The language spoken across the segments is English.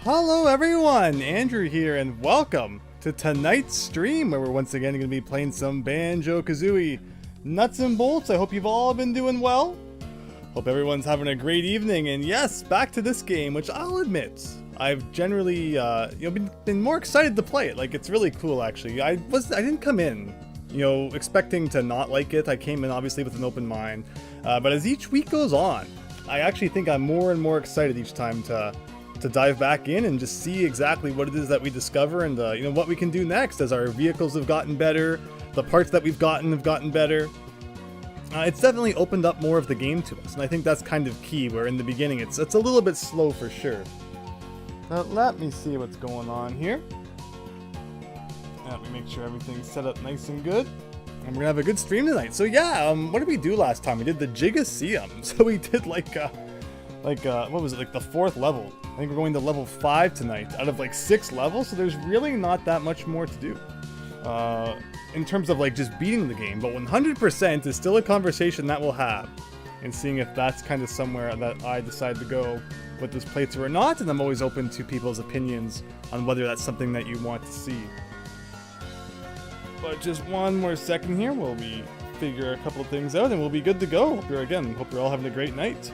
Hello everyone, Andrew here, and welcome to tonight's stream where we're once again going to be playing some Banjo-Kazooie nuts and bolts. I hope you've all been doing well. Hope everyone's having a great evening, and yes, back to this game, which I'll admit, I've generally been more excited to play it. Like, it's really cool actually. I didn't come in, expecting to not like it. I came in obviously with an open mind, but as each week goes on, I actually think I'm more and more excited each time to dive back in and just see exactly what it is that we discover and what we can do next as our vehicles have gotten better, the parts that we've gotten have gotten better. It's definitely opened up more of the game to us, and I think that's kind of key, where in the beginning it's a little bit slow for sure. Let me see what's going on here. Let me make sure everything's set up nice and good. And we're gonna have a good stream tonight. So yeah, what did we do last time? We did the Jiggies. So we did what was it, like the 4th level. I think we're going to level 5 tonight out of like 6 levels, so there's really not that much more to do in terms of like just beating the game, but 100% is still a conversation that we'll have and seeing if that's kind of somewhere that I decide to go with this playthrough or not, and I'm always open to people's opinions on whether that's something that you want to see. But just one more second here, while we figure a couple of things out and we'll be good to go. Hope you're all having a great night.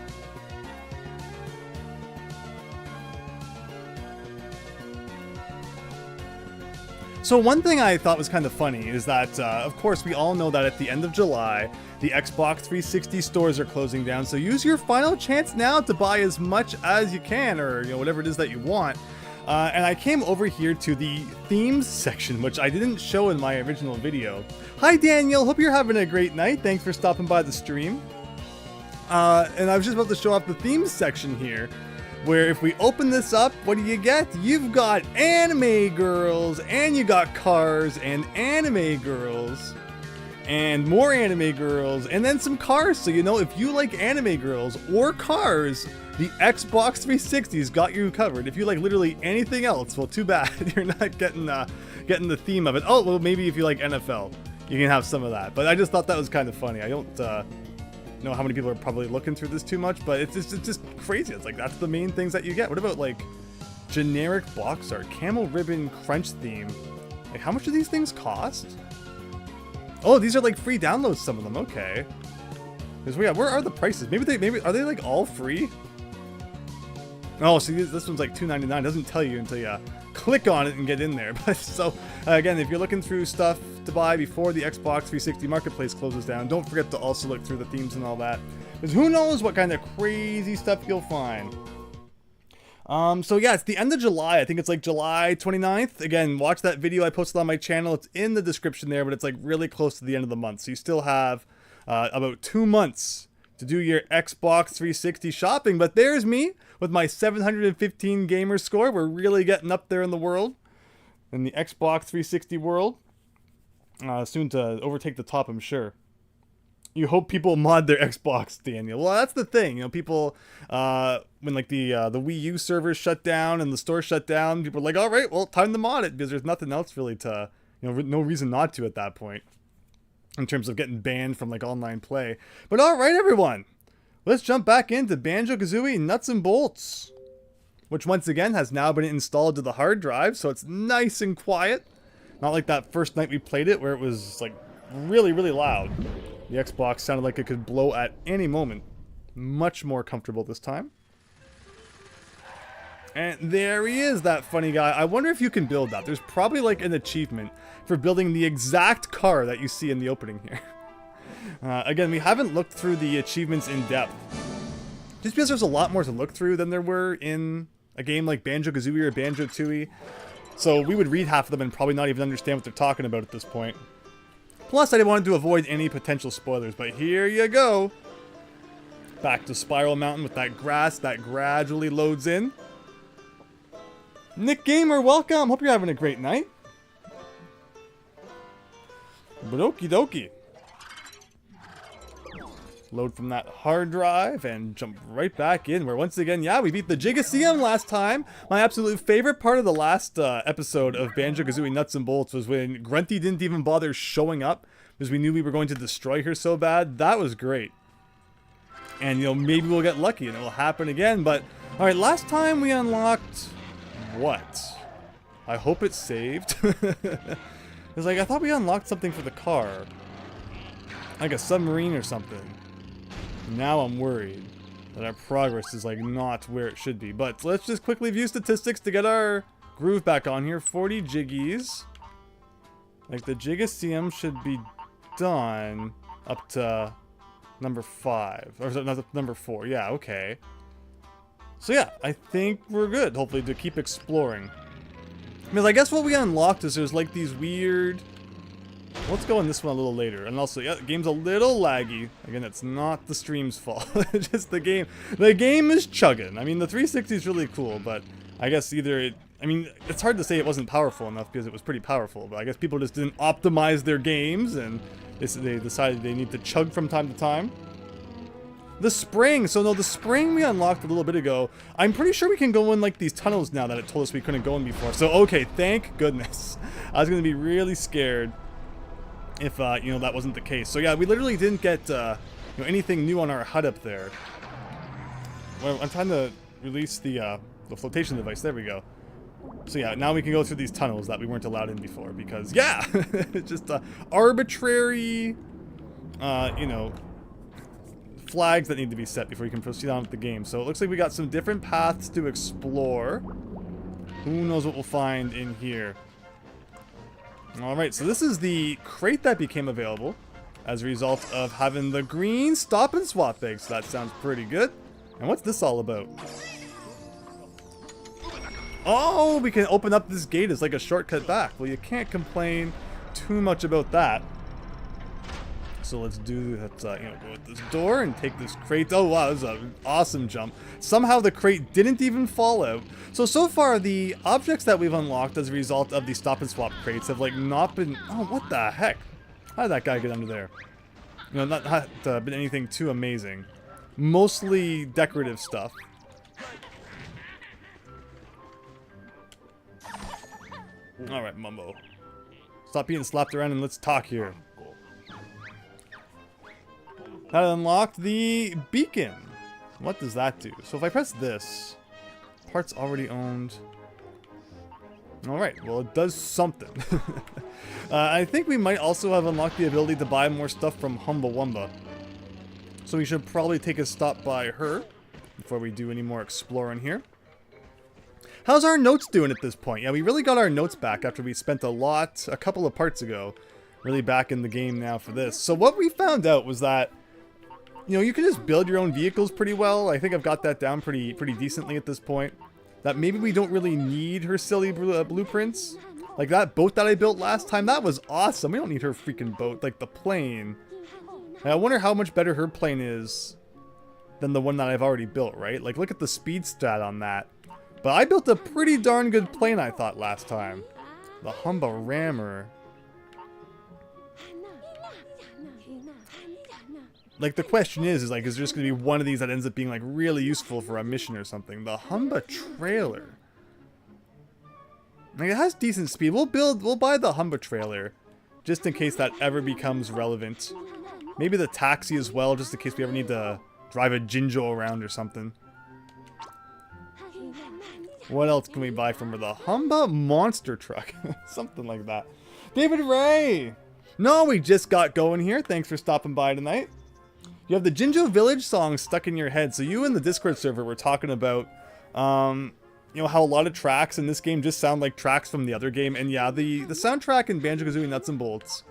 So one thing I thought was kind of funny is that, of course, we all know that at the end of July, the Xbox 360 stores are closing down, so use your final chance now to buy as much as you can, or whatever it is that you want. And I came over here to the themes section, which I didn't show in my original video. Hi Daniel, hope you're having a great night. Thanks for stopping by the stream. And I was just about to show off the themes section here, where if we open this up, what do you get? You've got anime girls, and you got cars, and anime girls, and more anime girls, and then some cars. So if you like anime girls or cars, the Xbox 360's got you covered. If you like literally anything else, well, too bad. You're not getting the theme of it. Oh, well, maybe if you like NFL, you can have some of that. But I just thought that was kind of funny. I don't know how many people are probably looking through this too much, but it's just crazy. It's like, that's the main things that you get. What about like generic box art, camel ribbon crunch theme? Like, how much do these things cost? Oh, these are like free downloads, some of them. Okay, because where are the prices? Maybe are they like all free? Oh, see, this one's like $2.99. Doesn't tell you until you click on it and get in there. But so again, if you're looking through stuff to buy before the Xbox 360 marketplace closes down, don't forget to also look through the themes and all that, because who knows what kind of crazy stuff you'll find. So yeah, it's the end of July. I think it's like July 29th. Again, watch that video I posted on my channel. It's in the description there, but it's like really close to the end of the month, so you still have about 2 months to do your Xbox 360 shopping. But there's me with my 715 gamer score. We're really getting up there in the world, in the Xbox 360 world. Soon to overtake the top, I'm sure. You hope people mod their Xbox, Daniel. Well, that's the thing. People, when like the Wii U servers shut down and the store shut down, people are like, all right, well, time to mod it, because there's nothing else really to, no reason not to at that point, in terms of getting banned from like online play. But all right, everyone, let's jump back into Banjo-Kazooie Nuts and Bolts, which once again has now been installed to the hard drive, so it's nice and quiet. Not like that first night we played it, where it was like really, really loud. The Xbox sounded like it could blow at any moment. Much more comfortable this time. And there he is, that funny guy. I wonder if you can build that. There's probably like an achievement for building the exact car that you see in the opening here. Again, we haven't looked through the achievements in depth, just because there's a lot more to look through than there were in a game like Banjo-Kazooie or Banjo-Tooie. So we would read half of them and probably not even understand what they're talking about at this point. Plus, I wanted to avoid any potential spoilers, but here you go. Back to Spiral Mountain with that grass that gradually loads in. Nick Gamer, welcome. Hope you're having a great night. But okie dokie. Load from that hard drive and jump right back in, where once again, yeah, we beat the Jiggies last time. My absolute favorite part of the last episode of Banjo-Kazooie Nuts and Bolts was when Grunty didn't even bother showing up, because we knew we were going to destroy her so bad. That was great. And maybe we'll get lucky and it'll happen again. But all right, last time we unlocked what? I hope it's saved. It's like, I thought we unlocked something for the car. Like a submarine or something. Now I'm worried that our progress is like not where it should be. But let's just quickly view statistics to get our groove back on here. 40 Jiggies. Like the Jiggies should be done up to number 5. Or number 4. Yeah, okay. So yeah, I think we're good, hopefully, to keep exploring. Because I guess what we unlocked is there's like these weird... Let's go on this one a little later. And also, yeah, the game's a little laggy. Again, it's not the stream's fault. It's just the game. The game is chugging. I mean, the 360 is really cool, but I guess either it... I mean, it's hard to say it wasn't powerful enough because it was pretty powerful, but I guess people just didn't optimize their games and they decided they need to chug from time to time. The spring. So no, the spring we unlocked a little bit ago. I'm pretty sure we can go in like these tunnels now that it told us we couldn't go in before. So okay, thank goodness. I was going to be really scared if, you know, that wasn't the case. So yeah, we literally didn't get, you know, anything new on our HUD up there. Well, I'm trying to release the flotation device. There we go. So yeah, now we can go through these tunnels that we weren't allowed in before because, yeah, it's just arbitrary, you know, flags that need to be set before you can proceed on with the game. So it looks like we got some different paths to explore. Who knows what we'll find in here. Alright, so this is the crate that became available as a result of having the green stop and swap eggs. So that sounds pretty good. And what's this all about? Oh, we can open up this gate as like a shortcut back. Well, you can't complain too much about that. So let's do that, you know, go with this door and take this crate. Oh wow, this is an awesome jump. Somehow the crate didn't even fall out. So far the objects that we've unlocked as a result of the stop and swap crates have like not been, oh what the heck? How did that guy get under there? You know, not been anything too amazing. Mostly decorative stuff. Alright, Mumbo. Stop being slapped around and let's talk here. That unlocked the beacon. What does that do? So if I press this, parts already owned. Alright, well it does something. I think we might also have unlocked the ability to buy more stuff from Humbawamba. So we should probably take a stop by her before we do any more exploring here. How's our notes doing at this point? Yeah, we really got our notes back after we spent a couple of parts ago, really back in the game now for this. So what we found out was that, you know, you can just build your own vehicles pretty well. I think I've got that down pretty decently at this point. That maybe we don't really need her silly blueprints. Like that boat that I built last time, that was awesome. We don't need her freaking boat, like the plane. I wonder how much better her plane is than the one that I've already built, right? Like look at the speed stat on that. But I built a pretty darn good plane, I thought, last time. The Humba Rammer. Like, the question is like, is there just going to be one of these that ends up being, like, really useful for a mission or something? The Humba Trailer. Like, it has decent speed. We'll buy the Humba Trailer, just in case that ever becomes relevant. Maybe the taxi as well, just in case we ever need to drive a Jinjo around or something. What else can we buy from her? The Humba Monster Truck. Something like that. David Ray! No, we just got going here. Thanks for stopping by tonight. You have the Jinjo Village song stuck in your head. So you and the Discord server were talking about, you know, how a lot of tracks in this game just sound like tracks from the other game. And yeah, the soundtrack in Banjo-Kazooie Nuts and Bolts,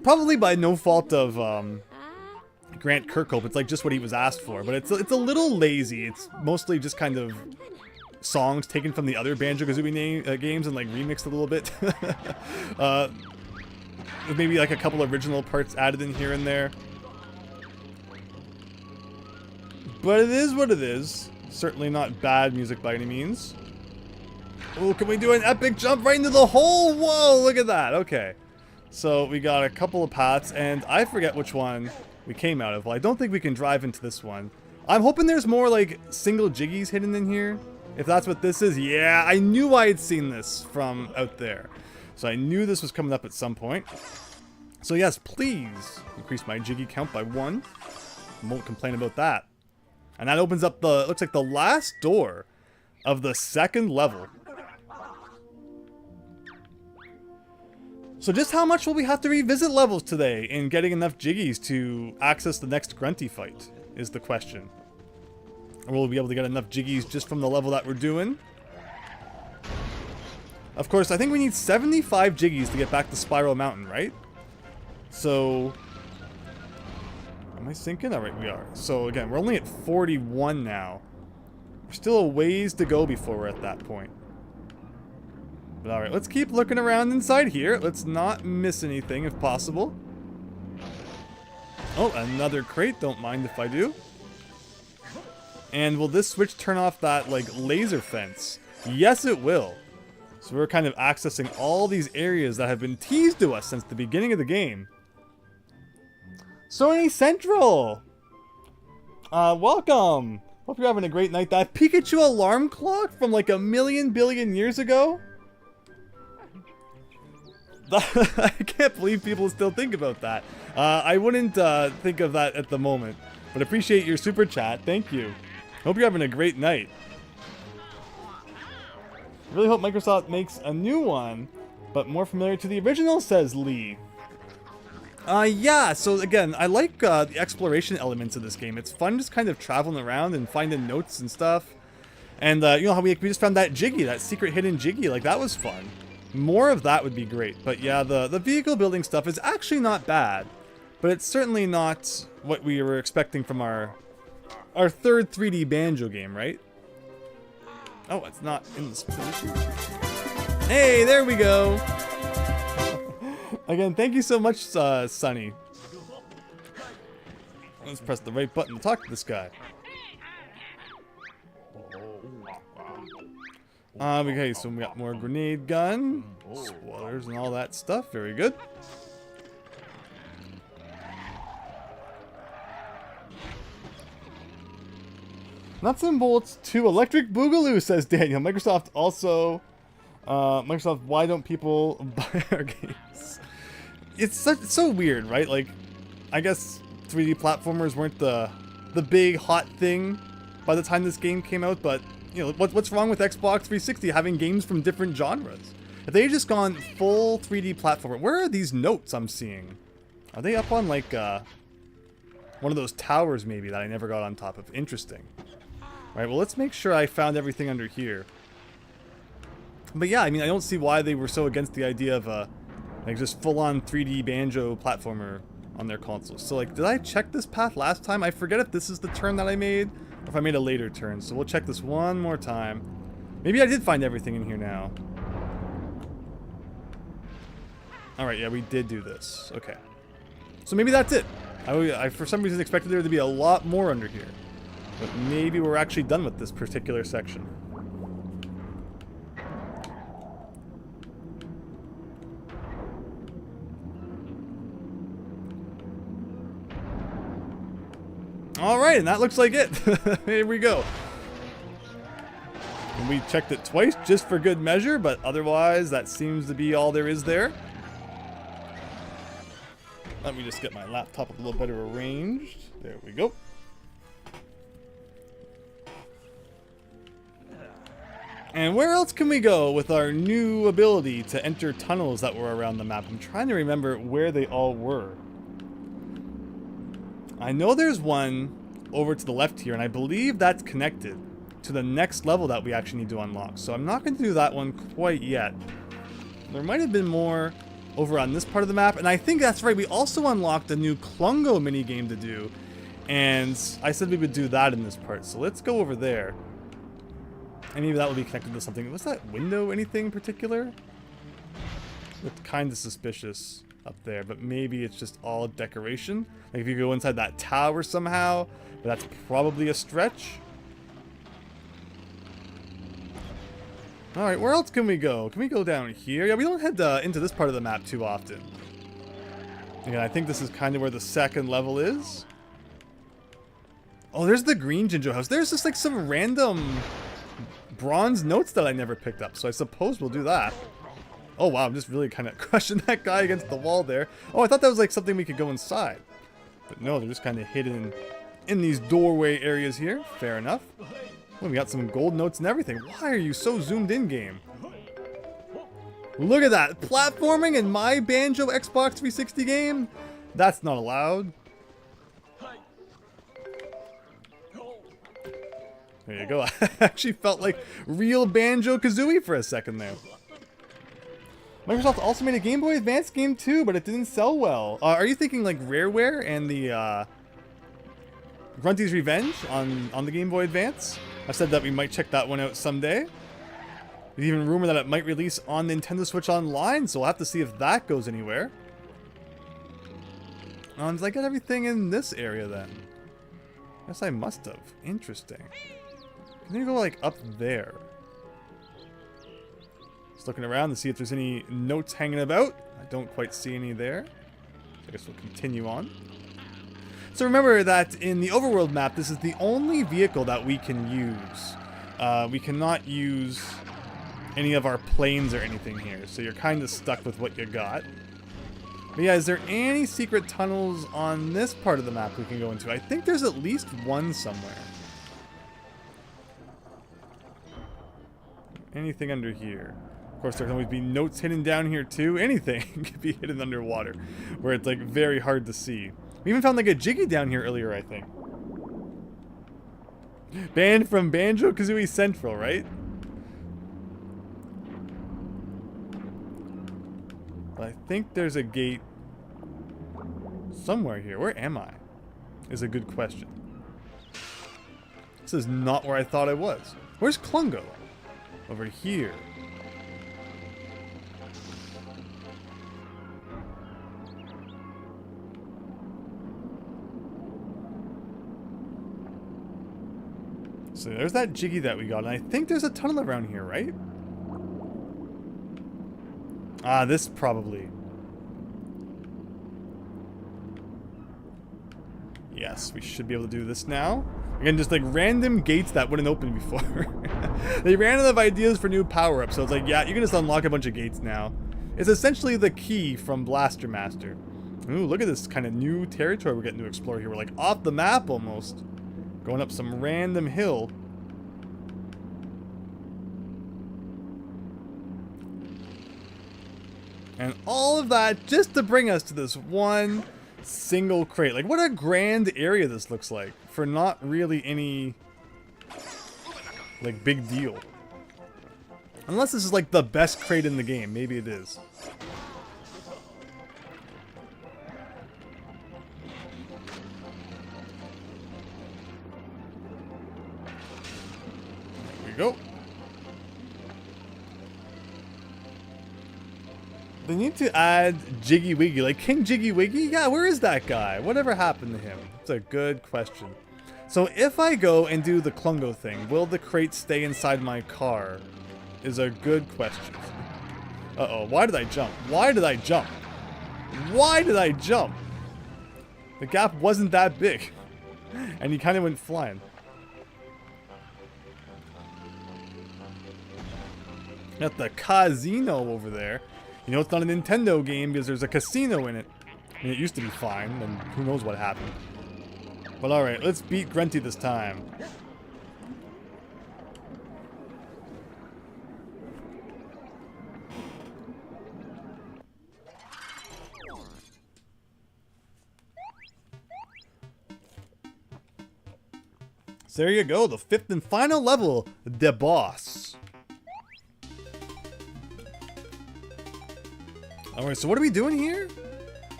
probably by no fault of Grant Kirkhope. It's like just what he was asked for. But it's a little lazy. It's mostly just kind of songs taken from the other Banjo-Kazooie games and like remixed a little bit. Maybe like a couple original parts added in here and there. But it is what it is. Certainly not bad music by any means. Oh, can we do an epic jump right into the hole? Whoa, look at that. Okay. So we got a couple of paths, and I forget which one we came out of. Well, I don't think we can drive into this one. I'm hoping there's more like single Jiggies hidden in here. If that's what this is, yeah, I knew I had seen this from out there. So I knew this was coming up at some point. So yes, please increase my Jiggy count by 1. I won't complain about that. And that opens up the, looks like the last door of the second level. So just how much will we have to revisit levels today in getting enough Jiggies to access the next Grunty fight, is the question. Or will we be able to get enough Jiggies just from the level that we're doing? Of course, I think we need 75 Jiggies to get back to Spiral Mountain, right? So... am I sinking? Alright, we are. So again, we're only at 41 now. We're still a ways to go before we're at that point. But alright, let's keep looking around inside here. Let's not miss anything if possible. Oh, another crate. Don't mind if I do. And will this switch turn off that, like, laser fence? Yes, it will. So we're kind of accessing all these areas that have been teased to us since the beginning of the game. Sony Central! Welcome! Hope you're having a great night. That Pikachu alarm clock from like a million billion years ago? I can't believe people still think about that. I wouldn't think of that at the moment. But appreciate your super chat. Thank you. Hope you're having a great night. I really hope Microsoft makes a new one, but more familiar to the original, says Lee. Yeah, so again, I like the exploration elements of this game. It's fun just kind of traveling around and finding notes and stuff. And you know how we just found that Jiggy, that secret hidden Jiggy, like that was fun. More of that would be great. But yeah, the vehicle building stuff is actually not bad. But it's certainly not what we were expecting from our third 3D Banjo game, right? Oh, it's not in this position. Hey, there we go. Again, thank you so much, Sunny. Let's press the right button to talk to this guy. Okay, so we got more grenade gun, spoilers and all that stuff. Very good. Nuts and bolts to electric boogaloo, says Daniel. Microsoft also... Microsoft, why don't people buy our games? It's so weird, right? Like, I guess 3D platformers weren't the big hot thing by the time this game came out, but, you know, what's wrong with Xbox 360 having games from different genres? If they had just gone full 3D platformer, where are these notes I'm seeing? Are they up on, like, one of those towers, maybe, that I never got on top of? Interesting. Right, well, let's make sure I found everything under here. But yeah, I mean, I don't see why they were so against the idea of like just full-on 3D Banjo platformer on their consoles. So like, did I check this path last time? I forget if this is the turn that I made, or if I made a later turn. So we'll check this one more time. Maybe I did find everything in here now. Alright, yeah, we did do this. Okay. So maybe that's it. I for some reason expected there to be a lot more under here. But maybe we're actually done with this particular section. Alright, and that looks like it. Here we go. And we checked it twice just for good measure, but otherwise that seems to be all there is there. Let me just get my laptop a little better arranged. There we go. And where else can we go with our new ability to enter tunnels that were around the map? I'm trying to remember where they all were. I know there's one over to the left here, and I believe that's connected to the next level that we actually need to unlock. So I'm not going to do that one quite yet. There might have been more over on this part of the map, and I think that's right. We also unlocked a new Klungo minigame to do, and I said we would do that in this part. So let's go over there. And maybe that will be connected to something. Was that window anything in particular? Looked kind of suspicious up there, but maybe it's just all decoration. Like if you go inside that tower somehow, but that's probably a stretch. Alright, where else can we go? Can we go down here? Yeah, we don't head into this part of the map too often. Again, I think this is kind of where the second level is. Oh, there's the green Jinjo house. There's just like some random bronze notes that I never picked up, so I suppose we'll do that. Oh wow, I'm just really kind of crushing that guy against the wall there. Oh, I thought that was like something we could go inside. But no, they're just kind of hidden in these doorway areas here. Fair enough. Oh, we got some gold notes and everything. Why are you so zoomed in, game? Look at that. Platforming in my Banjo Xbox 360 game? That's not allowed. There you go. I actually felt like real Banjo-Kazooie for a second there. Microsoft also made a Game Boy Advance game too, but it didn't sell well. Are you thinking like Rareware and the Grunty's Revenge on the Game Boy Advance? I've said that we might check that one out someday. There's even rumor that it might release on Nintendo Switch Online, so we'll have to see if that goes anywhere. Did I get everything in this area then? Guess I must have. Interesting. Can you go like up there? Just looking around to see if there's any notes hanging about. I don't quite see any there. So I guess we'll continue on. So remember that in the overworld map, this is the only vehicle that we can use. We cannot use any of our planes or anything here, so you're kind of stuck with what you got. But yeah, is there any secret tunnels on this part of the map we can go into? I think there's at least one somewhere. Anything under here? Of course, there can always be notes hidden down here too. Anything can be hidden underwater, where it's like very hard to see. We even found like a Jiggy down here earlier, I think. Banned from Banjo-Kazooie Central, right? I think there's a gate somewhere here. Where am I? Is a good question. This is not where I thought I was. Where's Klungo? Over here. So there's that Jiggy that we got, and I think there's a tunnel around here, right? Ah, this probably. Yes, we should be able to do this now. Again, just like random gates that wouldn't open before. They ran out of ideas for new power-ups, so it's like, yeah, you can just unlock a bunch of gates now. It's essentially the key from Blaster Master. Ooh, look at this kind of new territory we're getting to explore here. We're like off the map almost. Going up some random hill. And all of that just to bring us to this one single crate. Like, what a grand area this looks like for not really any, like, big deal. Unless this is, like, the best crate in the game. Maybe it is. There we go. They need to add Jiggy Wiggy, like King Jiggy Wiggy? Yeah, where is that guy? Whatever happened to him? That's a good question. So if I go and do the Klungo thing, will the crate stay inside my car? Is a good question. Uh-oh, why did I jump? Why did I jump? Why did I jump? The gap wasn't that big. And he kind of went flying. Got the casino over there. You know, it's not a Nintendo game because there's a casino in it. I mean, it used to be fine, and who knows what happened. But alright, let's beat Grunty this time. So there you go, the 5th and final level, the boss. Alright, so what are we doing here?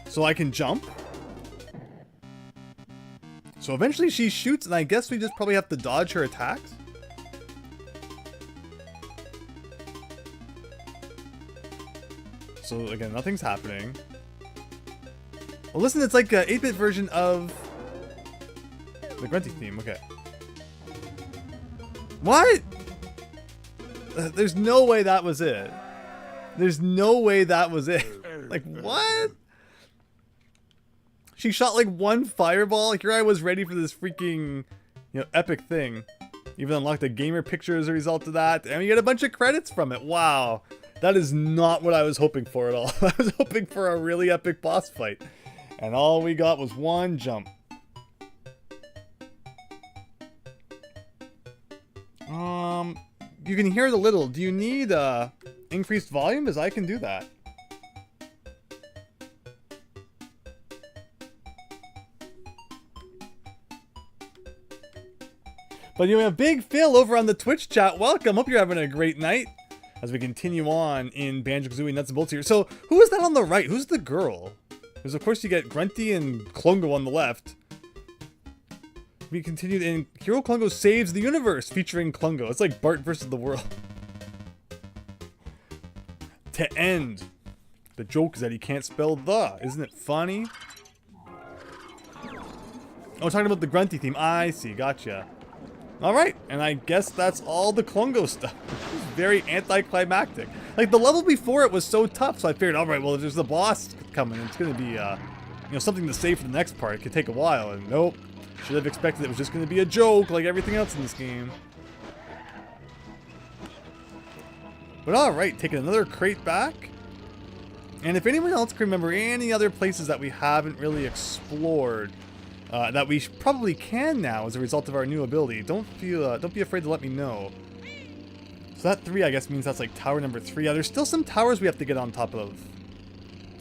So I can jump. So eventually she shoots, and I guess we just probably have to dodge her attacks. So again, nothing's happening. Well, listen, it's like an 8-bit version of the Grunty theme. Okay. What? There's no way that was it. There's no way that was it. Like, what? She shot like one fireball. Here I was ready for this freaking, you know, epic thing. Even unlocked a gamer picture as a result of that. And we get a bunch of credits from it. Wow. That is not what I was hoping for at all. I was hoping for a really epic boss fight. And all we got was one jump. you can hear it a little. Do you need increased volume? Because I can do that. But you have Big Phil over on the Twitch chat. Welcome. Hope you're having a great night as we continue on in Banjo-Kazooie Nuts and Bolts here. So, who is that on the right? Who's the girl? Because, of course, you get Grunty and Klungo on the left. We continued in Hero Klungo Saves the Universe, featuring Klungo. It's like Bart versus the world. To end. The joke is that he can't spell the. Isn't it funny? Oh, talking about the Grunty theme. I see. Gotcha. Alright, and I guess that's all the Klungo stuff. Very anticlimactic. Like, the level before it was so tough, so I figured, alright, well, if there's the boss coming, it's gonna be, you know, something to save for the next part. It could take a while, and nope. Should have expected it was just gonna be a joke, like everything else in this game. But alright, taking another crate back. And if anyone else can remember any other places that we haven't really explored, that we probably can now as a result of our new ability, don't be afraid to let me know. So that 3, I guess, means that's like tower number 3. Yeah, there's still some towers we have to get on top of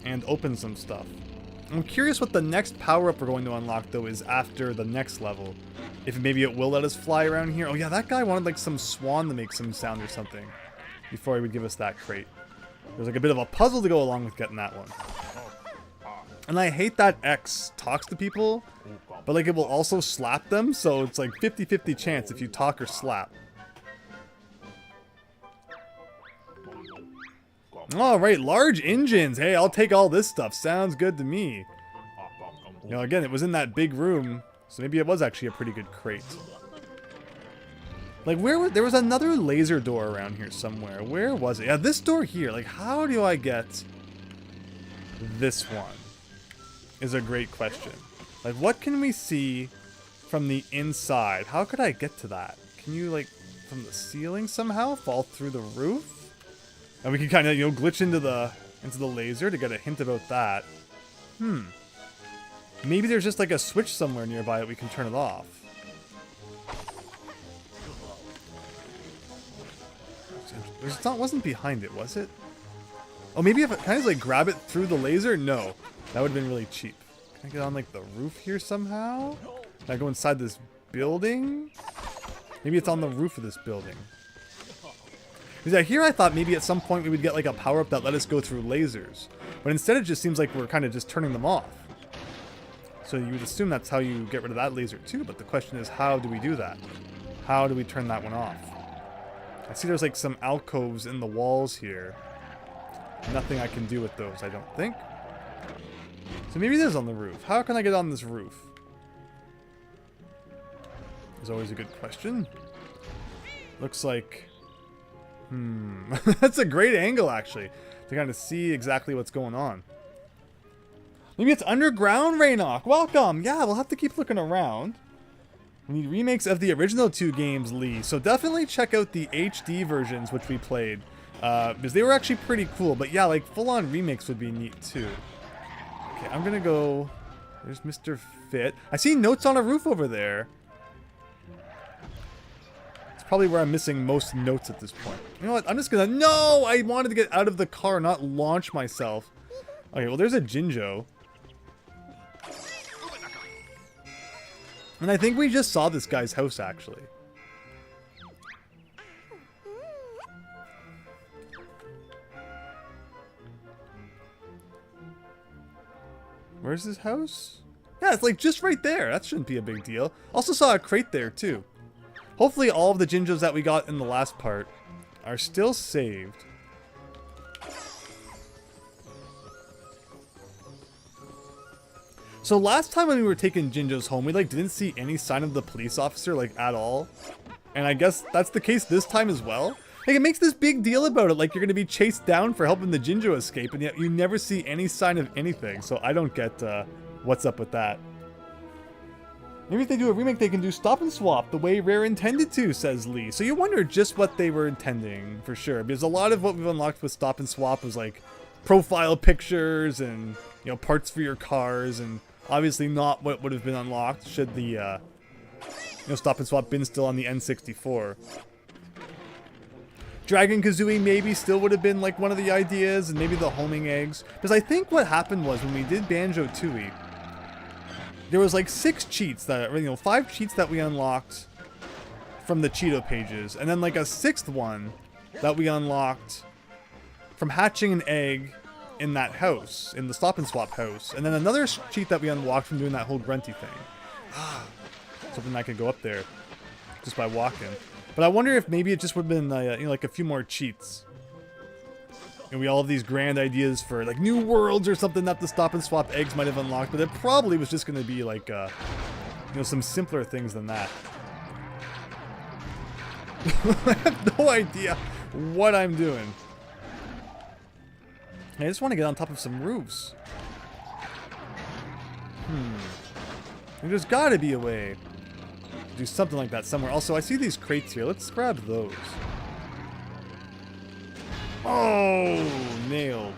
and open some stuff. I'm curious what the next power-up we're going to unlock, though, is after the next level. If maybe it will let us fly around here. Oh yeah, that guy wanted like some swan to make some sound or something before he would give us that crate. There's like a bit of a puzzle to go along with getting that one. And I hate that X talks to people, but like it will also slap them, so it's like 50-50 chance if you talk or slap. Alright, large engines. Hey, I'll take all this stuff. Sounds good to me. You know, again, it was in that big room, so maybe it was actually a pretty good crate. Like, there was another laser door around here somewhere. Where was it? Yeah, this door here. Like, how do I get this one? Is a great question. Like, what can we see from the inside? How could I get to that? Can you, like, from the ceiling somehow fall through the roof? And we can kind of, you know, glitch into the laser to get a hint about that. Maybe there's just like a switch somewhere nearby that we can turn it off. It wasn't behind it, was it? Oh, maybe if can I just like grab it through the laser? No, that would have been really cheap. Can I get on like the roof here somehow? Can I go inside this building? Maybe it's on the roof of this building. Because here I thought maybe at some point we would get like a power-up that let us go through lasers. But instead it just seems like we're kind of just turning them off. So you would assume that's how you get rid of that laser too, but the question is, how do we do that? How do we turn that one off? I see there's like some alcoves in the walls here. Nothing I can do with those, I don't think. So maybe it is on the roof. How can I get on this roof? Is always a good question. Looks like... That's a great angle, actually, to kind of see exactly what's going on. Maybe it's underground, Raynok. Welcome. Yeah, we'll have to keep looking around. We need remakes of the original 2 games, Lee. So definitely check out the HD versions, which we played. Because they were actually pretty cool. But yeah, like full-on remakes would be neat, too. Okay, I'm going to go... There's Mr. Fit. I see notes on a roof over there. Probably where I'm missing most notes at this point. You know what? I'm just gonna... No! I wanted to get out of the car, not launch myself. Okay, well, there's a Jinjo. And I think we just saw this guy's house, actually. Where's his house? Yeah, it's like just right there. That shouldn't be a big deal. Also saw a crate there, too. Hopefully all of the Jinjos that we got in the last part are still saved. So last time when we were taking Jinjos home, we like didn't see any sign of the police officer like at all. And I guess that's the case this time as well. Like it makes this big deal about it, like you're gonna be chased down for helping the Jinjo escape, and yet you never see any sign of anything. So I don't get what's up with that. Maybe if they do a remake, they can do Stop and Swap the way Rare intended to, says Lee. So you wonder just what they were intending, for sure. Because a lot of what we've unlocked with Stop and Swap was like profile pictures and, you know, parts for your cars. And obviously not what would have been unlocked should the, you know, Stop and Swap been still on the N64. Dragon-Kazooie maybe still would have been like one of the ideas, and maybe the homing eggs. Because I think what happened was when we did Banjo-Tooie, there was like 6 cheats that, 5 cheats that we unlocked from the Cheeto pages, and then like a 6th one that we unlocked from hatching an egg in that house, in the Stop and Swap house, and then another cheat that we unlocked from doing that whole grunty thing. Something I could go up there just by walking. But I wonder if maybe it just would have been like a few more cheats. And we all have these grand ideas for like new worlds or something that the Stop and Swap eggs might have unlocked, but it probably was just going to be like some simpler things than that. I have no idea what I'm doing. I just want to get on top of some roofs. There's got to be a way to do something like that somewhere. Also, I see these crates here. Let's grab those. Oh, nailed.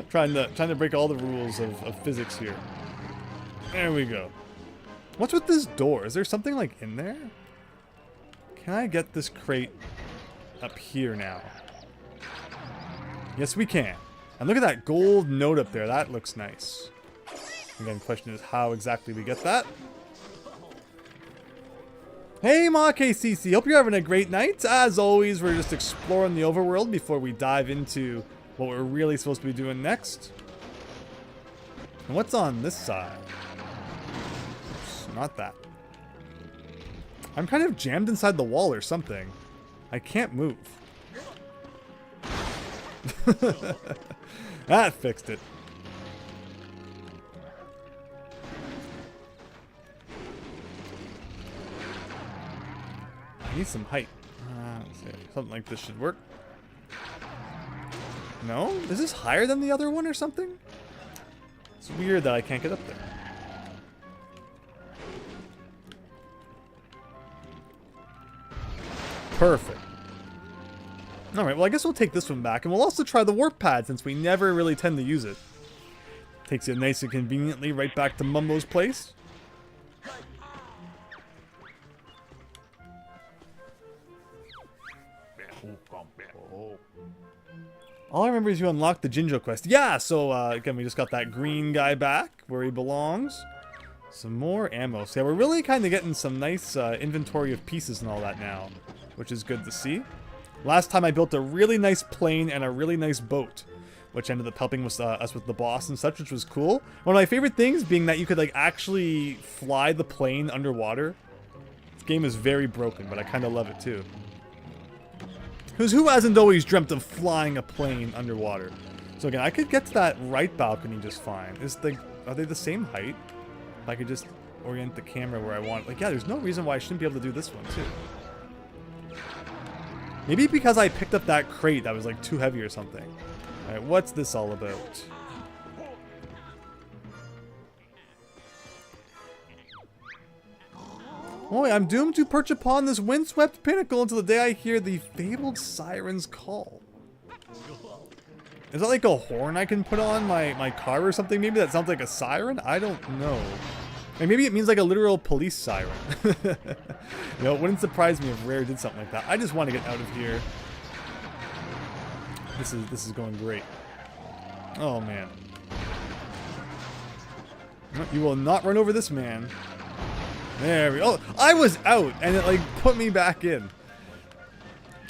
trying to break all the rules of physics here. There we go. What's with this door? Is there something like in there? Can I get this crate up here now? Yes, we can. And look at that gold note up there. That looks nice. Again, the question is how exactly we get that. Hey, Ma KCC. Hope you're having a great night. As always, we're just exploring the overworld before we dive into what we're really supposed to be doing next. And what's on this side? Oops, not that. I'm kind of jammed inside the wall or something. I can't move. That fixed it. I need some height. Let's see. Something like this should work. No? Is this higher than the other one or something? It's weird that I can't get up there. Perfect. Alright, well I guess we'll take this one back, and we'll also try the warp pad since we never really tend to use it. Takes you nice and conveniently right back to Mumbo's place. All I remember is you unlocked the Jinjo quest. Yeah, so again, we just got that green guy back where he belongs. Some more ammo. So yeah, we're really kind of getting some nice inventory of pieces and all that now, which is good to see. Last time I built a really nice plane and a really nice boat, which ended up helping with, us with the boss and such, which was cool. One of my favorite things being that you could like actually fly the plane underwater. This game is very broken, but I kind of love it too. Because who hasn't always dreamt of flying a plane underwater? So again, I could get to that right balcony just fine. Are they the same height? If I could just orient the camera where I want. Like, yeah, there's no reason why I shouldn't be able to do this one too. Maybe because I picked up that crate that was like too heavy or something. Alright, what's this all about? Oh, I'm doomed to perch upon this windswept pinnacle until the day I hear the fabled siren's call. Is that like a horn I can put on my car or something? Maybe that sounds like a siren? I don't know. And maybe it means like a literal police siren. You know, it wouldn't surprise me if Rare did something like that. I just want to get out of here. This is going great. Oh man. You will not run over this man. There we go. Oh, I was out and it like put me back in.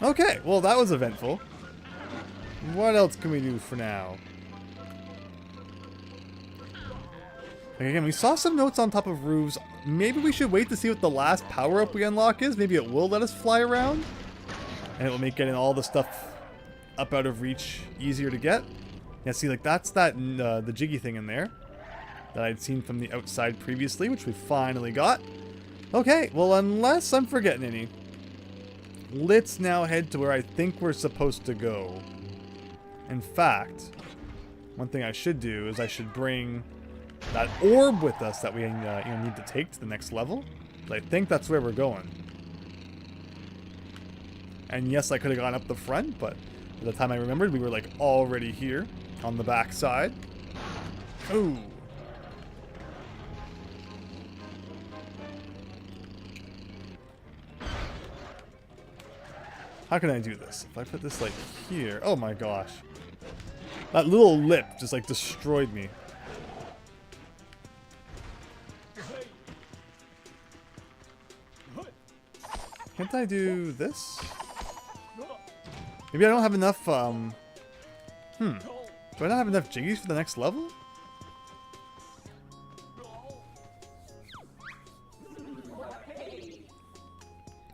Okay, well that was eventful. What else can we do for now? Again, we saw some notes on top of roofs. Maybe we should wait to see what the last power-up we unlock is. Maybe it will let us fly around. And it will make getting all the stuff up out of reach easier to get. Yeah, see, like that's the Jiggy thing in there that I'd seen from the outside previously, which we finally got. Okay, well, unless I'm forgetting any, let's now head to where I think we're supposed to go. In fact, one thing I should do is I should bring that orb with us that we need to take to the next level. I think that's where we're going. And yes, I could have gone up the front, but by the time I remembered, we were like already here on the back side. Ooh. How can I do this? If I put this like here. Oh my gosh. That little lip just like destroyed me. Can't I do this? Maybe I don't have enough, Do I not have enough Jiggies for the next level?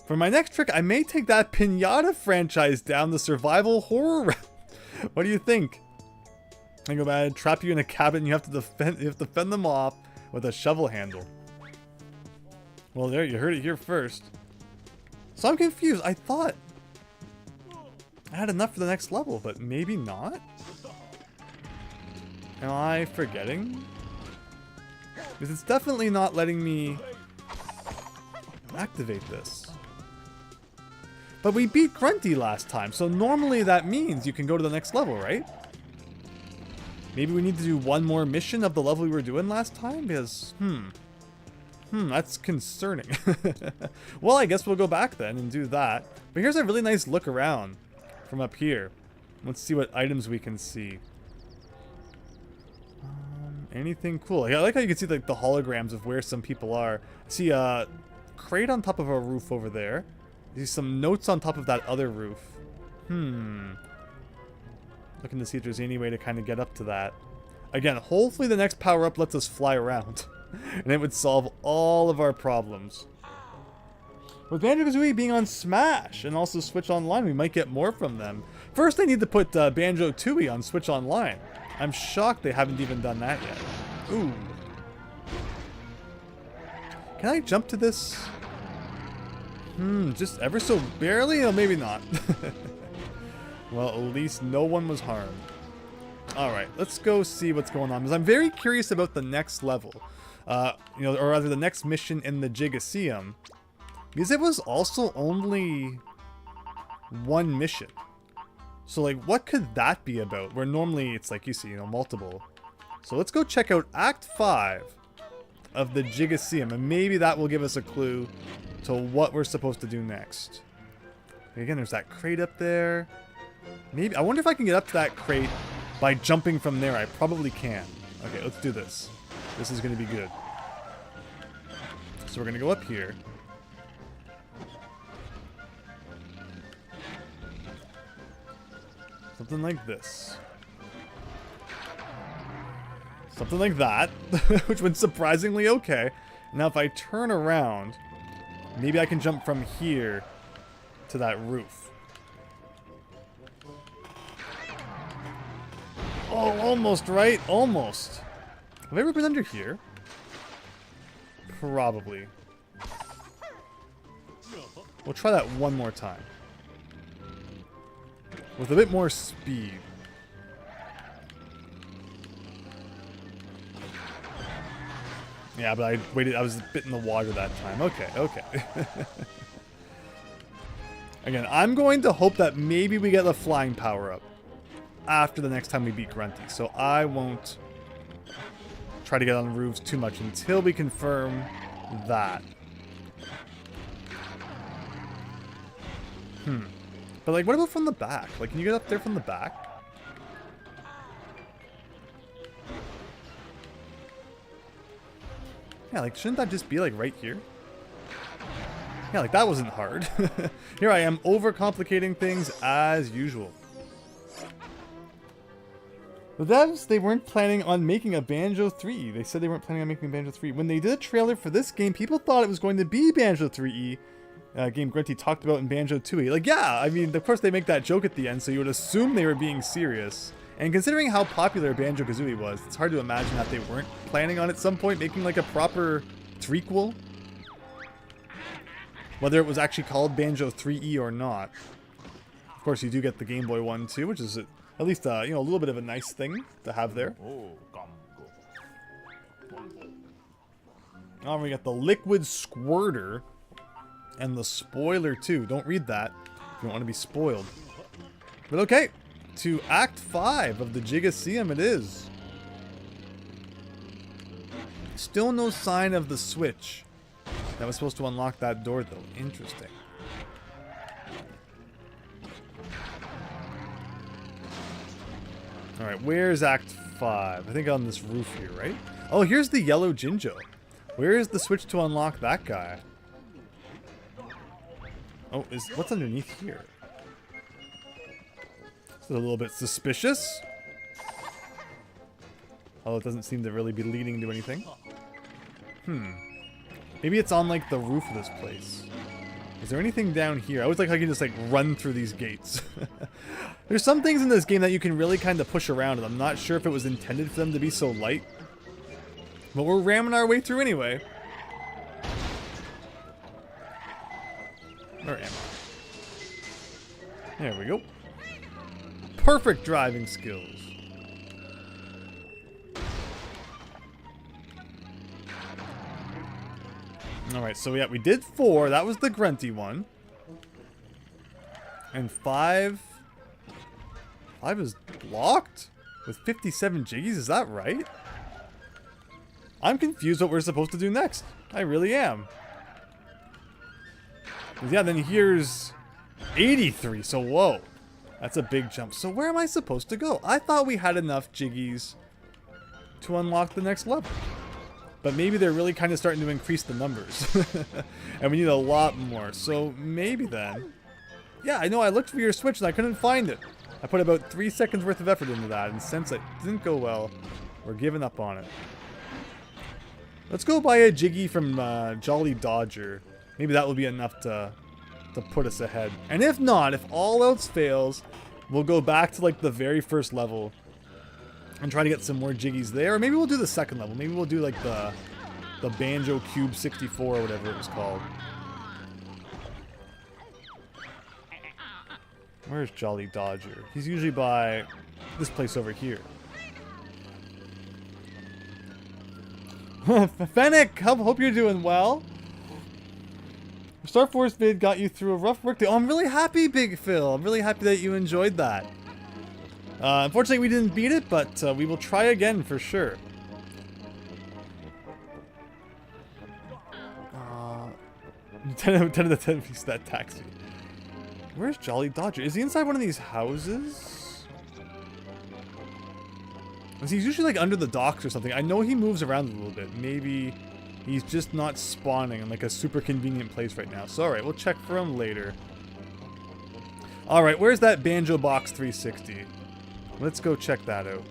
For my next trick, I may take that Pinata franchise down the survival horror route. What do you think? I go bad, trap you in a cabin, you have to fend them off with a shovel handle. Well, there, you heard it here first. So I'm confused. I thought I had enough for the next level, but maybe not? Am I forgetting? Because it's definitely not letting me activate this. But we beat Grunty last time, so normally that means you can go to the next level, right? Maybe we need to do one more mission of the level we were doing last time? Because, that's concerning. Well, I guess we'll go back then and do that. But here's a really nice look around from up here. Let's see what items we can see. Anything cool? I like how you can see like the holograms of where some people are. I see a crate on top of a roof over there. I see some notes on top of that other roof. Looking to see if there's any way to kind of get up to that. Again, hopefully the next power-up lets us fly around. And it would solve all of our problems. With Banjo-Kazooie being on Smash and also Switch Online, we might get more from them. First, they need to put Banjo-Tooie on Switch Online. I'm shocked they haven't even done that yet. Ooh. Can I jump to this? Just ever so barely? Or maybe not. Well, at least no one was harmed. Alright, let's go see what's going on. Because I'm very curious about the next level. Or rather the next mission in the Jiggies. Because it was also only one mission. So like, what could that be about? Where normally it's like, you see, multiple. So let's go check out Act 5 of the Jiggies. And maybe that will give us a clue to what we're supposed to do next. Again, there's that crate up there. Maybe, I wonder if I can get up to that crate by jumping from there. I probably can. Okay, let's do this. This is going to be good. So we're going to go up here. Something like this. Something like that. Which went surprisingly okay. Now if I turn around, maybe I can jump from here to that roof. Oh, almost, right? Almost. Have I ever been under here? Probably. We'll try that one more time. With a bit more speed. Yeah, but I waited. I was a bit in the water that time. Okay, okay. Again, I'm going to hope that maybe we get the flying power-up after the next time we beat Grunty. So I won't try to get on the roofs too much until we confirm that. But like, what about from the back? Like, can you get up there from the back? Yeah, like, shouldn't that just be like right here? Yeah, like that wasn't hard. Here I am overcomplicating things as usual. The devs, they weren't planning on making a Banjo-3. They said they weren't planning on making Banjo-3. When they did a trailer for this game, people thought it was going to be Banjo-3E. Game Grunty talked about in Banjo-Tooie. Like, yeah, I mean, of course they make that joke at the end, so you would assume they were being serious. And considering how popular Banjo-Kazooie was, it's hard to imagine that they weren't planning on at some point making like a proper threequel. Whether it was actually called Banjo-3E or not. Of course, you do get the Game Boy one too, which is at least a little bit of a nice thing to have there. Oh, we got the Liquid Squirter. And the spoiler too. Don't read that if you don't want to be spoiled. But okay, to Act 5 of the Jiggies it is. Still no sign of the switch that was supposed to unlock that door though. Interesting. Alright, where's Act 5? I think on this roof here, right? Oh, here's the yellow Jinjo. Where is the switch to unlock that guy? Oh, what's underneath here? This is a little bit suspicious. Although it doesn't seem to really be leading to anything. Maybe it's on, like, the roof of this place. Is there anything down here? I always like how you can just, like, run through these gates. There's some things in this game that you can really kind of push around, and I'm not sure if it was intended for them to be so light. But we're ramming our way through anyway. Where am I? There we go. Perfect driving skills. Alright, so yeah, we did 4. That was the grunty one. And 5... 5 is blocked? With 57 Jiggies? Is that right? I'm confused what we're supposed to do next. I really am. Yeah, then here's 83, so whoa. That's a big jump. So where am I supposed to go? I thought we had enough Jiggies to unlock the next level. But maybe they're really kind of starting to increase the numbers. And we need a lot more. So maybe then... Yeah, I know I looked for your switch and I couldn't find it. I put about 3 seconds worth of effort into that. And since it didn't go well, we're giving up on it. Let's go buy a Jiggy from Jolly Dodger. Maybe that will be enough to put us ahead. And if not, if all else fails, we'll go back to like the very first level and try to get some more Jiggies there. Or maybe we'll do the second level. Maybe we'll do like the Banjo Cube 64 or whatever it was called. Where's Jolly Dodger? He's usually by this place over here. Fennec, hope you're doing well. Star Force vid got you through a rough work day. Oh, I'm really happy, Big Phil. I'm really happy that you enjoyed that. Unfortunately, we didn't beat it, but we will try again for sure. 10 of the 10 piece that taxi. Where's Jolly Dodger? Is he inside one of these houses? He's usually like under the docks or something. I know he moves around a little bit. Maybe he's just not spawning in like a super convenient place right now. So alright, we'll check for him later. Alright, where's that Banjo Box 360? Let's go check that out.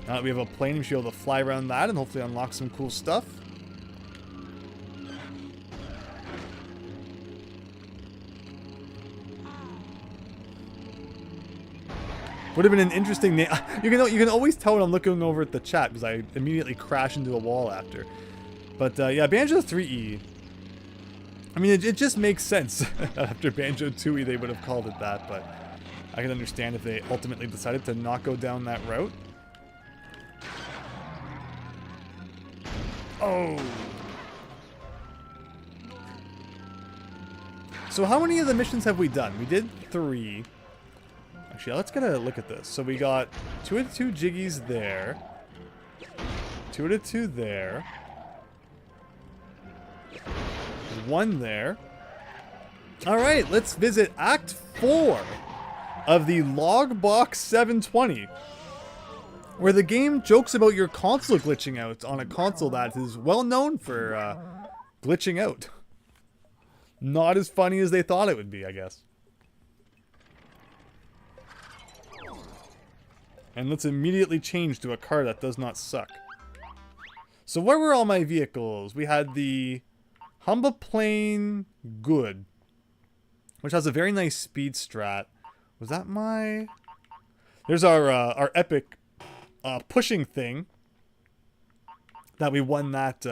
Now that we have a plane, we should be able to fly around that and hopefully unlock some cool stuff. Would have been an interesting name. You can always tell when I'm looking over at the chat because I immediately crash into a wall after. But yeah, Banjo 3E. I mean, it just makes sense. After Banjo-Tooie, they would have called it that, but I can understand if they ultimately decided to not go down that route. Oh. So how many of the missions have we done? We did 3. Actually, let's get a look at this. So we got 2 out of 2 Jiggies there. 2 out of 2 there. 1 there. Alright, let's visit Act 4 of the Logbox 720. Where the game jokes about your console glitching out on a console that is well known for glitching out. Not as funny as they thought it would be, I guess. And let's immediately change to a car that does not suck. So where were all my vehicles? We had the Humble Plane Good, which has a very nice speed strat. Was that my... There's our epic pushing thing that we won that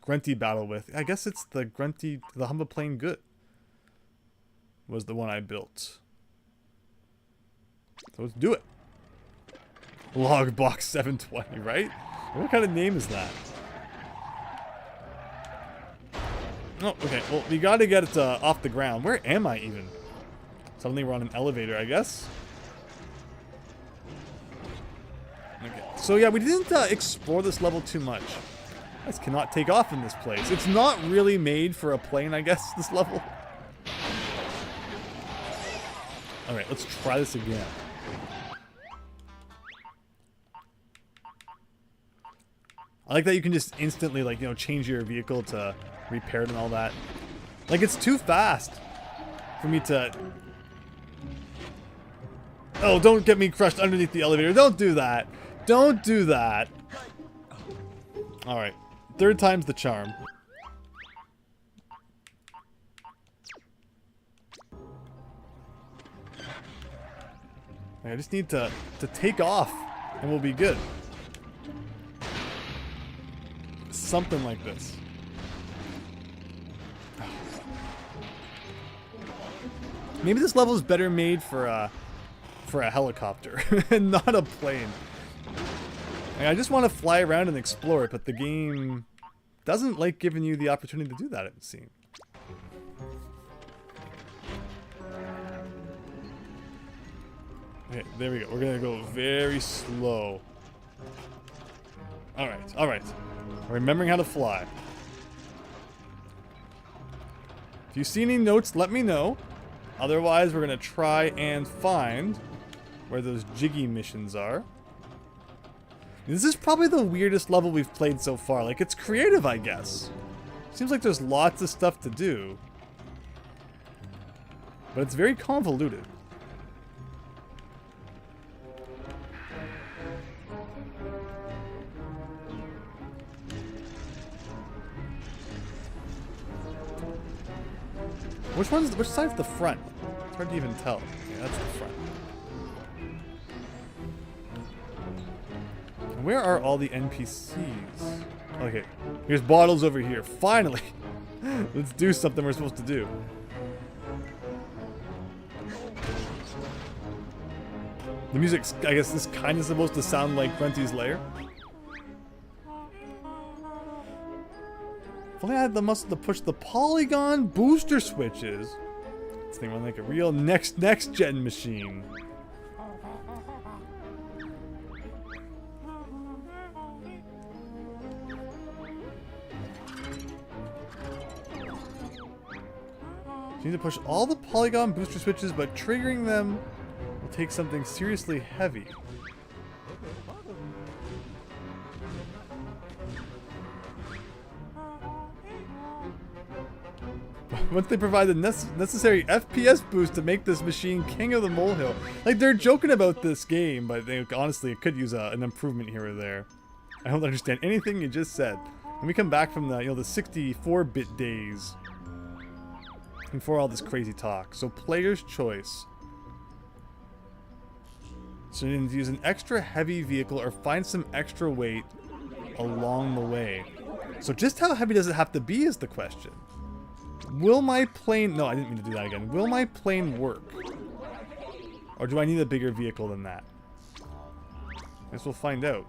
Grunty battle with. I guess it's the Humble Plane Good was the one I built. So let's do it. Logbox 720, right? What kind of name is that? Oh, okay. Well, we gotta get it off the ground. Where am I even? Suddenly we're on an elevator, I guess. Okay. So yeah, we didn't explore this level too much. I just cannot take off in this place. It's not really made for a plane, I guess, this level. Alright, let's try this again. I like that you can just instantly, like, you know, change your vehicle to repair it and all that. Like, it's too fast for me to... Oh, don't get me crushed underneath the elevator. Don't do that. Don't do that. Alright. Third time's the charm. I just need to take off and we'll be good. Something like this. Maybe this level is better made for a helicopter and not a plane. I just want to fly around and explore it, but the game doesn't like giving you the opportunity to do that, it seems. Okay, there we go. We're gonna go very slow. Alright, alright. Remembering how to fly. If you see any notes, let me know. Otherwise, we're gonna try and find where those Jiggy missions are. This is probably the weirdest level we've played so far. Like, it's creative, I guess. Seems like there's lots of stuff to do. But it's very convoluted. Which side's the front? It's hard to even tell. Okay, that's the front. Where are all the NPCs? Okay, here's bottles over here. Finally! Let's do something we're supposed to do. The music's, I guess, this kind of supposed to sound like Grunty's Lair. If only I had the muscle to push the polygon booster switches. This thing run like a real next gen machine. You need to push all the polygon booster switches, but triggering them will take something seriously heavy. Once they provide the necessary FPS boost to make this machine king of the molehill. Like, they're joking about this game, but they, honestly, it could use an improvement here or there. I don't understand anything you just said. When we come back from the, you know, the 64-bit days, before all this crazy talk. So, player's choice. So you need to use an extra heavy vehicle or find some extra weight along the way. So just how heavy does it have to be is the question. Will my plane... No, I didn't mean to do that again. Will my plane work? Or do I need a bigger vehicle than that? I guess we'll find out.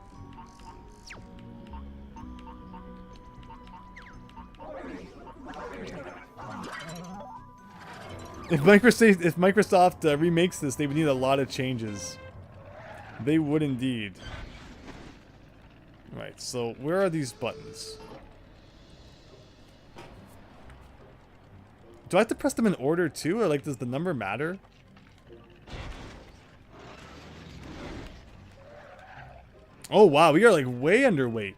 If Microsoft remakes this, they would need a lot of changes. They would indeed. Right, so where are these buttons? Do I have to press them in order too, or like does the number matter? Oh wow, we are like way underweight,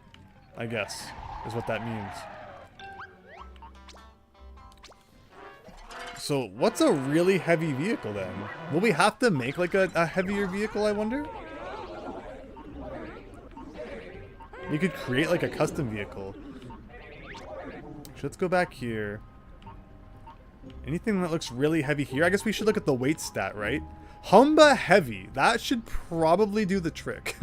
I guess, is what that means. So what's a really heavy vehicle then? Will we have to make like a heavier vehicle, I wonder? You could create like a custom vehicle. So let's go back here. Anything that looks really heavy here? I guess we should look at the weight stat, right? Humba heavy. That should probably do the trick.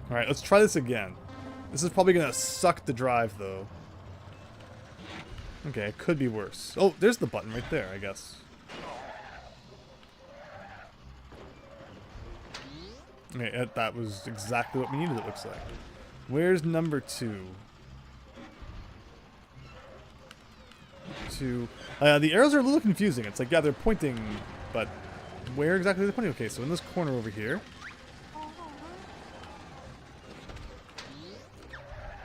Alright, let's try this again. This is probably gonna suck to drive, though. Okay, it could be worse. Oh, there's the button right there, I guess. Okay, that was exactly what we needed, it looks like. Where's number 2? The arrows are a little confusing. It's like, yeah, they're pointing, but where exactly are they pointing? Okay, so in this corner over here.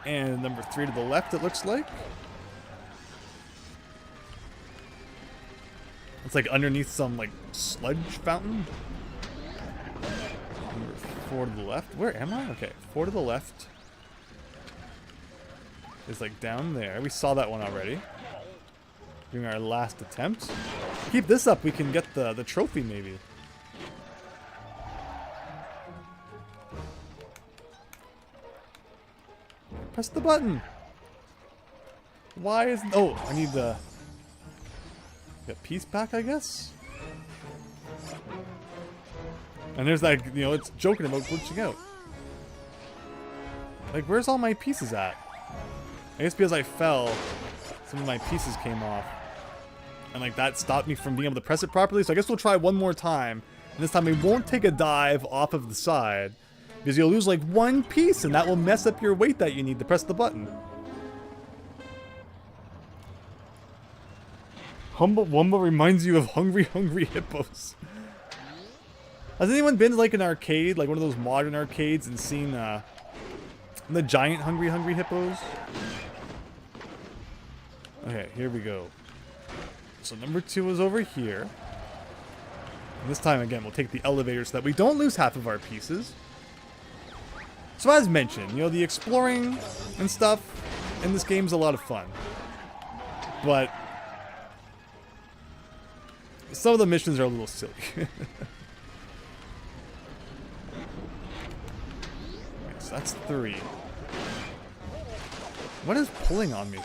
And number 3 to the left, it looks like. It's like underneath some, like, sludge fountain. 4 to the left. Where am I? Okay, 4 to the left is like down there. We saw that one already. Doing our last attempt. Keep this up, we can get the trophy maybe. Press the button. Why is... Oh, I need the... Get piece back, I guess? And there's like, you know, it's joking about glitching out. Like, where's all my pieces at? I guess because I fell, some of my pieces came off. And like, that stopped me from being able to press it properly. So I guess we'll try one more time. And this time we won't take a dive off of the side. Because you'll lose like one piece and that will mess up your weight that you need to press the button. Humble Wumble reminds you of Hungry Hungry Hippos. Has anyone been to like an arcade, like one of those modern arcades, and seen the giant Hungry Hungry Hippos? Okay, here we go. So number 2 is over here. And this time again, we'll take the elevator so that we don't lose half of our pieces. So as mentioned, you know, the exploring and stuff in this game is a lot of fun. But some of the missions are a little silly. So that's 3. What is pulling on me?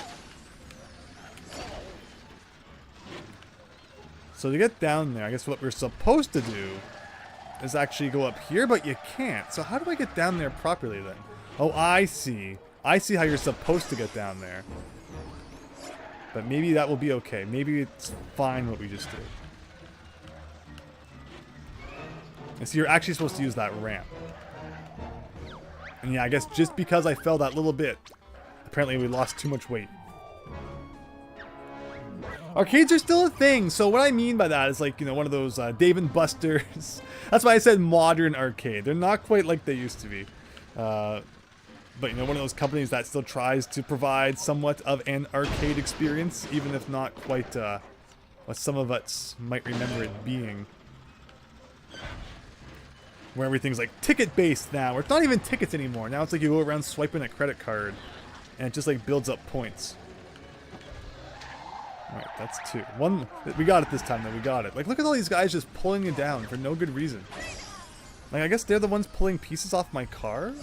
So to get down there, I guess what we're supposed to do is actually go up here, but you can't. So how do I get down there properly then? Oh, I see. I see how you're supposed to get down there. But maybe that will be okay. Maybe it's fine what we just did. And so you're actually supposed to use that ramp. And yeah, I guess just because I fell that little bit, apparently we lost too much weight. Arcades are still a thing, so what I mean by that is like, you know, one of those Dave & Buster's. That's why I said modern arcade. They're not quite like they used to be. But, you know, one of those companies that still tries to provide somewhat of an arcade experience, even if not quite what some of us might remember it being. Where everything's like ticket-based now, where it's not even tickets anymore. Now it's like you go around swiping a credit card, and it just like builds up points. Alright, that's 2. 1, we got it this time though, we got it. Like, look at all these guys just pulling you down for no good reason. Like, I guess they're the ones pulling pieces off my car?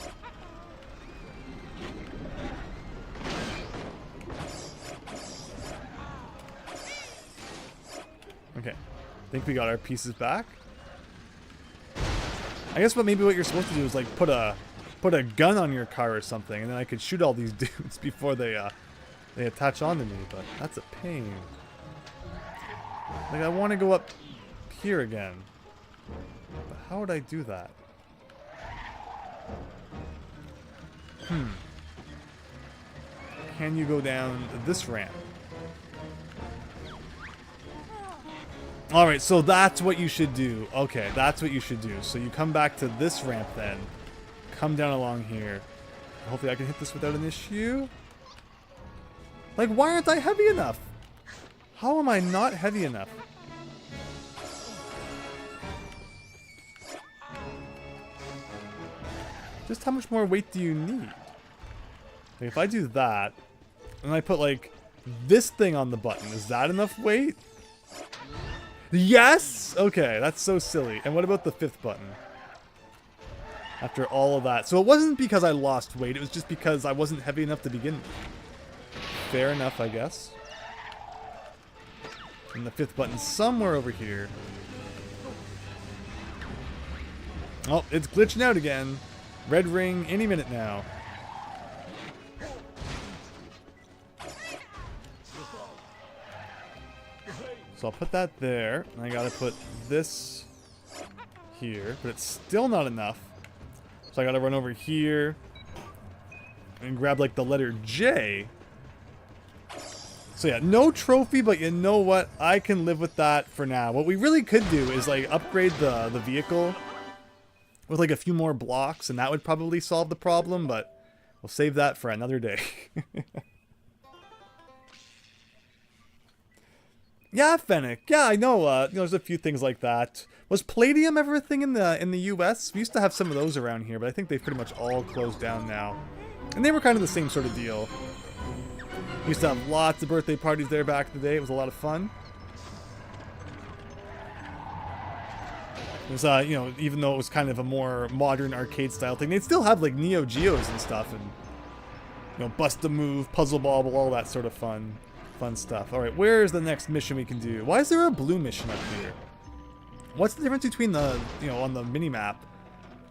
Okay, I think we got our pieces back. I guess maybe what you're supposed to do is like put a gun on your car or something, and then I could shoot all these dudes before they attach onto me, but that's a pain. Like, I want to go up here again. But how would I do that? Can you go down this ramp? Alright, so that's what you should do. Okay, that's what you should do. So you come back to this ramp then. Come down along here. Hopefully I can hit this without an issue. Like, why aren't I heavy enough? How am I not heavy enough? Just how much more weight do you need? Like, if I do that, and I put, like, this thing on the button, is that enough weight? Yes! Okay, that's so silly. And what about the 5th button? After all of that. So it wasn't because I lost weight, it was just because I wasn't heavy enough to begin with. Fair enough, I guess. And the 5th button somewhere over here. Oh, it's glitching out again. Red ring any minute now. So I'll put that there. And I gotta put this here. But it's still not enough. So I gotta run over here. And grab like the letter J. So yeah, no trophy, but you know what? I can live with that for now. What we really could do is like upgrade the vehicle with like a few more blocks, and that would probably solve the problem, but we'll save that for another day. Yeah, Fennec. Yeah, I know. There's a few things like that. Was Palladium ever a thing in the U.S.? We used to have some of those around here, but I think they've pretty much all closed down now. And they were kind of the same sort of deal. We used to have lots of birthday parties there back in the day. It was a lot of fun. It was, even though it was kind of a more modern arcade style thing, they'd still have like Neo Geos and stuff, and Bust a Move, Puzzle Bobble, all that sort of fun stuff. All right, where's the next mission we can do? Why is there a blue mission up here? What's the difference between the, on the mini map,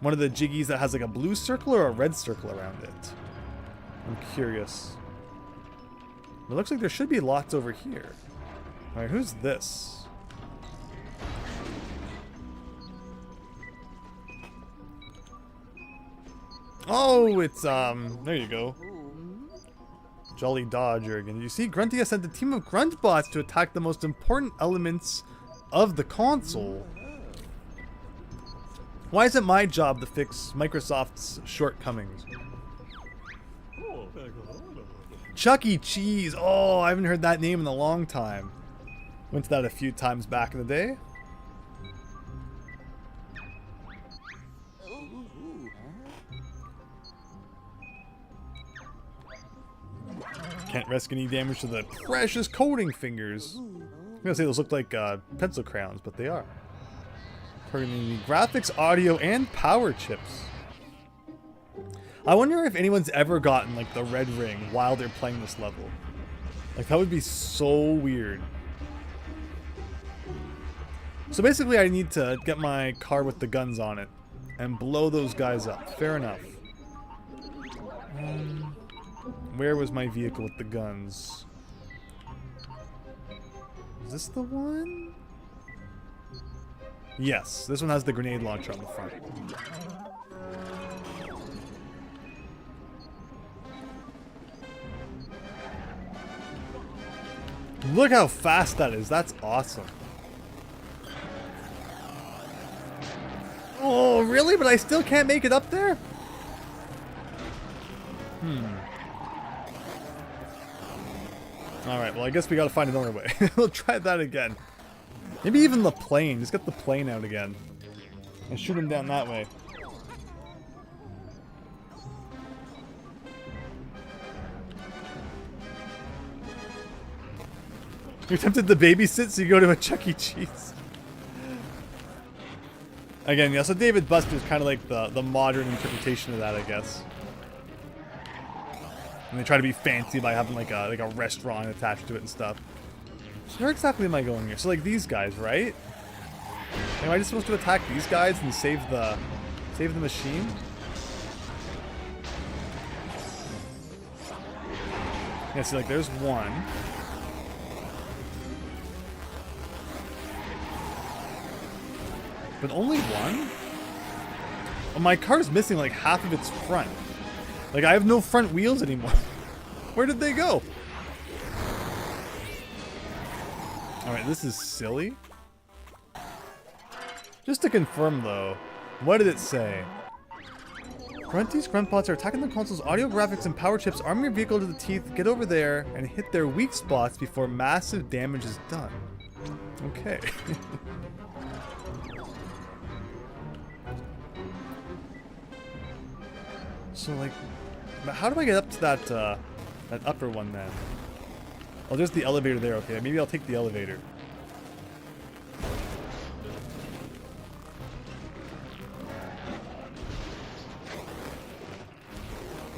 one of the Jiggies that has like a blue circle or a red circle around it? I'm curious. It looks like there should be lots over here. All right, who's this? Oh, it's, there you go. Jolly Dodger again. You see, Grunty has sent a team of grunt bots to attack the most important elements of the console. Why is it my job to fix Microsoft's shortcomings? Chuck E. Cheese. Oh, I haven't heard that name in a long time. Went to that a few times back in the day. Can't risk any damage to the precious coding fingers. I'm gonna say those look like pencil crayons, but they are. Targeting the graphics, audio, and power chips. I wonder if anyone's ever gotten like the red ring while they're playing this level. Like that would be so weird. So basically I need to get my car with the guns on it and blow those guys up. Fair enough. Where was my vehicle with the guns? Is this the one? Yes, this one has the grenade launcher on the front. Look how fast that is. That's awesome. Oh, really? But I still can't make it up there? Alright, well I guess we gotta find another way. We'll try that again. Maybe even the plane. Just get the plane out again. And shoot him down that way. You're tempted to babysit, so you go to a Chuck E. Cheese. Again, yeah, so David Buster is kind of like the modern interpretation of that, I guess. And they try to be fancy by having like a restaurant attached to it and stuff. So where exactly am I going here? So like these guys, right? Am I just supposed to attack these guys and save the machine? Yeah, see, like there's one. But only one? Oh, my car's missing like half of its front. Like, I have no front wheels anymore. Where did they go? Alright, this is silly. Just to confirm, though, what did it say? Grunty's grunt bots are attacking the console's audio, graphics, and power chips. Arm your vehicle to the teeth, get over there, and hit their weak spots before massive damage is done. Okay. So, like, how do I get up to that upper one, then? Oh, there's the elevator there. Okay, maybe I'll take the elevator.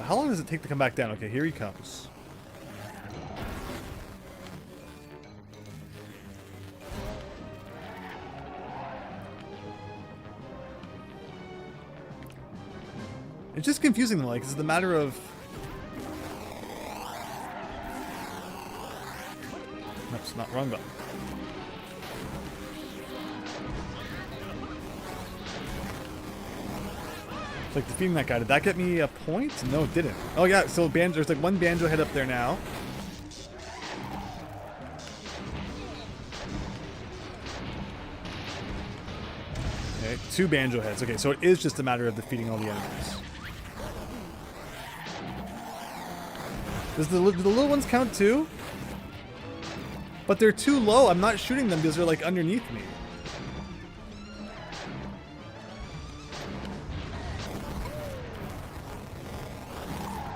How long does it take to come back down? Okay, here he comes. It's just confusing them, like, it's the matter of... Oops, not wrong button. It's like defeating that guy. Did that get me a point? No, it didn't. Oh yeah, so there's like one Banjo head up there now. Okay, 2 Banjo heads. Okay, so it is just a matter of defeating all the enemies. Do the little ones count too? But they're too low. I'm not shooting them because they're like underneath me.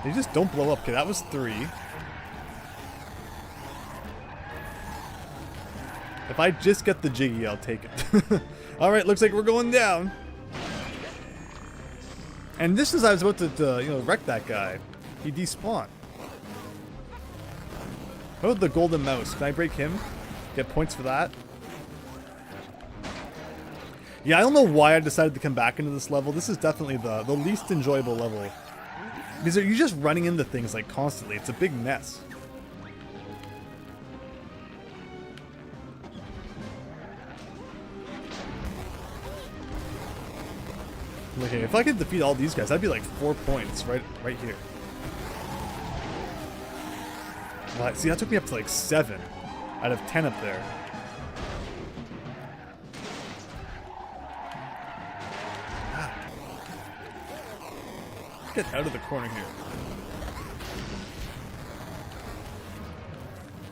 They just don't blow up. Okay, that was 3. If I just get the Jiggy, I'll take it. Alright, looks like we're going down. And this is I was about to you know, wreck that guy. He despawned. What about the golden mouse? Can I break him? Get points for that? Yeah, I don't know why I decided to come back into this level. This is definitely the least enjoyable level. Because you're just running into things like constantly. It's a big mess. Okay, if I could defeat all these guys, that'd be like 4 points right here. Wow, see, that took me up to like 7 out of 10 up there. Get out of the corner here.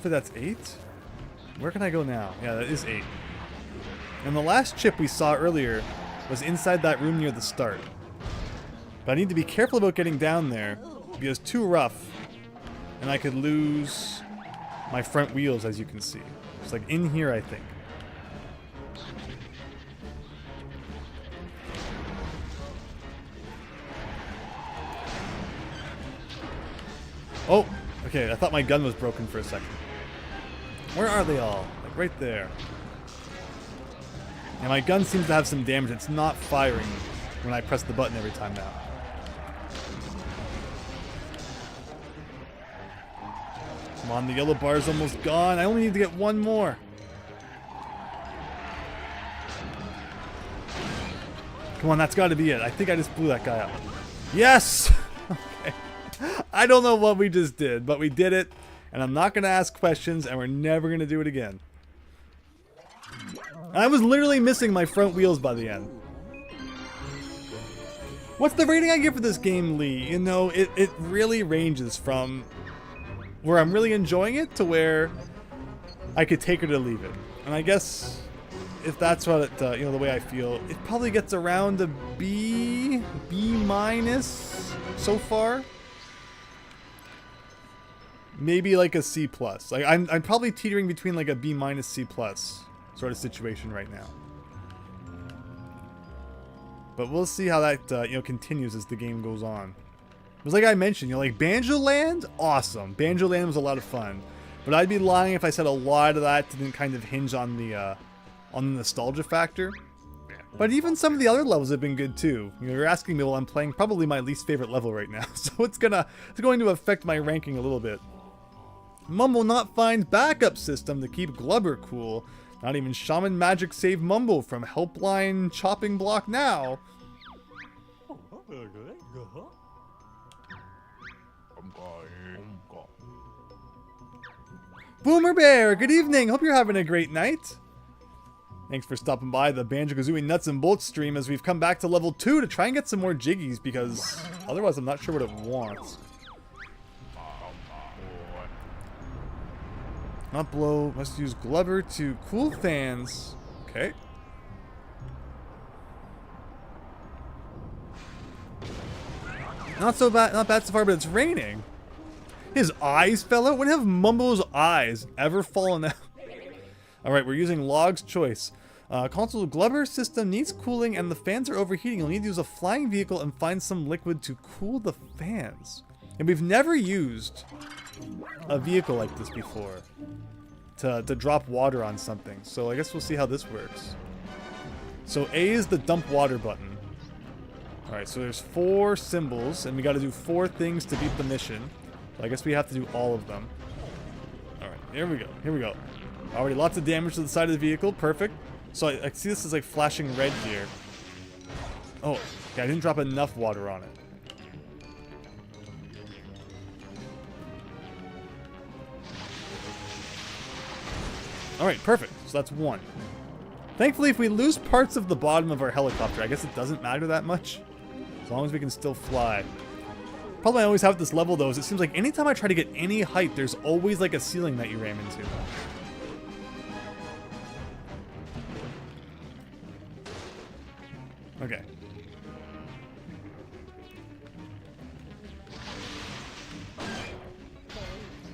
So that's 8? Where can I go now? Yeah, that is 8. And the last chip we saw earlier was inside that room near the start. But I need to be careful about getting down there because it's too rough and I could lose my front wheels, as you can see. It's like in here, I think. Oh, okay, I thought my gun was broken for a second. Where are they all? Like right there. And my gun seems to have some damage. It's not firing when I press the button every time now. Come on, the yellow bar is almost gone. I only need to get one more. Come on, that's got to be it. I think I just blew that guy up. Yes! Okay. I don't know what we just did, but we did it. And I'm not going to ask questions, and we're never going to do it again. I was literally missing my front wheels by the end. What's the rating I give for this game, Lee? You know, it really ranges from where I'm really enjoying it to where I could take it or leave it. And I guess if that's what it, you know, the way I feel, it probably gets around a B minus so far. Maybe like a C plus. Like I'm probably teetering between like a B minus C plus sort of situation right now. But we'll see how that you know, continues as the game goes on. Because like I mentioned, you know, like Banjo Land, awesome. Banjo Land was a lot of fun. But I'd be lying if I said a lot of that didn't kind of hinge on the nostalgia factor. But even some of the other levels have been good too. You know, you're asking me while I'm playing probably my least favorite level right now, so it's going to affect my ranking a little bit. Mumble not find backup system to keep Glubber cool. Not even Shaman Magic save Mumble from Helpline chopping block now. Boomer Bear, good evening. Hope you're having a great night. Thanks for stopping by the Banjo-Kazooie Nuts and Bolts stream as we've come back to level 2 to try and get some more Jiggies because otherwise I'm not sure what it wants. Not blow, must use Glubber to cool fans. Okay. Not so bad, not bad so far, but it's raining. His eyes fell out? When have Mumble's eyes ever fallen out? Alright, we're using Log's Choice. Console Glubber system needs cooling and the fans are overheating. You'll need to use a flying vehicle and find some liquid to cool the fans. And we've never used a vehicle like this before to drop water on something. So I guess we'll see how this works. So A is the dump water button. Alright, so there's 4 symbols and we got to do 4 things to beat the mission. So I guess we have to do all of them. Alright, here we go. Here we go. Already lots of damage to the side of the vehicle. Perfect. So I see this is like flashing red here. Oh, okay, I didn't drop enough water on it. Alright, perfect. So that's 1. Thankfully, if we lose parts of the bottom of our helicopter, I guess it doesn't matter that much. As long as we can still fly. Problem I always have at this level, though, is it seems like anytime I try to get any height, there's always like a ceiling that you ram into. Okay.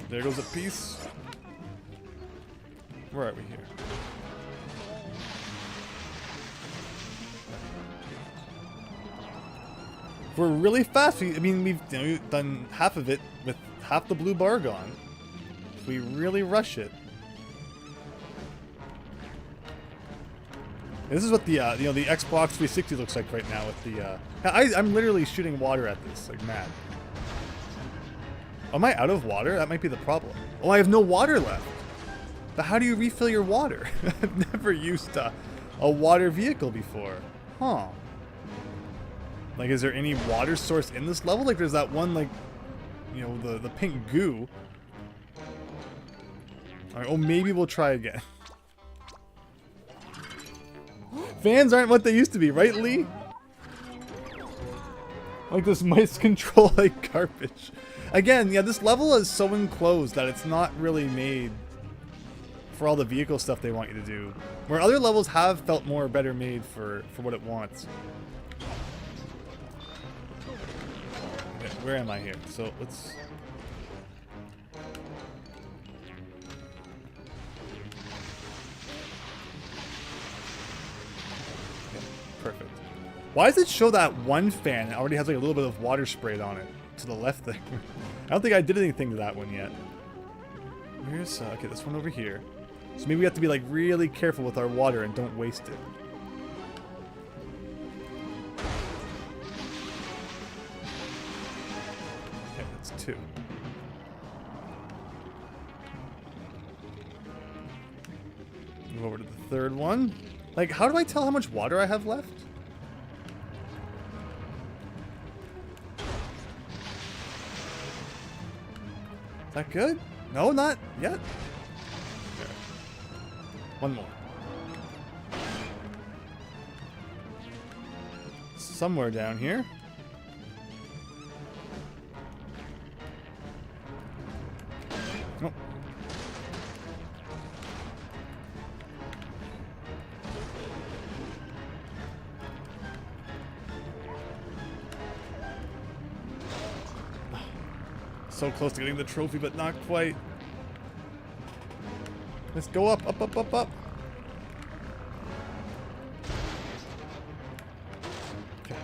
There goes a piece. Where are we here? We're really fast. I mean, we've done half of it with half the blue bar gone. We really rush it. This is what the the Xbox 360 looks like right now with the I'm literally shooting water at this like mad. Am I out of water? That might be the problem. Oh, I have no water left. But how do you refill your water? I've never used a water vehicle before. Huh. Like, is there any water source in this level? Like, there's that one, like, you know, the pink goo. Alright, oh, maybe we'll try again. Fans aren't what they used to be, right, Lee? Like, this mice control like garbage. Again, yeah, this level is so enclosed that it's not really made for all the vehicle stuff they want you to do. Where other levels have felt more better made for what it wants. Okay, where am I here? So let's... Okay, perfect. Why does it show that one fan already has like a little bit of water sprayed on it? To the left there. I don't think I did anything to that one yet. Here's, okay, this one over here. So maybe we have to be like really careful with our water and don't waste it. Okay, that's 2. Move over to the third one. Like, how do I tell how much water I have left? Is that good? No, not yet. Okay. One more. Somewhere down here. Oh. So close to getting the trophy, but not quite. Let's go up, up, up, up, up. Okay.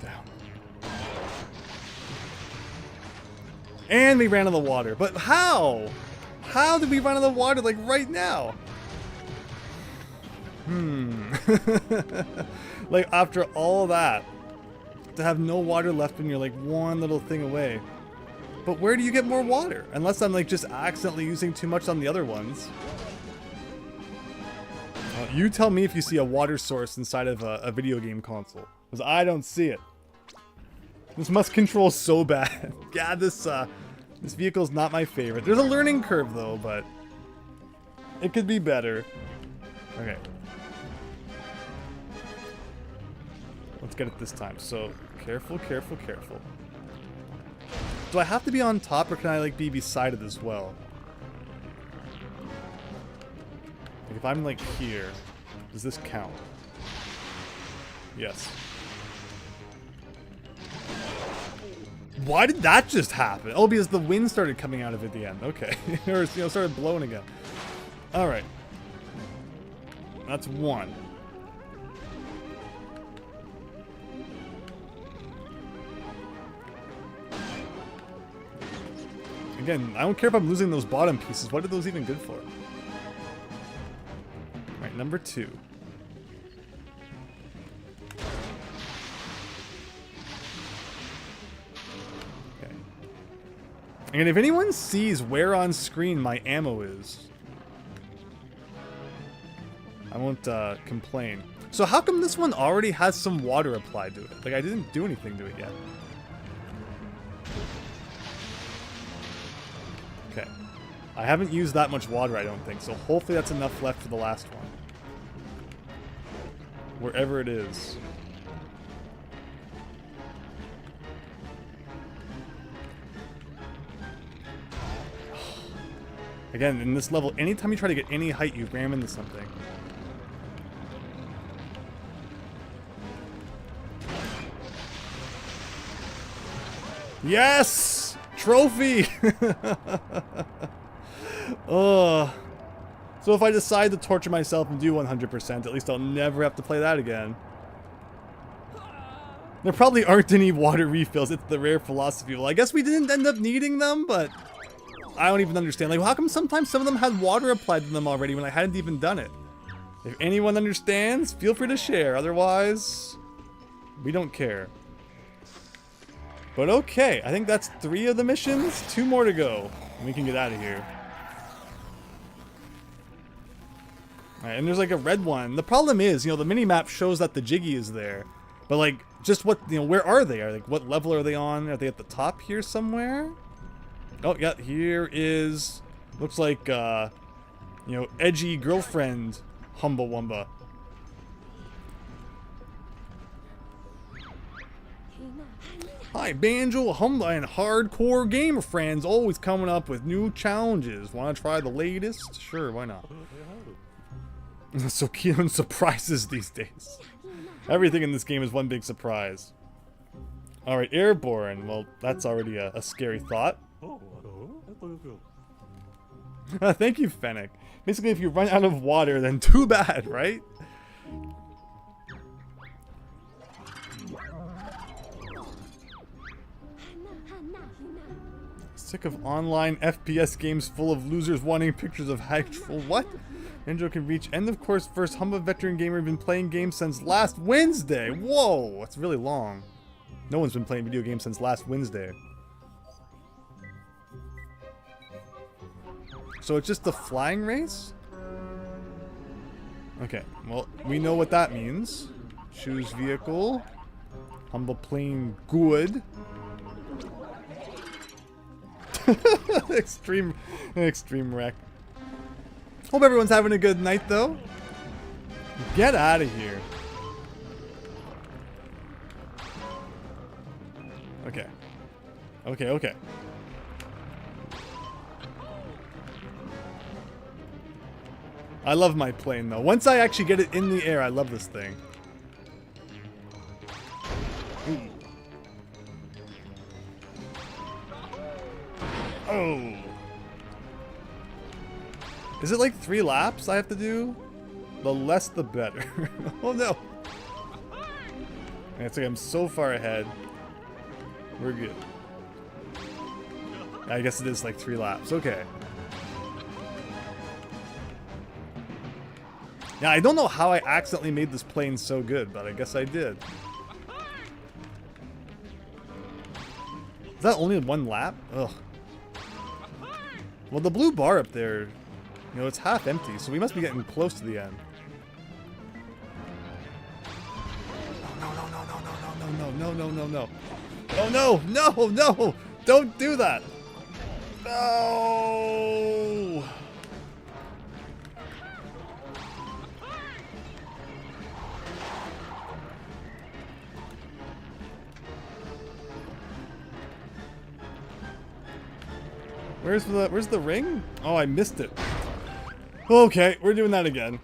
Down. And we ran out of the water. But how? How did we run out of the water like right now? Like after all that. To have no water left when you're like one little thing away. But where do you get more water? Unless I'm like just accidentally using too much on the other ones. You tell me if you see a water source inside of a video game console. Because I don't see it. This must control so bad. Yeah, this vehicle's not my favorite. There's a learning curve though, but it could be better. Okay. Let's get it this time. So, careful, careful, careful. Do I have to be on top or can I like be beside it as well? Like if I'm like here, does this count? Yes. Why did that just happen? Oh, because the wind started coming out of it at the end. Okay. Or, you know, started blowing again. Alright. That's 1. Again, I don't care if I'm losing those bottom pieces. What are those even good for? Alright, number 2. Okay. And if anyone sees where on screen my ammo is, I won't complain. So how come this one already has some water applied to it? Like I didn't do anything to it yet. Okay. I haven't used that much water, I don't think, so hopefully that's enough left for the last one. Wherever it is. Again, in this level, anytime you try to get any height, you ram into something. Yes! Trophy! Ugh. So if I decide to torture myself and do 100%, at least I'll never have to play that again. There probably aren't any water refills. It's the rare philosophy. Well, I guess we didn't end up needing them, but I don't even understand. Like, how come sometimes some of them had water applied to them already when I hadn't even done it? If anyone understands, feel free to share. Otherwise, we don't care. But okay, I think that's 3 of the missions. 2 more to go. And we can get out of here. Alright, and there's like a red one. The problem is, you know, the mini-map shows that the Jiggy is there. But like, just what, you know, where are they? Like, what level are they on? Are they at the top here somewhere? Oh, yeah, here is, looks like, you know, edgy girlfriend Humba-Wumba. Hi, Banjo, Humba, and hardcore gamer friends, always coming up with new challenges. Want to try the latest? Sure, why not? So keen on surprises these days. Everything in this game is one big surprise. Alright, airborne. Well, that's already a scary thought. Thank you, Fennec. Basically, if you run out of water, then too bad, right? Sick of online FPS games full of losers wanting pictures of actual what? Banjo can reach end of course first. Humba veteran gamer been playing games since last Wednesday. Whoa, that's really long. No one's been playing video games since last Wednesday. So it's just the flying race? Okay, well, we know what that means. Choose vehicle. Humba plane good. Extreme wreck. Hope everyone's having a good night, though. Get out of here. Okay. Okay. I love my plane, though. Once I actually get it in the air, I love this thing. Ooh. Oh. Is it like 3 laps I have to do? The less the better. Oh no. It's like I'm so far ahead. We're good. I guess it is like 3 laps. Okay. Yeah, I don't know how I accidentally made this plane so good, but I guess I did. Is that only 1 lap? Ugh. Well, the blue bar up there, you know, it's half empty, so we must be getting close to the end. No. Oh no! Don't do that! No! Where's the ring? Oh, I missed it. Okay, we're doing that again.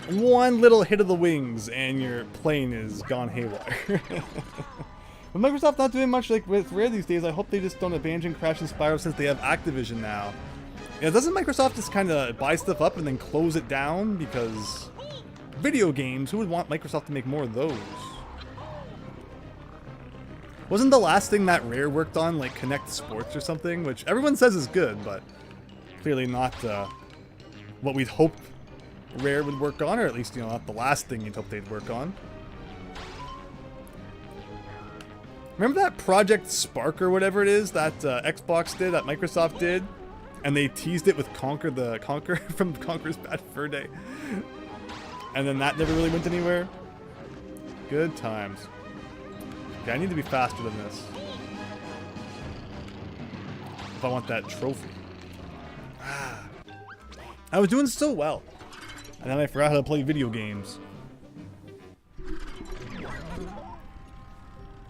1 little hit of the wings and your plane is gone haywire. With Microsoft not doing much like with Rare these days, I hope they just don't abandon Crash and Spyro since they have Activision now. Yeah, doesn't Microsoft just kind of buy stuff up and then close it down? Because video games, who would want Microsoft to make more of those? Wasn't the last thing that Rare worked on like Connect Sports or something, which everyone says is good, but clearly not what we'd hoped Rare would work on, or at least, you know, not the last thing you'd hope they'd work on. Remember that Project Spark or whatever it is that Xbox did, that Microsoft did, and they teased it with Conquer from Conker's Bad Fur Day, and then that never really went anywhere? Good times. Okay, I need to be faster than this if I want that trophy. I was doing so well, and then I forgot how to play video games.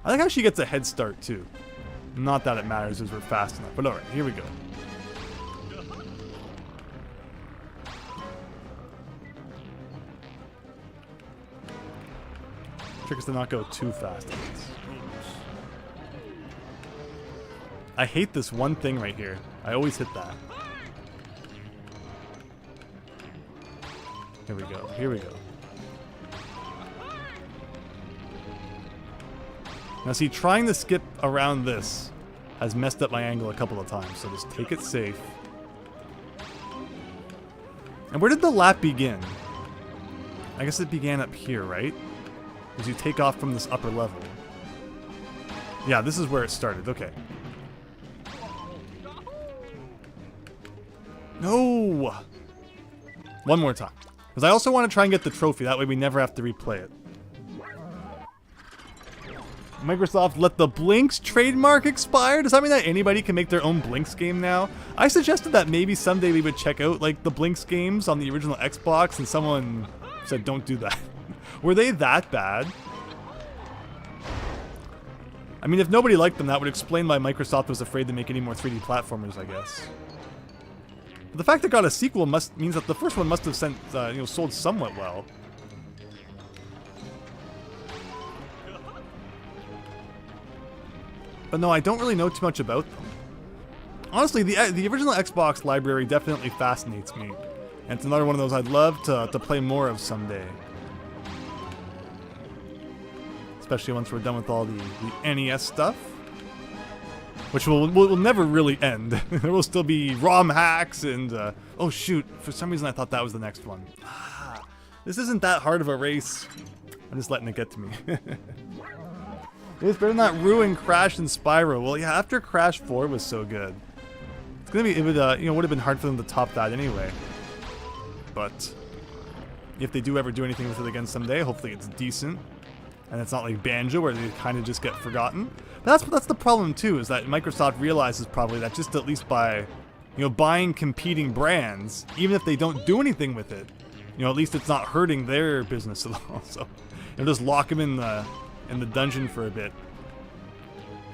I like how she gets a head start too. Not that it matters as we're fast enough, but alright, here we go. Trick is to not go too fast. I hate this one thing right here. I always hit that. Here we go. Here we go. Now see, trying to skip around this has messed up my angle a couple of times, so just take it safe. And where did the lap begin? I guess it began up here, right? As you take off from this upper level. Yeah, this is where it started. Okay. No! One more time. Because I also want to try and get the trophy. That way we never have to replay it. Microsoft let the Blinks trademark expire? Does that mean that anybody can make their own Blinks game now? I suggested that maybe someday we would check out like the Blinks games on the original Xbox, and someone said don't do that. Were they that bad? I mean, if nobody liked them, that would explain why Microsoft was afraid to make any more 3D platformers, I guess. But the fact it got a sequel means that the first one must have sold somewhat well. But no, I don't really know too much about them. Honestly, the original Xbox library definitely fascinates me. And it's another one of those I'd love to play more of someday. Especially once we're done with all the NES stuff. Which will never really end. There will still be ROM hacks and... oh shoot, for some reason I thought that was the next one. This isn't that hard of a race. I'm just letting it get to me. This better not ruin Crash and Spyro. Well, yeah, after Crash 4 was so good. It's gonna be... It would, would have been hard for them to top that anyway. But... if they do ever do anything with it again someday, hopefully it's decent. And it's not like Banjo, where they kind of just get forgotten. But that's the problem too, is that Microsoft realizes probably that just at least by, buying competing brands, even if they don't do anything with it, at least it's not hurting their business at all. So, just lock them in the dungeon for a bit.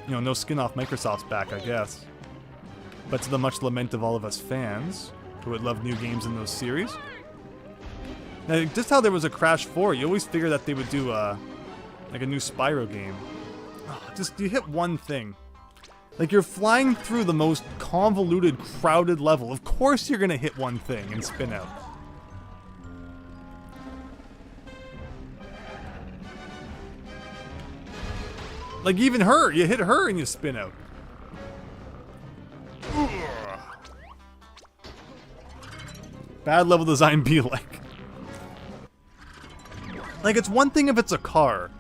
No skin off Microsoft's back, I guess. But to the much lament of all of us fans, who would love new games in those series. Now, just how there was a Crash 4, you always figure that they would do like a new Spyro game. Just, you hit one thing. Like, you're flying through the most convoluted, crowded level. Of course you're gonna hit one thing and spin out. Like, even her, you hit her and you spin out. Ugh. Bad level design be like. Like, it's one thing if it's a car.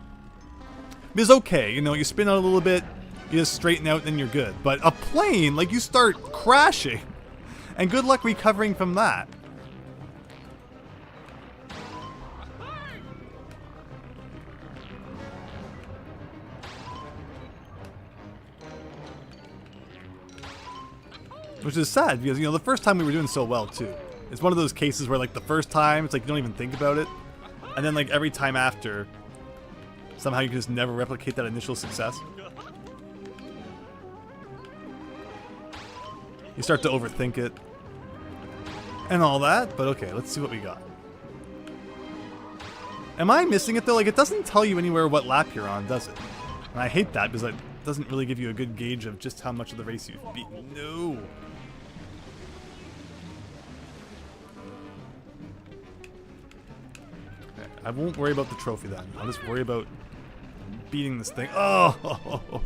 It's okay, you spin out a little bit, you just straighten out, then you're good. But a plane, like, you start crashing. And good luck recovering from that. Which is sad, because, the first time we were doing so well, too. It's one of those cases where, like, the first time, it's like you don't even think about it. And then, like, every time after, somehow you can just never replicate that initial success. You start to overthink it. And all that, but okay, let's see what we got. Am I missing it, though? Like, it doesn't tell you anywhere what lap you're on, does it? And I hate that, because it doesn't really give you a good gauge of just how much of the race you've beaten. No! I won't worry about the trophy then. I'll just worry about beating this thing. Oh!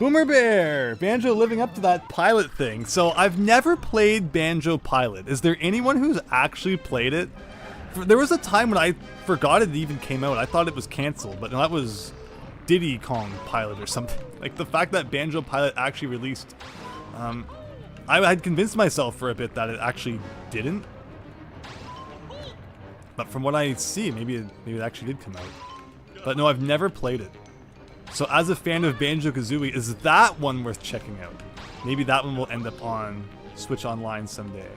Boomer Bear! Banjo living up to that pilot thing. So I've never played Banjo Pilot. Is there anyone who's actually played it? There was a time when I forgot it even came out. I thought it was canceled, but no, that was Diddy Kong Pilot or something. Like, the fact that Banjo Pilot actually released, I had convinced myself for a bit that it actually didn't. But from what I see, maybe it actually did come out. But no, I've never played it. So as a fan of Banjo-Kazooie, is that one worth checking out? Maybe that one will end up on Switch Online someday.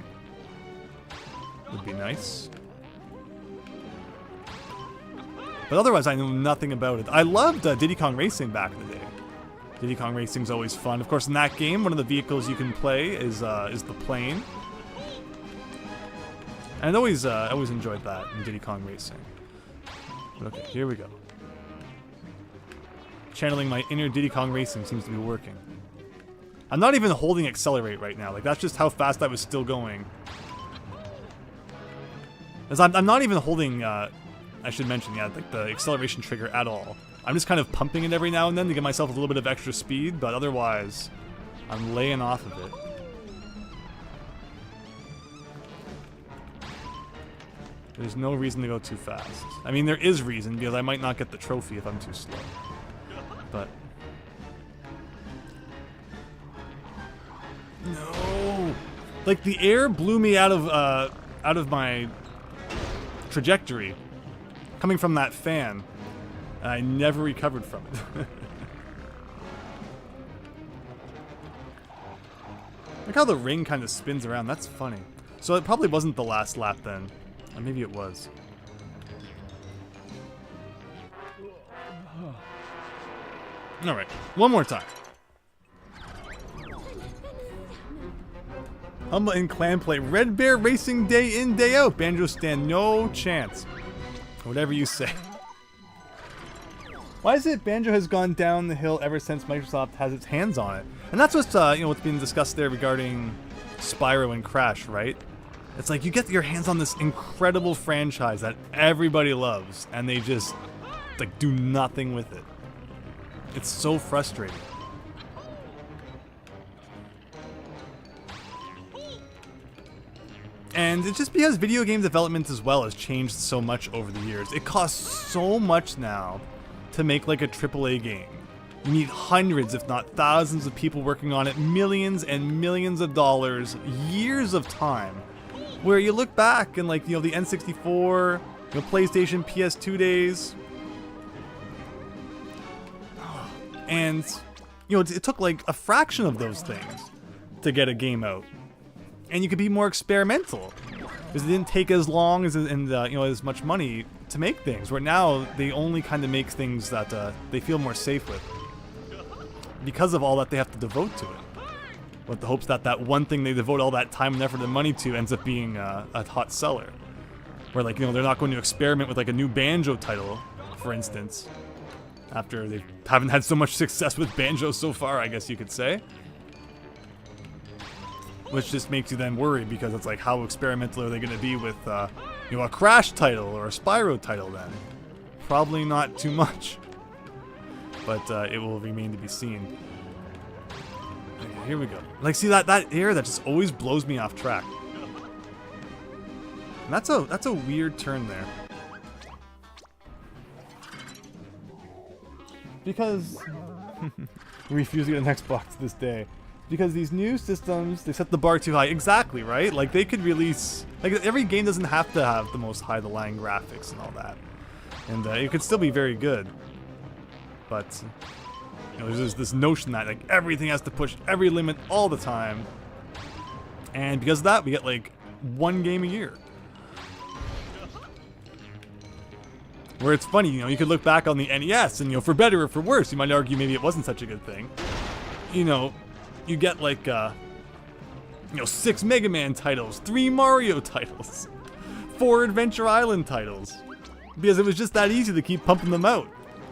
Would be nice. But otherwise, I know nothing about it. I loved Diddy Kong Racing back in the day. Diddy Kong Racing's always fun. Of course, in that game, one of the vehicles you can play is the plane. And I always enjoyed that in Diddy Kong Racing. But okay, here we go. channeling my inner Diddy Kong Racing seems to be working. I'm not even holding accelerate right now. Like, that's just how fast I was still going. As I'm not even holding, I should mention, yeah, like the acceleration trigger at all. I'm just kind of pumping it every now and then to give myself a little bit of extra speed, but otherwise, I'm laying off of it. There's no reason to go too fast. I mean, there is reason, because I might not get the trophy if I'm too slow. But... no! Like, the air blew me out of my trajectory. Coming from that fan. And I never recovered from it. Look how the ring kind of spins around. That's funny. So it probably wasn't the last lap then. Or maybe it was. Alright, one more time. Humble in clan play. Red Bear Racing day in, day out. Banjo stand no chance. Whatever you say. Why is it Banjo has gone down the hill ever since Microsoft has its hands on it? And that's what's, you know, what's being discussed there regarding Spyro and Crash, right? It's like you get your hands on this incredible franchise that everybody loves, and they just, like, do nothing with it. It's so frustrating. And it's just because video game development as well has changed so much over the years. It costs so much now to make like a AAA game. You need hundreds, if not thousands of people working on it, millions and millions of dollars, years of time. Where you look back and, like, you know, the N64, you know, PlayStation, PS2 days. And, you know, it took like a fraction of those things to get a game out. And you could be more experimental. Because it didn't take as long as, and you know, as much money to make things. Where now they only kind of make things that they feel more safe with. Because of all that they have to devote to it. With the hopes that that one thing they devote all that time and effort and money to ends up being a hot seller. Where, like, you know, they're not going to experiment with like a new Banjo title, for instance. After they haven't had so much success with Banjo so far, I guess you could say. Which just makes you then worry, because it's like, how experimental are they going to be with, you know, a Crash title or a Spyro title then? Probably not too much. But it will remain to be seen. Okay, here we go. Like, see that air that just always blows me off track. And that's a weird turn there. Because we refuse to get an Xbox to this day. Because these new systems, they set the bar too high. Exactly, right? Like, they could release... like, every game doesn't have to have the most high-the-line graphics and all that. And it could still be very good. But, you know, there's this notion that, like, everything has to push every limit all the time. And because of that, we get, like, one game a year. Where it's funny, you know, you could look back on the NES, and, you know, for better or for worse, you might argue maybe it wasn't such a good thing. You know... you get like, you know, 6 Mega Man titles, 3 Mario titles, 4 Adventure Island titles. Because it was just that easy to keep pumping them out.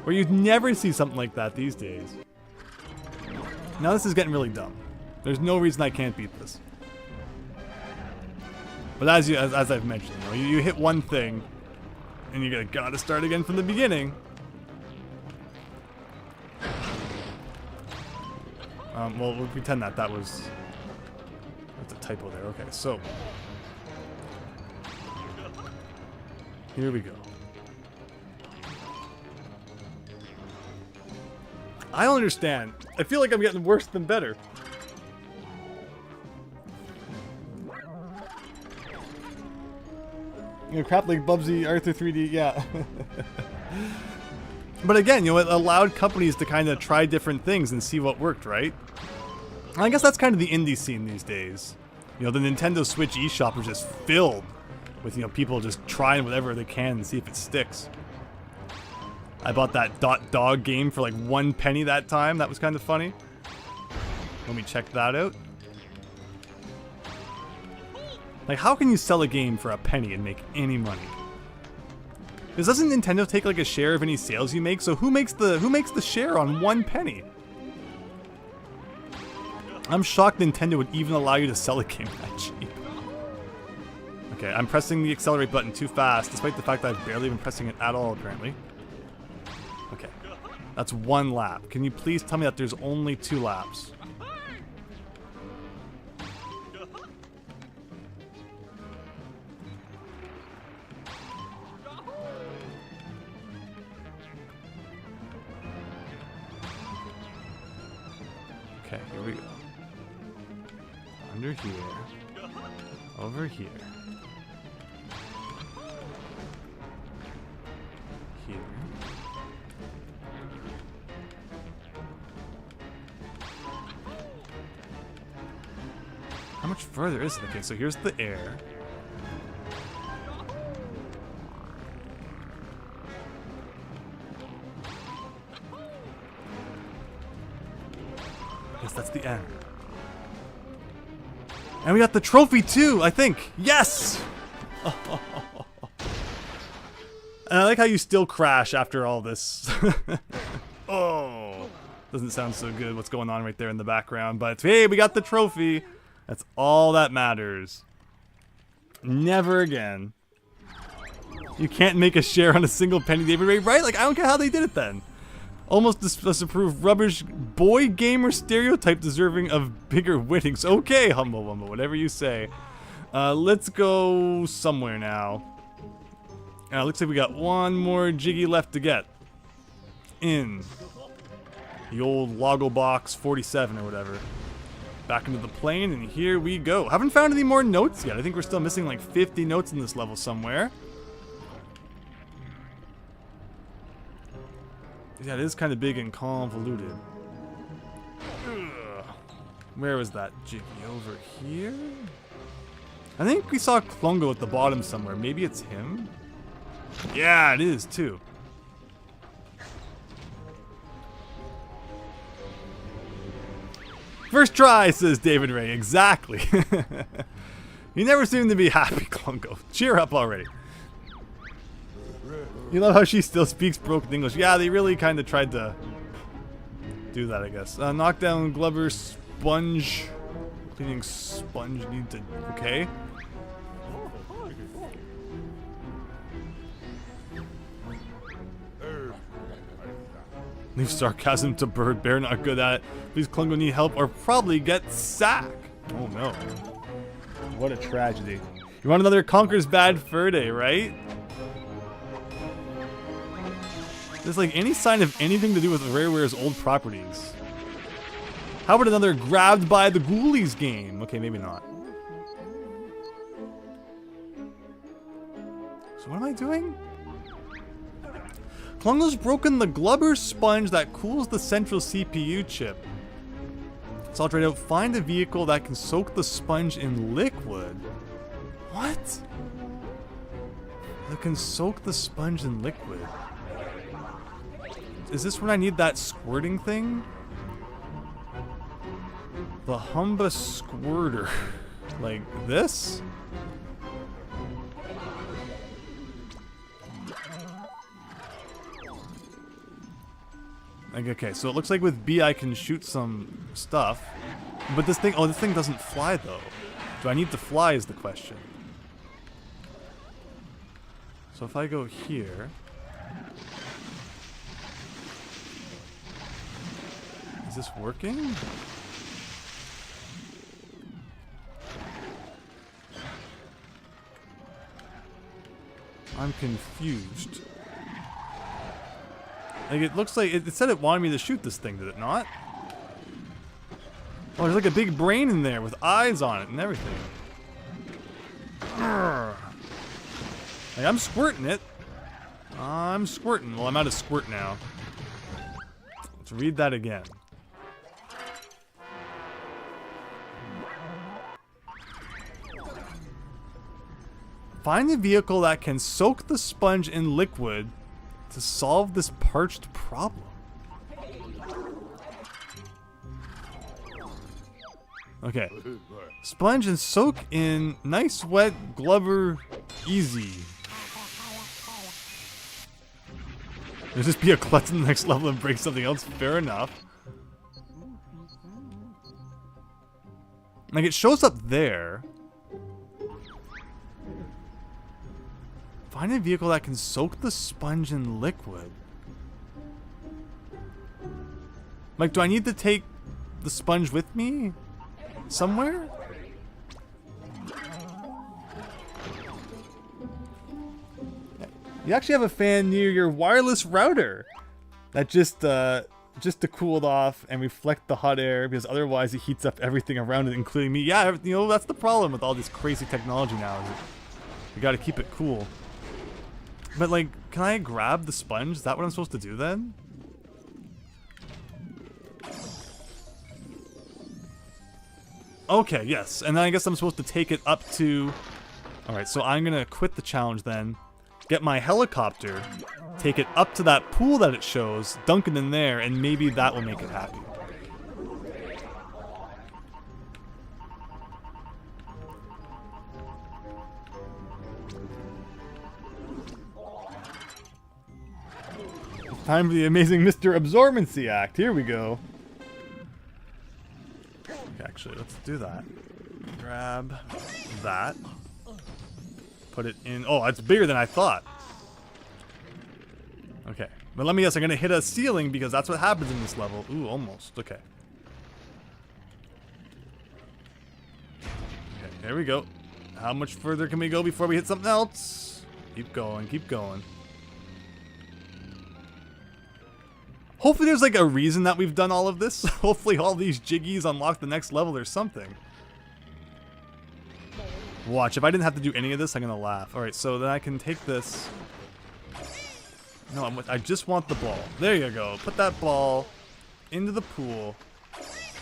Where you'd never see something like that these days. Now this is getting really dumb. There's no reason I can't beat this. But as I've mentioned, you know, you hit one thing, and you gotta start again from the beginning. Well, we'll pretend that was... that's a typo there. Okay, so... here we go. I don't understand. I feel like I'm getting worse than better. You know, crap like Bubsy, Arthur 3D, yeah. But again, you know, it allowed companies to kind of try different things and see what worked, right? And I guess that's kind of the indie scene these days. You know, the Nintendo Switch eShop is just filled with, you know, people just trying whatever they can and see if it sticks. I bought that Dog game for like 1 penny that time. That was kind of funny. Let me check that out. Like, how can you sell a game for a penny and make any money? Because doesn't Nintendo take like a share of any sales you make? So who makes the share on 1 penny? I'm shocked Nintendo would even allow you to sell a game that cheap. Okay, I'm pressing the accelerate button too fast, despite the fact that I've barely been pressing it at all, apparently. Okay, that's 1 lap. Can you please tell me that there's only 2 laps? Okay, here we go. Under here. Over here. Here. How much further is it? Okay, so here's the air. Yes, that's the end. And we got the trophy too, I think. Yes! And I like how you still crash after all this. Oh, doesn't sound so good what's going on right there in the background, but hey, we got the trophy. That's all that matters. Never again. You can't make a share on a single penny, David Ray, right? Like, I don't care how they did it then. Almost disapproved rubbish boy gamer stereotype deserving of bigger winnings. Okay, Humble Wumble, whatever you say. Let's go somewhere now. Looks like we got 1 more Jiggy left to get. In the old Loggo Box 47 or whatever. Back into the plane, and here we go. Haven't found any more notes yet. I think we're still missing like 50 notes in this level somewhere. Yeah, it is kind of big and convoluted. Ugh. Where was that Jiggy? Over here? I think we saw Klungo at the bottom somewhere. Maybe it's him? Yeah, it is too. First try, says David Ray. Exactly. You never seem to be happy, Klungo. Cheer up already. You love how she still speaks broken English. Yeah, they really kind of tried to do that, I guess. Knockdown Glover Sponge. Cleaning sponge need to... Okay. Leave sarcasm to Bird Bear, not good at it. Please, Klungo need help or probably get sacked. Oh no. What a tragedy. You want another Conker's Bad Fur Day, right? There's like any sign of anything to do with Rareware's old properties. How about another Grabbed by the Ghoulies game? Okay, maybe not. So what am I doing? Klungo's broken the Glubber sponge that cools the central CPU chip. So I'll try to find a vehicle that can soak the sponge in liquid. What? That can soak the sponge in liquid. Is this when I need that squirting thing? The Humba Squirter. Like this? Like, okay, so it looks like with B I can shoot some stuff. But this thing, oh, this thing doesn't fly though. Do I need to fly is the question. So if I go here... Is this working? I'm confused. Like, it looks like it said it wanted me to shoot this thing, did it not? Oh, there's like a big brain in there with eyes on it and everything. Like, I'm squirting it. I'm squirting. Well, I'm out of squirt now. Let's read that again. Find a vehicle that can soak the sponge in liquid to solve this parched problem. Okay. Sponge and soak in nice wet Glover easy. There's just be a klutz in the next level and break something else. Fair enough. Like, it shows up there. Find a vehicle that can soak the sponge in liquid. Like, do I need to take the sponge with me? Somewhere? You actually have a fan near your wireless router that just to cool it off and reflect the hot air, because otherwise it heats up everything around it, including me. Yeah, you know, that's the problem with all this crazy technology now. Is you gotta keep it cool. But like, can I grab the sponge? Is that what I'm supposed to do then? Okay, yes. And then I guess I'm supposed to take it up to... Alright, so I'm gonna quit the challenge then. Get my helicopter, take it up to that pool that it shows, dunk it in there, and maybe that will make it happy. It's time for the amazing Mr. Absorbency Act. Here we go. Actually, let's do that. Grab that. Put it in. Oh, it's bigger than I thought. Okay. But let me guess, I'm going to hit a ceiling because that's what happens in this level. Ooh, almost. Okay. Okay, there we go. How much further can we go before we hit something else? Keep going, keep going. Hopefully there's like a reason that we've done all of this. Hopefully all these Jiggies unlock the next level or something. Watch, if I didn't have to do any of this, I'm gonna laugh. Alright, so then I can take this. No, I just want the ball. There you go. Put that ball into the pool.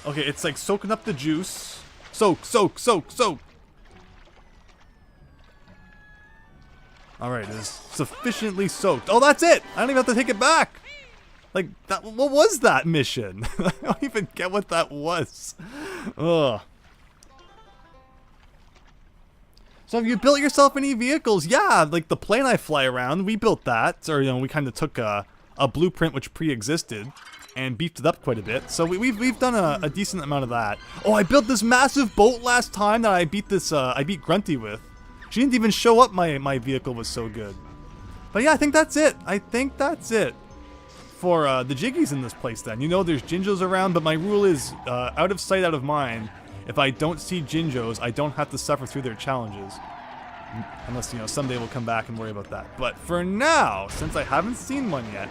Okay, it's like soaking up the juice. Soak, soak, soak, soak. Alright, it is sufficiently soaked. Oh, that's it! I don't even have to take it back! Like, that, what was that mission? I don't even get what that was. Ugh. So have you built yourself any vehicles? Yeah, like the plane I fly around, we built that. Or, you know, we kind of took a blueprint which pre-existed and beefed it up quite a bit. So we've done a decent amount of that. Oh, I built this massive boat last time that I beat Grunty with. She didn't even show up, my vehicle was so good. But yeah, I think that's it. I think that's it for the Jiggies in this place then. You know, there's Jinjos around, but my rule is out of sight, out of mind. If I don't see Jinjos, I don't have to suffer through their challenges. Unless, you know, someday we'll come back and worry about that. But for now, since I haven't seen one yet,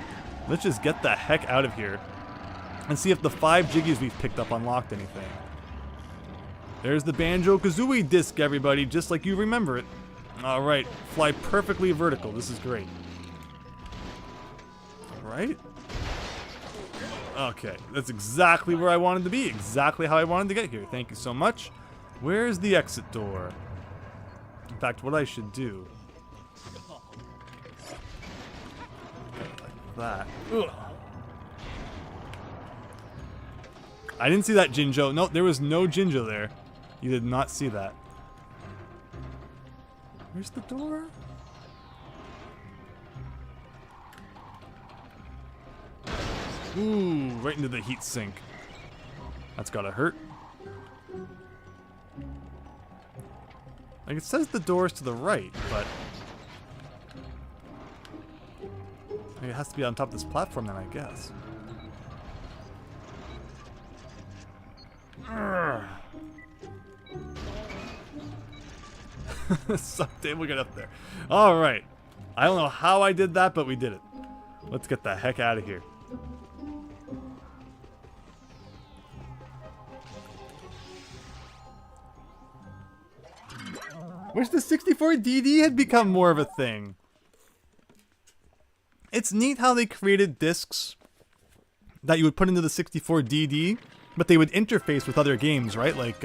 let's just get the heck out of here and see if the 5 Jiggies we've picked up unlocked anything. There's the Banjo-Kazooie disc, everybody, just like you remember it. Alright, fly perfectly vertical. This is great. Right? Okay, that's exactly where I wanted to be. Exactly how I wanted to get here. Thank you so much. Where's the exit door? In fact, what I should do... like that. Ugh. I didn't see that Jinjo. No, there was no Jinjo there. You did not see that. Where's the door? Ooh, right into the heat sink. That's gotta hurt. Like, it says the door's to the right, but... it has to be on top of this platform then, I guess. Someday we'll get up there. Alright. I don't know how I did that, but we did it. Let's get the heck out of here. Wish the 64DD had become more of a thing. It's neat how they created discs that you would put into the 64DD, but they would interface with other games, right? Like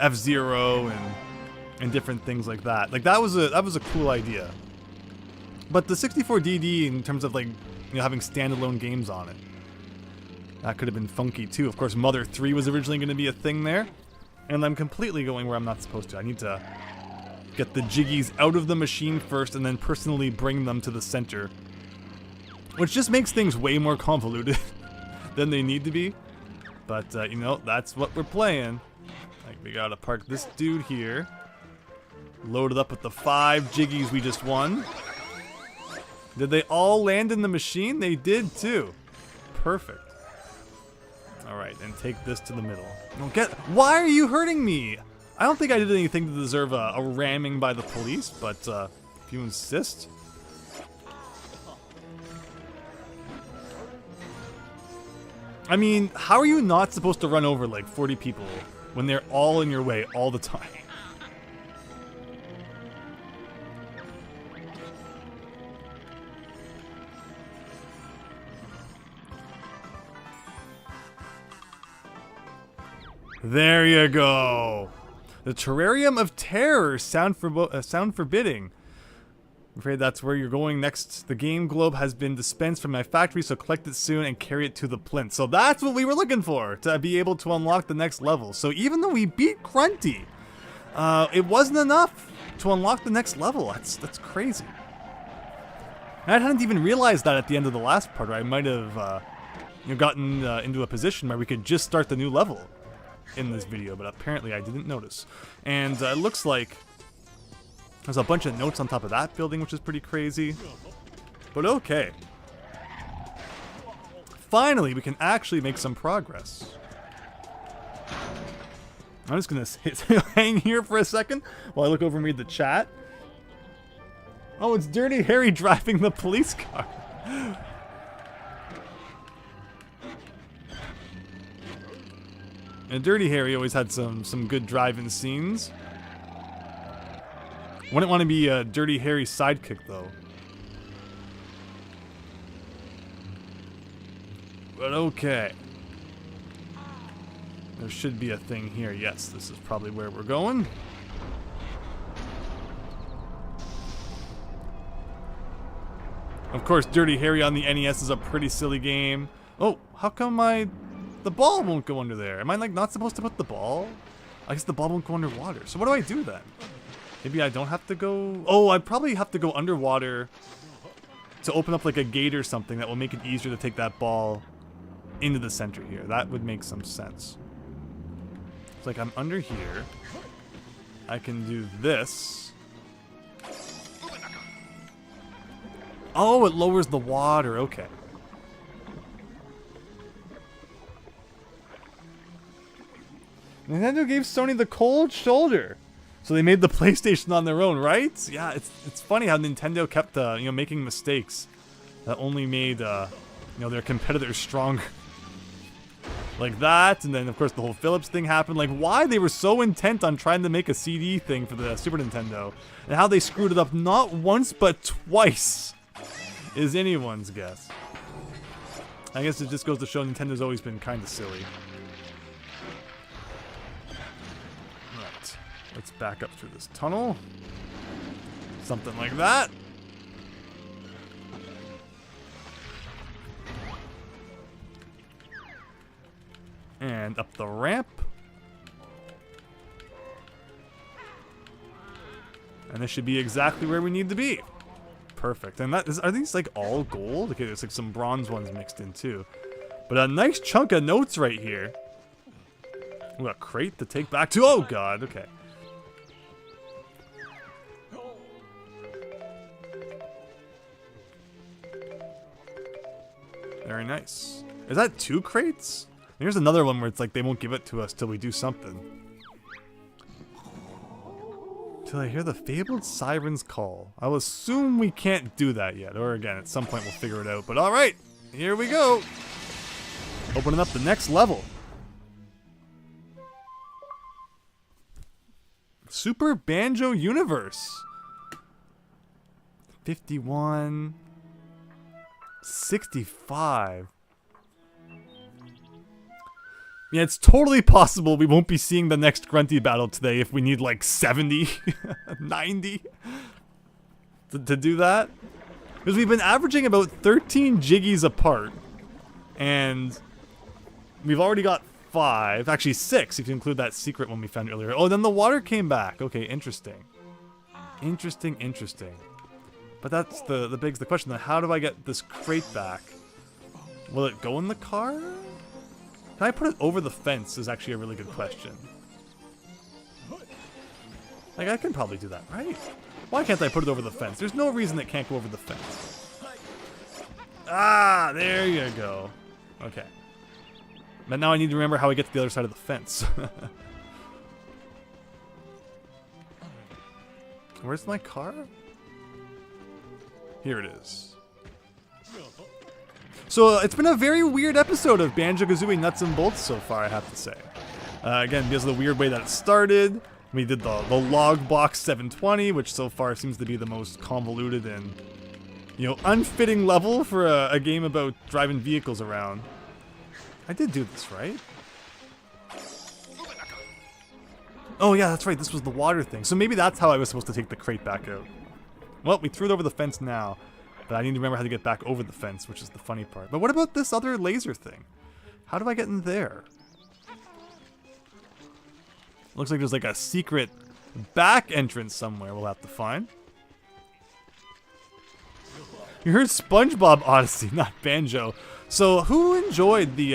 F-Zero and different things like that. Like that was a cool idea. But the 64DD, in terms of like, you know, having standalone games on it, that could have been funky too. Of course, Mother 3 was originally going to be a thing there, and I'm completely going where I'm not supposed to. I need to get the Jiggies out of the machine first and then personally bring them to the center which just makes things way more convoluted than they need to be. But, you know, that's what we're playing. Like, we gotta park this dude here. Load it up with the 5 Jiggies we just won. Did they all land in the machine? They did, too. Perfect. Alright, and take this to the middle. Why are you hurting me? I don't think I did anything to deserve a ramming by the police, but if you insist. I mean, how are you not supposed to run over like 40 people when they're all in your way all the time? There you go. The Terrarium of Terror. Sound forbidding. I'm afraid that's where you're going next. The game globe has been dispensed from my factory, so collect it soon and carry it to the plinth. So that's what we were looking for, to be able to unlock the next level. So even though we beat Grunty, it wasn't enough to unlock the next level. That's crazy. And I hadn't even realized that at the end of the last part, or I might have gotten into a position where we could just start the new level in this video, but apparently I didn't notice. And it looks like there's a bunch of notes on top of that building, which is pretty crazy. But okay. Finally, we can actually make some progress. I'm just gonna hang here for a second while I look over and read the chat. Oh, it's Dirty Harry driving the police car. And Dirty Harry always had some good driving scenes. Wouldn't want to be a Dirty Harry's sidekick, though. But okay. There should be a thing here. Yes, this is probably where we're going. Of course, Dirty Harry on the NES is a pretty silly game. Oh, how come the ball won't go under there? Am I like not supposed to put the ball? I guess the ball won't go underwater. So what do I do then? Maybe I don't have to go... Oh, I'd probably have to go underwater to open up like a gate or something that will make it easier to take that ball into the center here. That would make some sense. It's like I'm under here. I can do this. Oh, it lowers the water. Okay. Nintendo gave Sony the cold shoulder, so they made the PlayStation on their own, right? Yeah, it's funny how Nintendo kept making mistakes that only made their competitors stronger. Like that, and then of course the whole Philips thing happened. Like why they were so intent on trying to make a CD thing for the Super Nintendo, and how they screwed it up not once but twice is anyone's guess. I guess it just goes to show Nintendo's always been kind of silly. Let's back up through this tunnel. Something like that. And up the ramp. And this should be exactly where we need to be. Perfect. And are these like all gold? Okay, there's like some bronze ones mixed in too. But a nice chunk of notes right here. Ooh, a crate to take back to. Oh god, okay. Very nice. Is that 2 crates? Here's another one where it's like they won't give it to us till we do something. Till I hear the fabled siren's call. I'll assume we can't do that yet. Or again, at some point we'll figure it out. But alright, here we go. Opening up the next level. Super Banjo Universe. 51... 65. Yeah, it's totally possible we won't be seeing the next Grunty battle today if we need like 70, 90 to do that. Because we've been averaging about 13 Jiggies apart. And we've already got 5, actually 6 if you include that secret one we found earlier. Oh, then the water came back. Okay, interesting. Interesting. But that's the begs the question, then how do I get this crate back? Will it go in the car? Can I put it over the fence is actually a really good question. Like, I can probably do that, right? Why can't I put it over the fence? There's no reason it can't go over the fence. Ah, there you go. Okay. But now I need to remember how I get to the other side of the fence. Where's my car? Here it is. So it's been a very weird episode of Banjo-Kazooie Nuts and Bolts so far, I have to say. Again, because of the weird way that it started. We did the log box 720, which so far seems to be the most convoluted and, you know, unfitting level for a game about driving vehicles around. I did do this, right? Oh yeah, that's right, this was the water thing. So maybe that's how I was supposed to take the crate back out. Well, we threw it over the fence now, but I need to remember how to get back over the fence, which is the funny part. But what about this other laser thing? How do I get in there? Looks like there's like a secret back entrance somewhere we'll have to find. You heard SpongeBob Odyssey, not Banjo. So who enjoyed the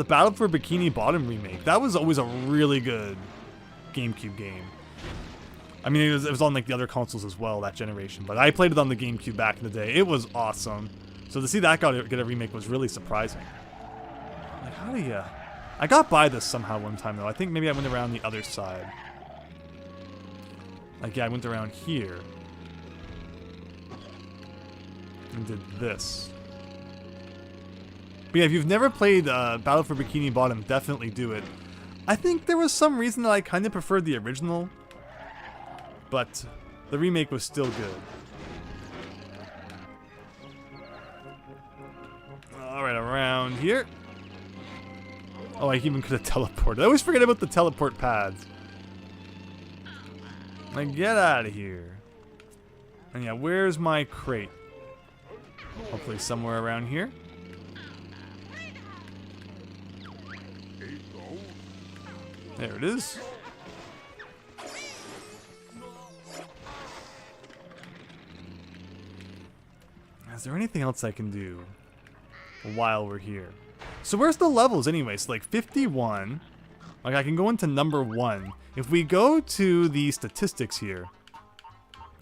Battle for Bikini Bottom remake? That was always a really good GameCube game. I mean, it was on like the other consoles as well, that generation. But I played it on the GameCube back in the day. It was awesome. So to see that get a remake was really surprising. Like, how do you... I got by this somehow one time, though. I think maybe I went around the other side. Like, yeah, I went around here. And did this. But yeah, if you've never played Battle for Bikini Bottom, definitely do it. I think there was some reason that I kind of preferred the original. But the remake was still good. Alright, around here. Oh, I even could have teleported. I always forget about the teleport pads. Like, get out of here. And yeah, where's my crate? Hopefully somewhere around here. There it is. Is there anything else I can do while we're here? So where's the levels anyways? Like 51. Like I can go into number 1. If we go to the statistics here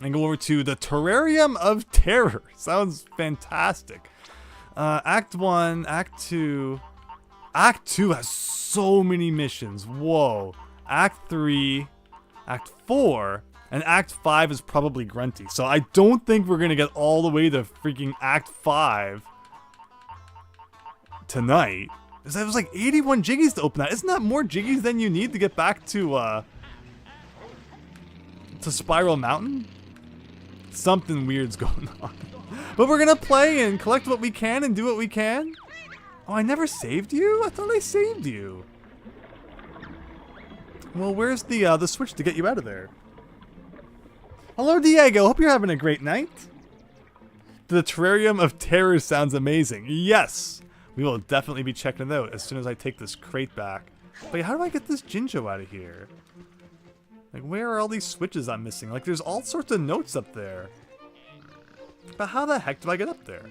and go over to the Terrarium of Terror. Sounds fantastic. Act 1, Act 2. Act 2 has so many missions. Whoa. Act 3, Act 4, and Act 5 is probably grunty. So I don't think we're going to get all the way to freaking Act 5 tonight. It was like 81 Jiggies to open that. Isn't that more Jiggies than you need to get back to Spiral Mountain? Something weird's going on. But we're going to play and collect what we can and do what we can. Oh, I never saved you? I thought I saved you. Well, where's the switch to get you out of there? Hello, Diego. Hope you're having a great night. The Terrarium of Terror sounds amazing. Yes, we will definitely be checking it out as soon as I take this crate back. But how do I get this Jinjo out of here? Like, where are all these switches I'm missing? Like, there's all sorts of notes up there. But how the heck do I get up there?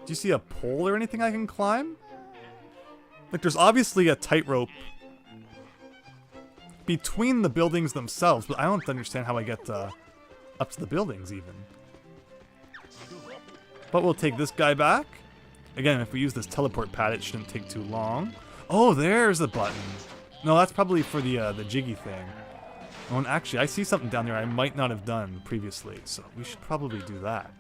Do you see a pole or anything I can climb? Like, there's obviously a tightrope between the buildings themselves, but I don't understand how I get up to the buildings, even. But we'll take this guy back. Again, if we use this teleport pad, it shouldn't take too long. Oh, there's the button. No, that's probably for the Jiggy thing. Oh, and actually, I see something down there I might not have done previously, so we should probably do that.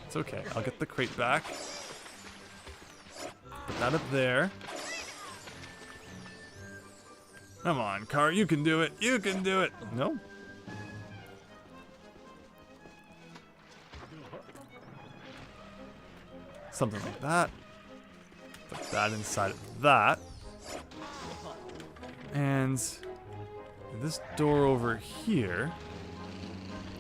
It's okay. I'll get the crate back. Put that up there. Come on, car. You can do it. You can do it. No? Something like that. Put that inside of that. And this door over here.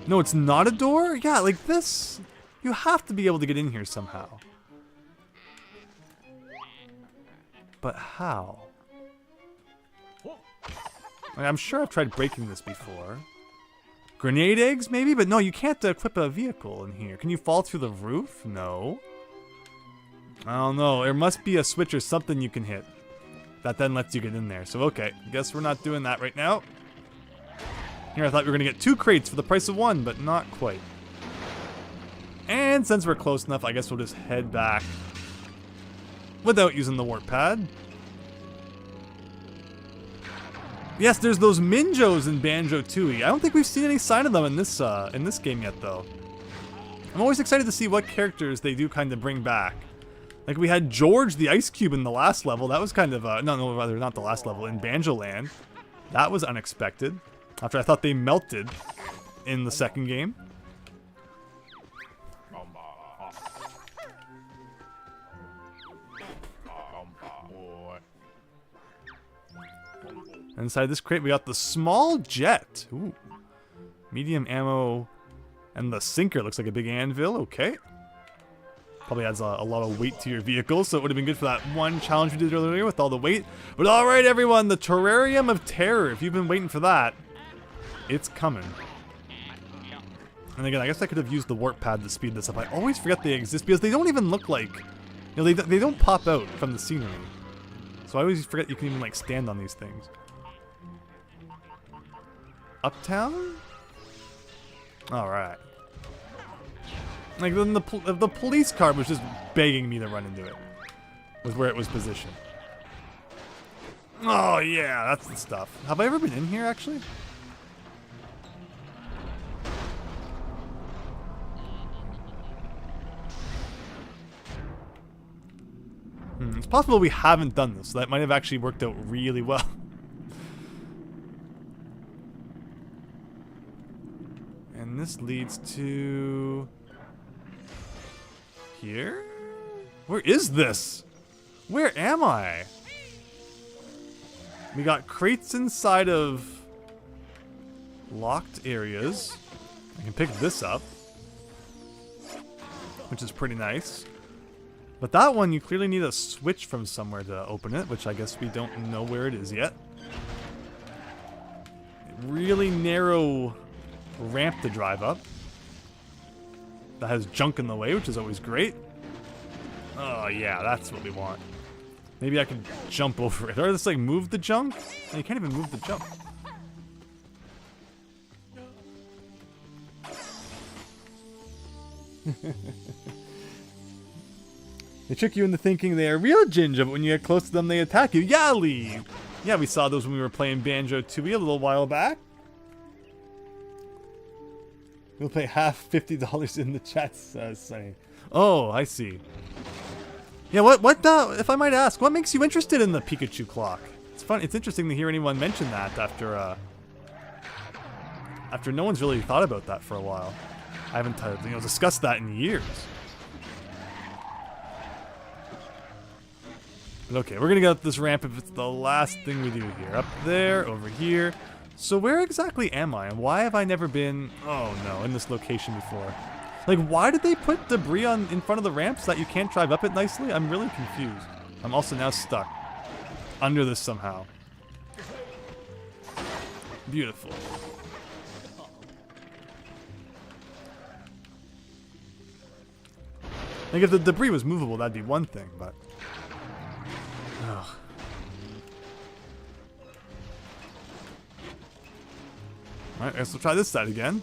No, it's not a door? Yeah, like this. You have to be able to get in here somehow. But how? I'm sure I've tried breaking this before. Grenade eggs, maybe? But no, you can't equip a vehicle in here. Can you fall through the roof? No. I don't know. There must be a switch or something you can hit that then lets you get in there. So, okay. Guess we're not doing that right now. Here, I thought we were going to get 2 crates for the price of 1, but not quite. And since we're close enough, I guess we'll just head back without using the warp pad. Yes, there's those Minjos in Banjo-Tooie. I don't think we've seen any sign of them in this game yet, though. I'm always excited to see what characters they do kind of bring back. Like, we had George the Ice Cube in the last level. That was kind of, no, rather, not the last level, in Banjo Land. That was unexpected. After I thought they melted in the second game. Inside this crate, we got the small jet. Ooh. Medium ammo. And the sinker looks like a big anvil. Okay. Probably adds a lot of weight to your vehicle, so it would have been good for that one challenge we did earlier with all the weight. But alright, everyone, the Terrarium of Terror. If you've been waiting for that, it's coming. And again, I guess I could have used the warp pad to speed this up. I always forget they exist because they don't even look like... You know, they don't pop out from the scenery. So I always forget you can even, like, stand on these things. Uptown? Alright. Like, then the police car was just begging me to run into it. Was where it was positioned. Oh, yeah, that's the stuff. Have I ever been in here, actually? It's possible we haven't done this, so that might have actually worked out really well. And this leads to... here? Where is this? Where am I? We got crates inside of locked areas. I can pick this up, which is pretty nice. But that one, you clearly need a switch from somewhere to open it, which I guess we don't know where it is yet. Really narrow ramp to drive up. That has junk in the way, which is always great. Oh yeah, that's what we want. Maybe I can jump over it. Or just like move the junk? No, you can't even move the junk. They trick you into thinking they are real Jinja, but when you get close to them, they attack you. Yali! Yeah, we saw those when we were playing Banjo-Tooie a little while back. We'll pay half $50 in the chat, saying. Oh, I see. Yeah, if I might ask, what makes you interested in the Pikachu clock? It's fun. It's interesting to hear anyone mention that after no one's really thought about that for a while. I haven't discussed that in years. But okay, we're gonna get up this ramp if it's the last thing we do here. Up there, over here. So where exactly am I, and why have I never been, oh no, in this location before? Like, why did they put debris in front of the ramp so that you can't drive up it nicely? I'm really confused. I'm also now stuck under this somehow. Beautiful. Like, if the debris was movable, that'd be one thing, but... ugh. Alright, I guess we'll try this side again.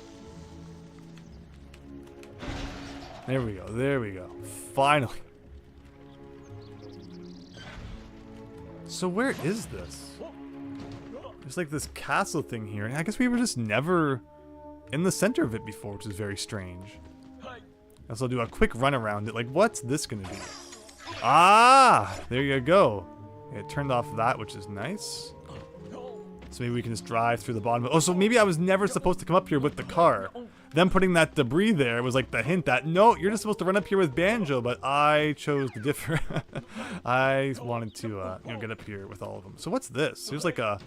There we go, there we go. Finally. So where is this? There's like this castle thing here, and I guess we were just never in the center of it before, which is very strange. I guess I'll do a quick run around it. Like, what's this gonna be? Ah! There you go. It turned off that, which is nice. So maybe we can just drive through the bottom. Oh, so maybe I was never supposed to come up here with the car. Them putting that debris there was like the hint that, no, you're just supposed to run up here with Banjo, but I chose to differ. I wanted to, get up here with all of them. So what's this? There's like a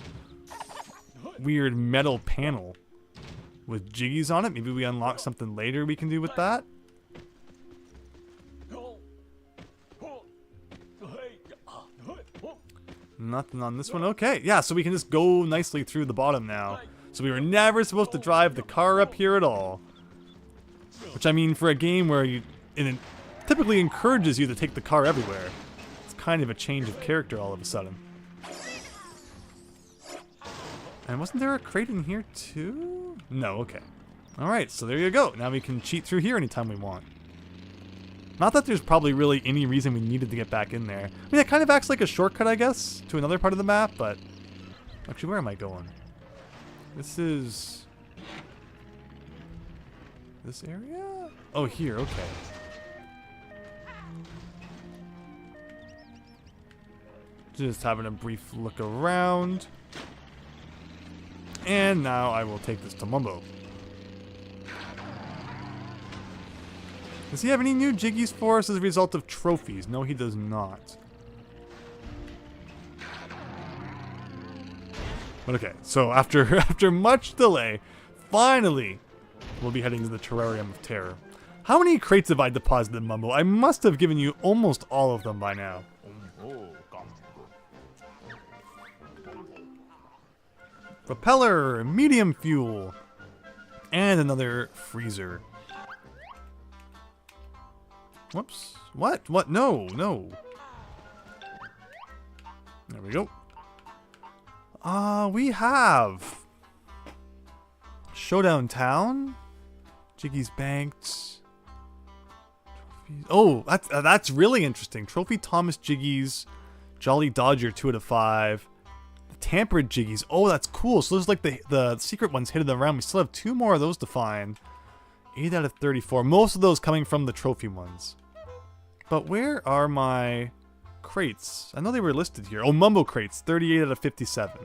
weird metal panel with Jiggies on it. Maybe we unlock something later we can do with that. Nothing on this one. Okay, yeah, so we can just go nicely through the bottom now. So we were never supposed to drive the car up here at all. Which, I mean, for a game where it typically encourages you to take the car everywhere, it's kind of a change of character all of a sudden. And wasn't there a crate in here too? No, okay. Alright, so there you go. Now we can cheat through here anytime we want. Not that there's probably really any reason we needed to get back in there. I mean, it kind of acts like a shortcut, I guess, to another part of the map, but... Actually, where am I going? This is... This area? Oh, here, okay. Just having a brief look around. And now I will take this to Mumbo. Does he have any new Jiggies for us as a result of trophies? No, he does not. But okay, so after much delay, finally, we'll be heading to the Terrarium of Terror. How many crates have I deposited, Mumbo? I must have given you almost all of them by now. Propeller, medium fuel, and another freezer. Whoops. What? What? No, no. There we go. We have Showdown Town, Jiggies Banked. Trophies. Oh, that's really interesting. Trophy Thomas Jiggies, Jolly Dodger 2 out of 5. Tampered Jiggies. Oh, that's cool. So there's like the secret ones hidden around. We still have 2 more of those to find. 8 out of 34. Most of those coming from the trophy ones. But where are my crates? I know they were listed here. Oh, Mumbo crates. 38 out of 57.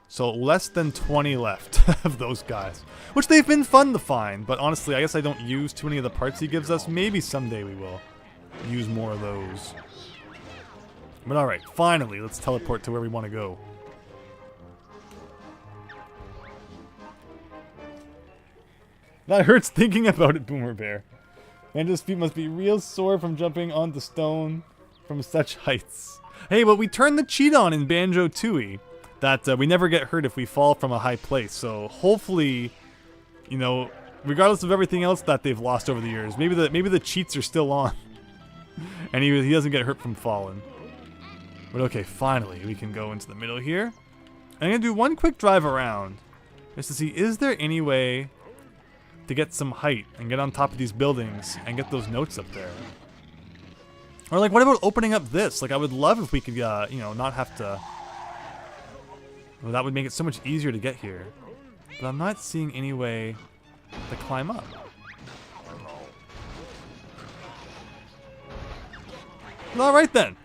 So less than 20 left of those guys. Which they've been fun to find. But honestly, I guess I don't use too many of the parts he gives us. Maybe someday we will use more of those. But alright, finally, let's teleport to where we want to go. That hurts thinking about it, Boomer Bear. Banjo's feet must be real sore from jumping onto stone from such heights. Hey, but we turned the cheat on in Banjo-Tooie that we never get hurt if we fall from a high place. So hopefully, you know, regardless of everything else that they've lost over the years, maybe the cheats are still on, and he doesn't get hurt from falling. But okay, finally we can go into the middle here. I'm gonna do one quick drive around just to see, is there any way to get some height and get on top of these buildings and get those notes up there? Or like, what about opening up this? Like, I would love if we could, you know, not have to... Well, that would make it so much easier to get here. But I'm not seeing any way to climb up. Alright then.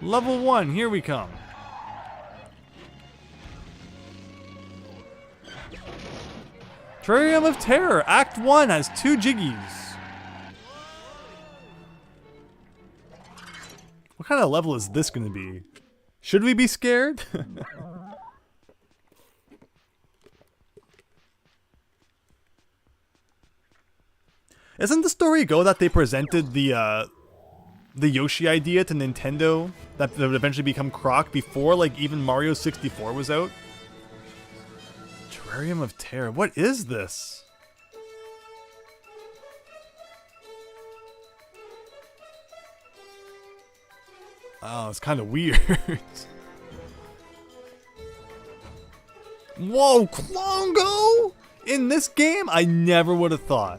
Level 1, here we come. Terrarium of Terror, Act 1 has 2 Jiggies. What kind of level is this going to be? Should we be scared? Isn't the story go that they presented the Yoshi idea to Nintendo that would eventually become Croc before like even Mario 64 was out? Terrarium of Terror. What is this? Oh, it's kind of weird. Whoa, Klongo! In this game, I never would have thought.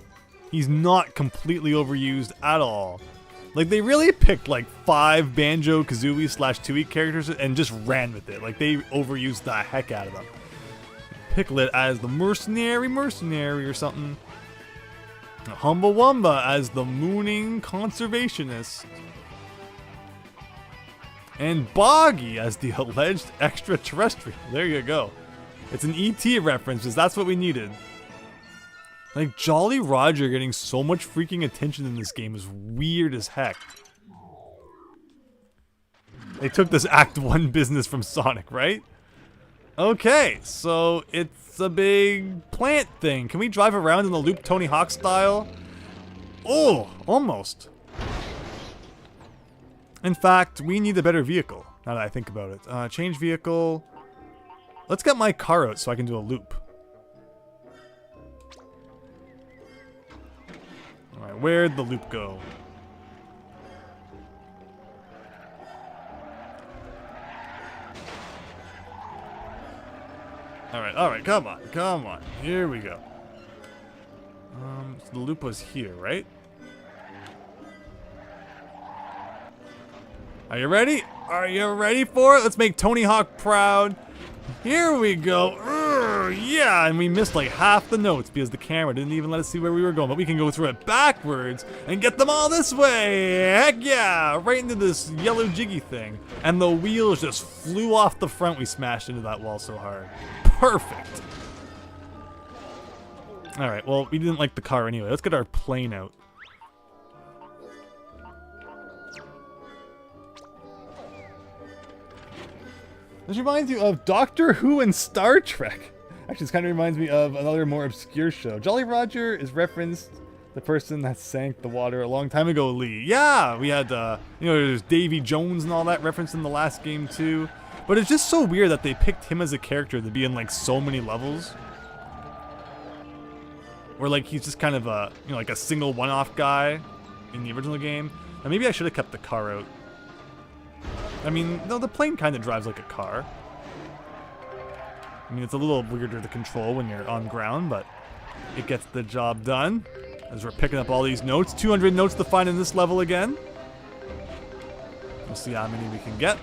He's not completely overused at all. Like, they really picked like 5 Banjo-Kazooie / Tooie characters and just ran with it. Like, they overused the heck out of them. Picklet as the mercenary or something. Humbawamba as the mooning conservationist. And Boggy as the alleged extraterrestrial. There you go. It's an ET reference, because that's what we needed. Like, Jolly Roger getting so much freaking attention in this game is weird as heck. They took this Act 1 business from Sonic, right? Okay, so it's a big plant thing. Can we drive around in the loop Tony Hawk style? Oh, almost. In fact, we need a better vehicle. Now that I think about it. Change vehicle. Let's get my car out so I can do a loop. Alright, where'd the loop go? Alright, come on. Here we go. So the loop was here, right? Are you ready? Are you ready for it? Let's make Tony Hawk proud. Here we go. Yeah, and we missed like half the notes because the camera didn't even let us see where we were going. But we can go through it backwards and get them all this way. Heck yeah, right into this yellow jiggy thing. And the wheels just flew off the front. We smashed into that wall so hard. Perfect. All right, well, we didn't like the car anyway. Let's get our plane out. This reminds you of Doctor Who and Star Trek. Actually, this kind of reminds me of another more obscure show. Jolly Roger is referenced the person that sank the water a long time ago, Lee. Yeah, we had, there's Davy Jones and all that referenced in the last game too. But it's just so weird that they picked him as a character to be in like so many levels. Where like he's just kind of a, like a single one-off guy in the original game. Now maybe I should have kept the car out. I mean, no, the plane kind of drives like a car. I mean, it's a little weirder to control when you're on ground, but it gets the job done. As we're picking up all these notes. 200 notes to find in this level again. We'll see how many we can get.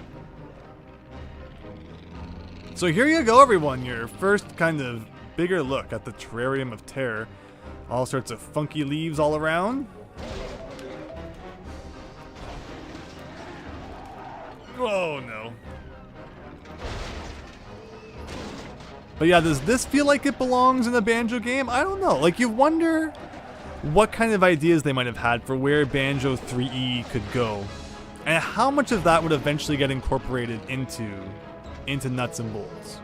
So here you go, everyone. Your first kind of bigger look at the Terrarium of Terror. All sorts of funky leaves all around. Oh no. But yeah, does this feel like it belongs in a Banjo game? I don't know. Like, you wonder what kind of ideas they might have had for where Banjo 3E could go. And how much of that would eventually get incorporated into Nuts and Bolts.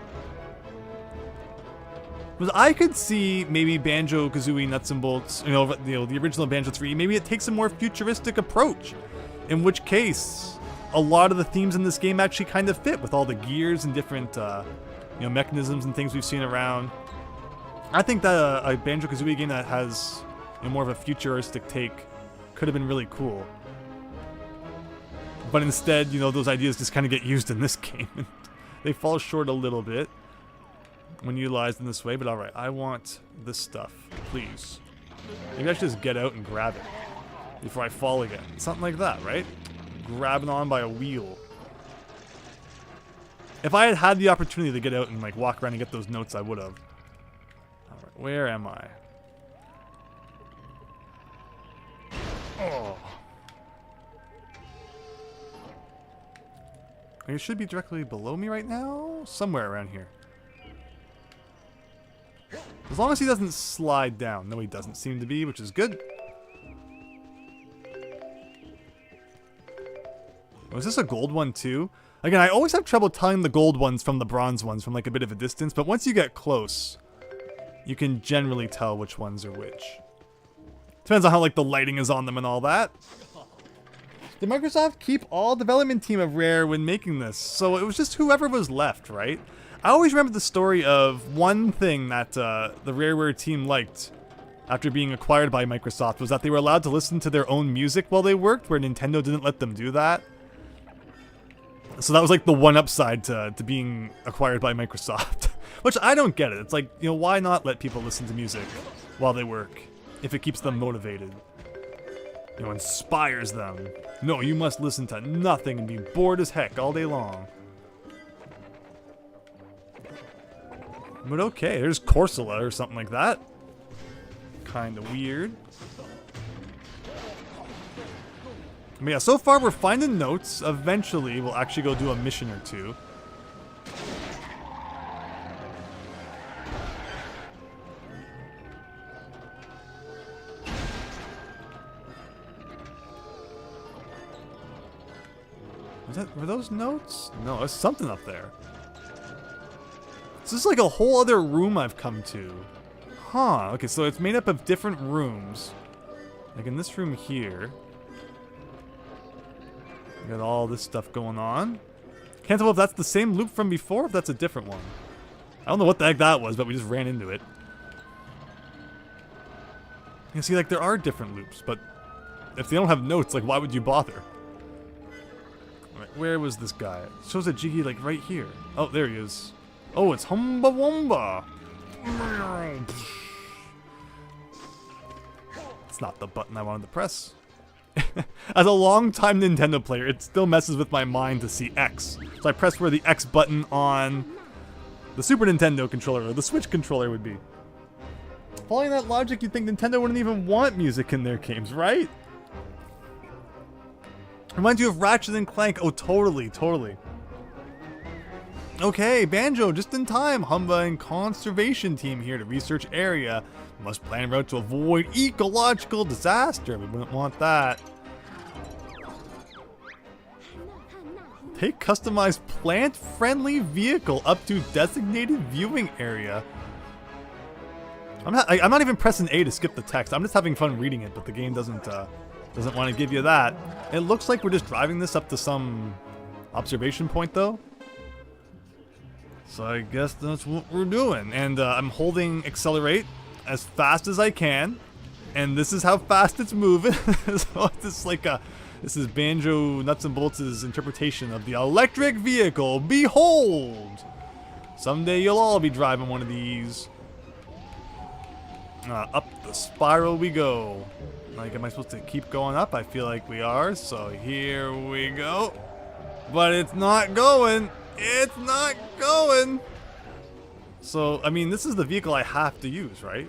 Because I could see maybe Banjo-Kazooie Nuts and Bolts, the original Banjo 3E, maybe it takes a more futuristic approach. In which case, a lot of the themes in this game actually kind of fit with all the gears and different mechanisms and things we've seen around. I think that a Banjo-Kazooie game that has more of a futuristic take could have been really cool. But instead, those ideas just kind of get used in this game. They fall short a little bit when utilized in this way, but alright, I want this stuff, please. Maybe I should just get out and grab it before I fall again. Something like that, right? Grabbing on by a wheel. If I had had the opportunity to get out and walk around and get those notes, I would have. Alright, where am I? Oh. It should be directly below me right now? Somewhere around here. As long as he doesn't slide down. No, he doesn't seem to be, which is good. Was this a gold one too? Again, I always have trouble telling the gold ones from the bronze ones from a bit of a distance, but once you get close, you can generally tell which ones are which. Depends on how the lighting is on them and all that. Did Microsoft keep all development team of Rare when making this? So it was just whoever was left, right? I always remember the story of one thing that the Rareware team liked after being acquired by Microsoft was that they were allowed to listen to their own music while they worked, where Nintendo didn't let them do that. So that was the one upside to being acquired by Microsoft. Which I don't get it. It's why not let people listen to music while they work if it keeps them motivated? Inspires them. No, you must listen to nothing and be bored as heck all day long. But okay, there's Corsola or something like that. Kinda weird. But yeah, so far we're finding notes. Eventually we'll actually go do a mission or two. Were those notes? No, there's something up there. This is a whole other room I've come to. Huh, okay, so it's made up of different rooms. In this room here. We got all this stuff going on. Can't tell if that's the same loop from before or if that's a different one. I don't know what the heck that was, but we just ran into it. You see, like, there are different loops, but if they don't have notes, like, why would you bother? Alright, where was this guy? It shows a Jiggy, like, right here. Oh, there he is. Oh, it's Humba Wumba! It's not the button I wanted to press. As a long-time Nintendo player, it still messes with my mind to see X. So I press where the X button on the Super Nintendo controller or the Switch controller would be. Following that logic, you'd think Nintendo wouldn't even want music in their games, right? Reminds you of Ratchet and Clank. Oh, totally, totally. Okay, Banjo, just in time. Humba and conservation team here to research area. Must plan route to avoid ecological disaster. We wouldn't want that. Take customized plant-friendly vehicle up to designated viewing area. I'm not even pressing A to skip the text. I'm just having fun reading it, but the game doesn't want to give you that. It looks like we're just driving this up to some observation point, though. So I guess that's what we're doing. And I'm holding accelerate as fast as I can, and this is how fast it's moving. So it's like this is Banjo Nuts and Bolts' interpretation of the electric vehicle. Behold! Someday you'll all be driving one of these. Up the spiral we go. Like, am I supposed to keep going up? I feel like we are, so here we go. But it's not going. It's not going. So, I mean, this is the vehicle I have to use, right?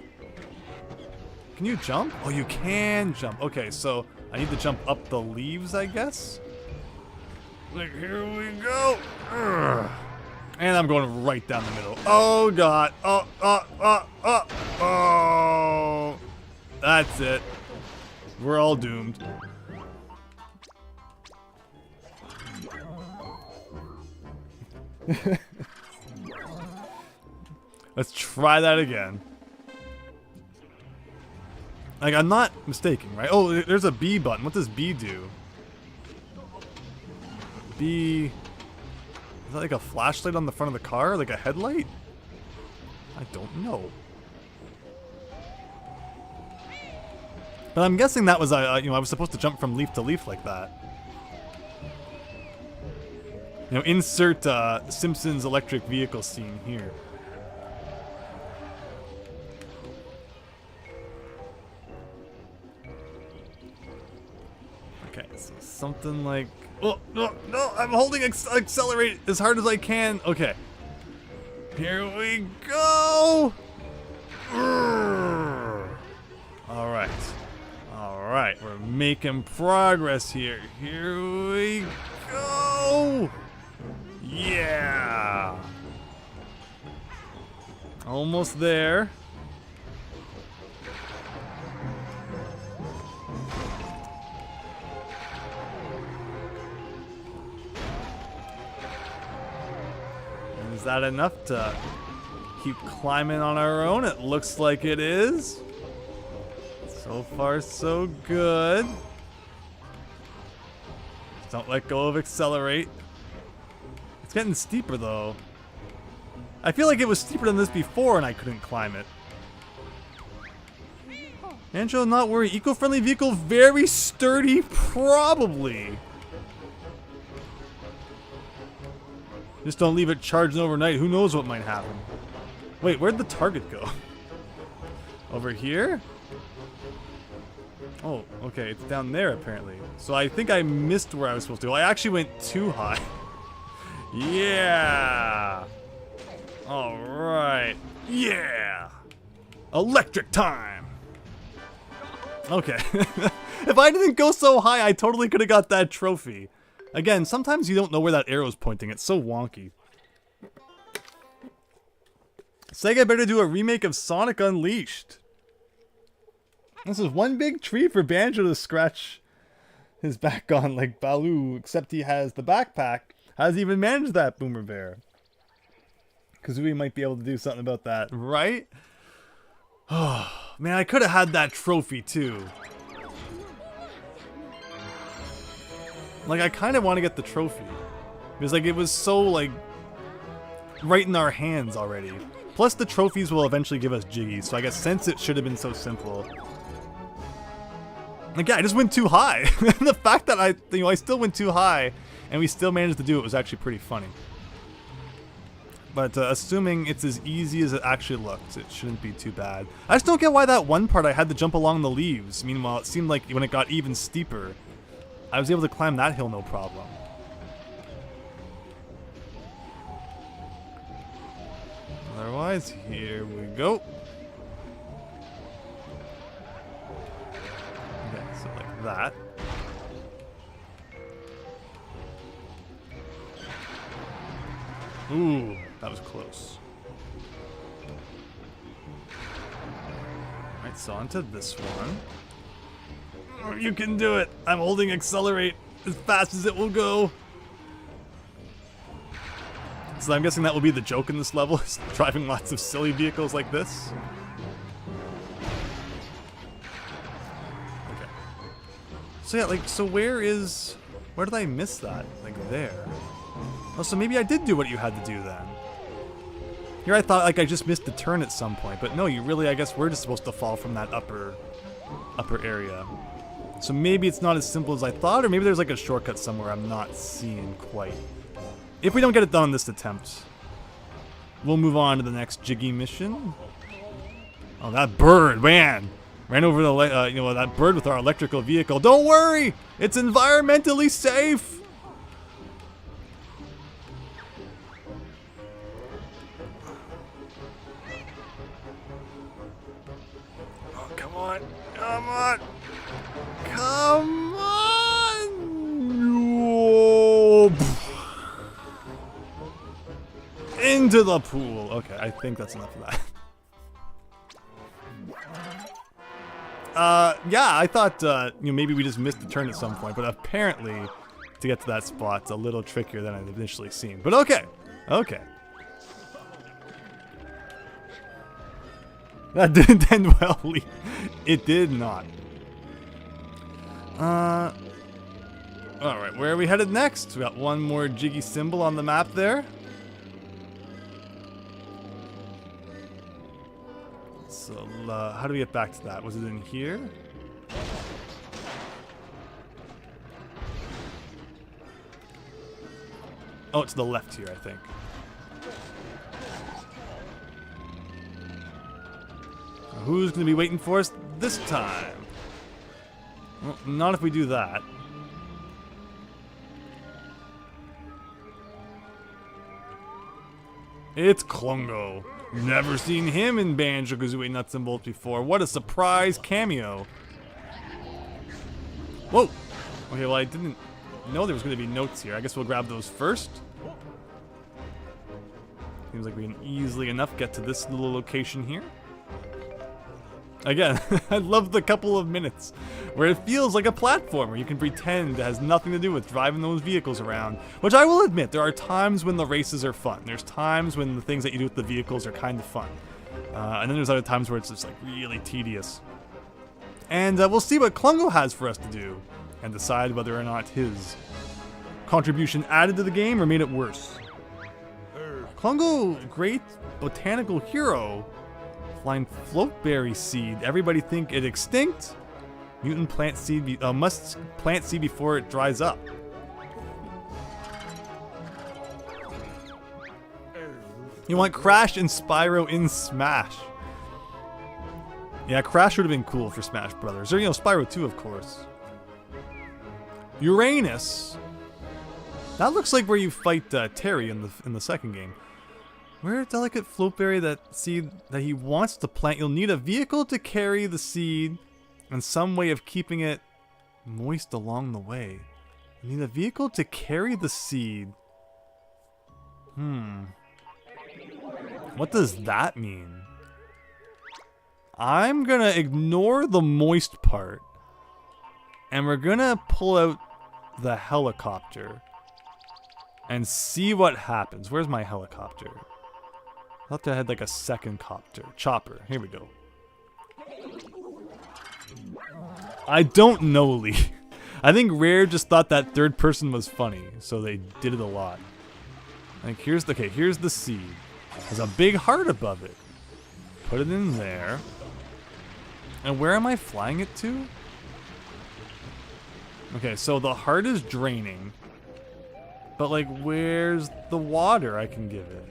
Can you jump? Oh, you can jump. Okay, so I need to jump up the leaves, I guess. Like, here we go. Urgh. And I'm going right down the middle. Oh, God. Oh. That's it. We're all doomed. Let's try that again. Like, I'm not mistaken, right? Oh, there's a B button. What does B do? B... Is that like a flashlight on the front of the car? Like a headlight? I don't know. But I'm guessing that was, I was supposed to jump from leaf to leaf like that. You know, insert Simpsons electric vehicle scene here. Okay, so something like... Oh, no, no, I'm holding accelerate as hard as I can. Okay. Here we go! Alright. Alright, we're making progress here. Here we go! Yeah! Almost there. Is that enough to keep climbing on our own? It looks like it is. So far, so good. Don't let go of accelerate. It's getting steeper, though. I feel like it was steeper than this before and I couldn't climb it. Banjo, not worry. Eco-friendly vehicle, very sturdy, probably. Just don't leave it charging overnight. Who knows what might happen? Wait, where'd the target go? Over here? Oh, okay. It's down there, apparently. So I think I missed where I was supposed to go. I actually went too high. Yeah! Alright. Yeah! Electric time! Okay. If I didn't go so high, I totally could have got that trophy. Again, sometimes you don't know where that arrow's pointing. It's so wonky. Sega better do a remake of Sonic Unleashed. This is one big tree for Banjo to scratch his back on like Baloo, except he has the backpack. How's he even managed that, Boomer Bear? Kazooie might be able to do something about that, right? Oh, man, I could have had that trophy too. Like, I kind of want to get the trophy. Because like it was so like right in our hands already. Plus the trophies will eventually give us Jiggies, so I guess since it should have been so simple. Like yeah, I just went too high. The fact that I still went too high and we still managed to do it was actually pretty funny. But assuming it's as easy as it actually looked, it shouldn't be too bad. I just don't get why that one part I had to jump along the leaves. Meanwhile, it seemed like when it got even steeper, I was able to climb that hill no problem. Otherwise, here we go. Okay, so like that. Ooh, that was close. Alright, so onto this one. Oh, you can do it! I'm holding accelerate as fast as it will go. So I'm guessing that will be the joke in this level, is driving lots of silly vehicles like this. Okay. So yeah, like, so where did I miss that? Like there. Oh, so maybe I did do what you had to do then. Here I thought like I just missed the turn at some point, but no, you really, I guess we're just supposed to fall from that upper area. So maybe it's not as simple as I thought, or maybe there's like a shortcut somewhere I'm not seeing quite. If we don't get it done on this attempt, we'll move on to the next Jiggy mission. Oh, that bird, man! Ran over the, that bird with our electrical vehicle. Don't worry! It's environmentally safe! Oh, come on! Come on! Come on! Oh, into the pool. Okay, I think that's enough of that. Yeah, I thought, maybe we just missed the turn at some point, but apparently to get to that spot's a little trickier than I'd initially seen. But okay, okay. That didn't end well. It did not. Alright, where are we headed next? We got one more Jiggy symbol on the map there. So, how do we get back to that? Was it in here? Oh, it's to the left here, I think. Who's going to be waiting for us this time? Well, not if we do that. It's Klungo. Never seen him in Banjo-Kazooie Nuts and Bolts before. What a surprise cameo. Whoa. Okay, well I didn't know there was going to be notes here. I guess we'll grab those first. Seems like we can easily enough get to this little location here. Again, I love the couple of minutes where it feels like a platformer. You can pretend it has nothing to do with driving those vehicles around. Which I will admit, there are times when the races are fun. There's times when the things that you do with the vehicles are kind of fun. And then there's other times where it's just like really tedious. And we'll see what Klungo has for us to do and decide whether or not his contribution added to the game or made it worse. Klungo, great botanical hero. Flying floatberry seed. Everybody think it extinct? Mutant plant seed must plant seed before it dries up. You want Crash and Spyro in Smash? Yeah, Crash would have been cool for Smash Brothers. Or Spyro 2, of course. Uranus. That looks like where you fight Terry in the second game. Where delicate floatberry that seed that he wants to plant, you'll need a vehicle to carry the seed and some way of keeping it moist along the way. You need a vehicle to carry the seed. What does that mean? I'm gonna ignore the moist part and we're gonna pull out the helicopter and see what happens. Where's my helicopter? I'll have to head like a second chopper. Here we go. I don't know, Lee. I think Rare just thought that third person was funny, so they did it a lot. Like, here's the seed. There's a big heart above it. Put it in there. And where am I flying it to? Okay, so the heart is draining. But, like, where's the water I can give it?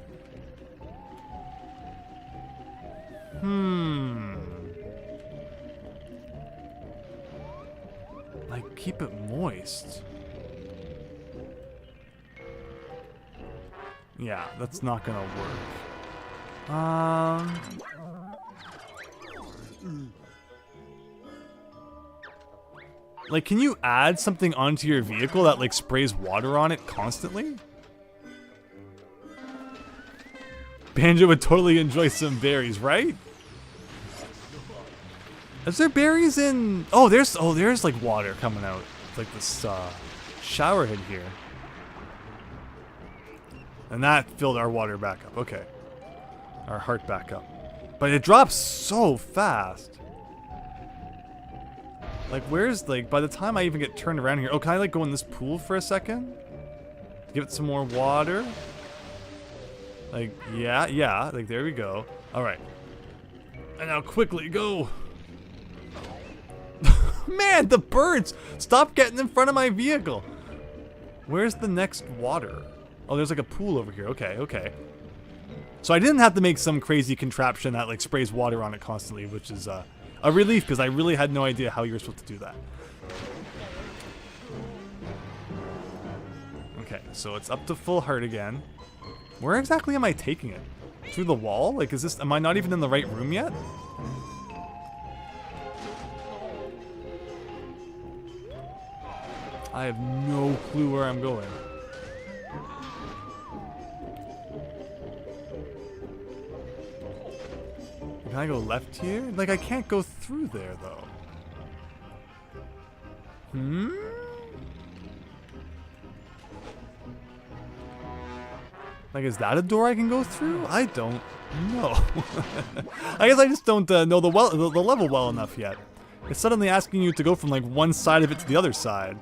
Like, keep it moist. Yeah, that's not gonna work. Like, can you add something onto your vehicle that, like, sprays water on it constantly? Banjo would totally enjoy some berries, right? Is there berries in... Oh, there's like water coming out. It's like this shower head here. And that filled our water back up. Okay. Our heart back up. But it drops so fast. Like, where's, like, by the time I even get turned around here... Oh, can I, like, go in this pool for a second? Give it some more water? Like, yeah. Like, there we go. Alright. And now quickly, go! Man, the birds! Stop getting in front of my vehicle! Where's the next water? Oh, there's like a pool over here. Okay. So I didn't have to make some crazy contraption that like sprays water on it constantly, which is a relief because I really had no idea how you were supposed to do that. Okay, so it's up to full heart again. Where exactly am I taking it? Through the wall? Like, am I not even in the right room yet? I have no clue where I'm going. Can I go left here? Like, I can't go through there, though. Like, is that a door I can go through? I don't know. I guess I just don't know the level well enough yet. It's suddenly asking you to go from, like, one side of it to the other side.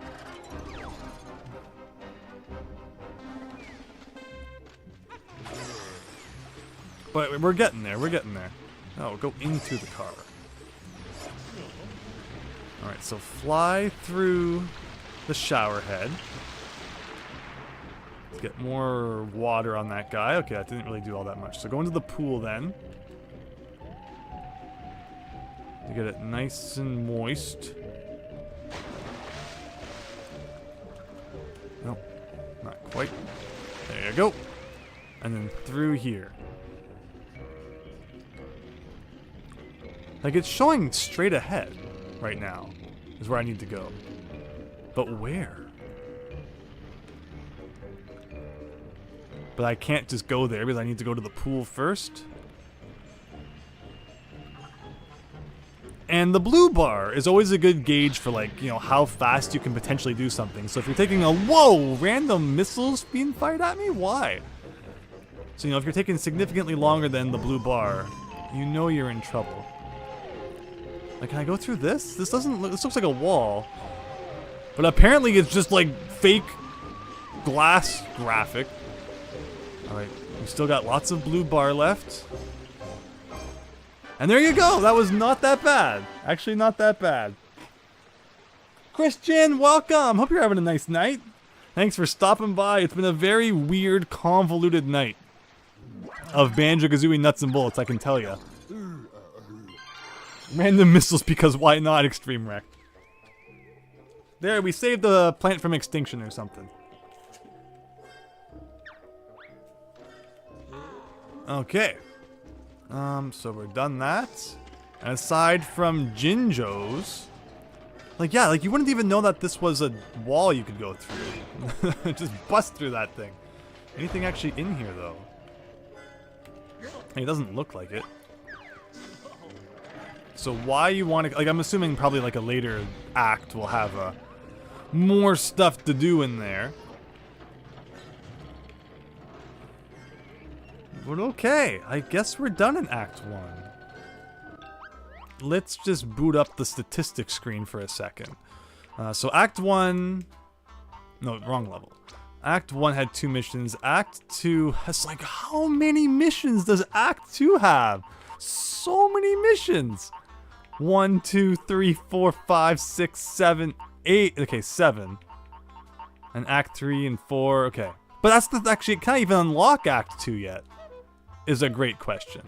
But we're getting there, Oh, go into the car. Alright, so fly through the shower head. Let's get more water on that guy. Okay, that didn't really do all that much. So go into the pool then. To get it nice and moist. No, not quite. There you go. And then through here. Like, it's showing straight ahead right now is where I need to go. But where? But I can't just go there because I need to go to the pool first. And the blue bar is always a good gauge for, like, you know, how fast you can potentially do something. So if you're taking random missiles being fired at me? Why? So, you know, if you're taking significantly longer than the blue bar, you know you're in trouble. Like, can I go through this? This looks like a wall. But apparently it's just like fake glass graphic. Alright, we still got lots of blue bar left. And there you go! That was not that bad. Actually, not that bad. Christian, welcome! Hope you're having a nice night. Thanks for stopping by. It's been a very weird, convoluted night of Banjo-Kazooie nuts and bolts, I can tell you. Random missiles because why not, Extreme Wreck? There, we saved the plant from extinction or something. Okay. So we're done that. And aside from Jinjo's, like, yeah, like you wouldn't even know that this was a wall you could go through. Just bust through that thing. Anything actually in here, though? Hey, it doesn't look like it. So why you want to, like, I'm assuming probably like a later act will have more stuff to do in there. But okay, I guess we're done in Act 1. Let's just boot up the statistics screen for a second. So Act 1... No, wrong level. Act 1 had 2 missions. Act 2 has like... How many missions does Act 2 have? So many missions! 1, 2, 3, 4, 5, 6, 7, 8. Okay, 7. And Act 3 and 4. Okay. But that's the... Actually, can I even unlock Act 2 yet? Is a great question.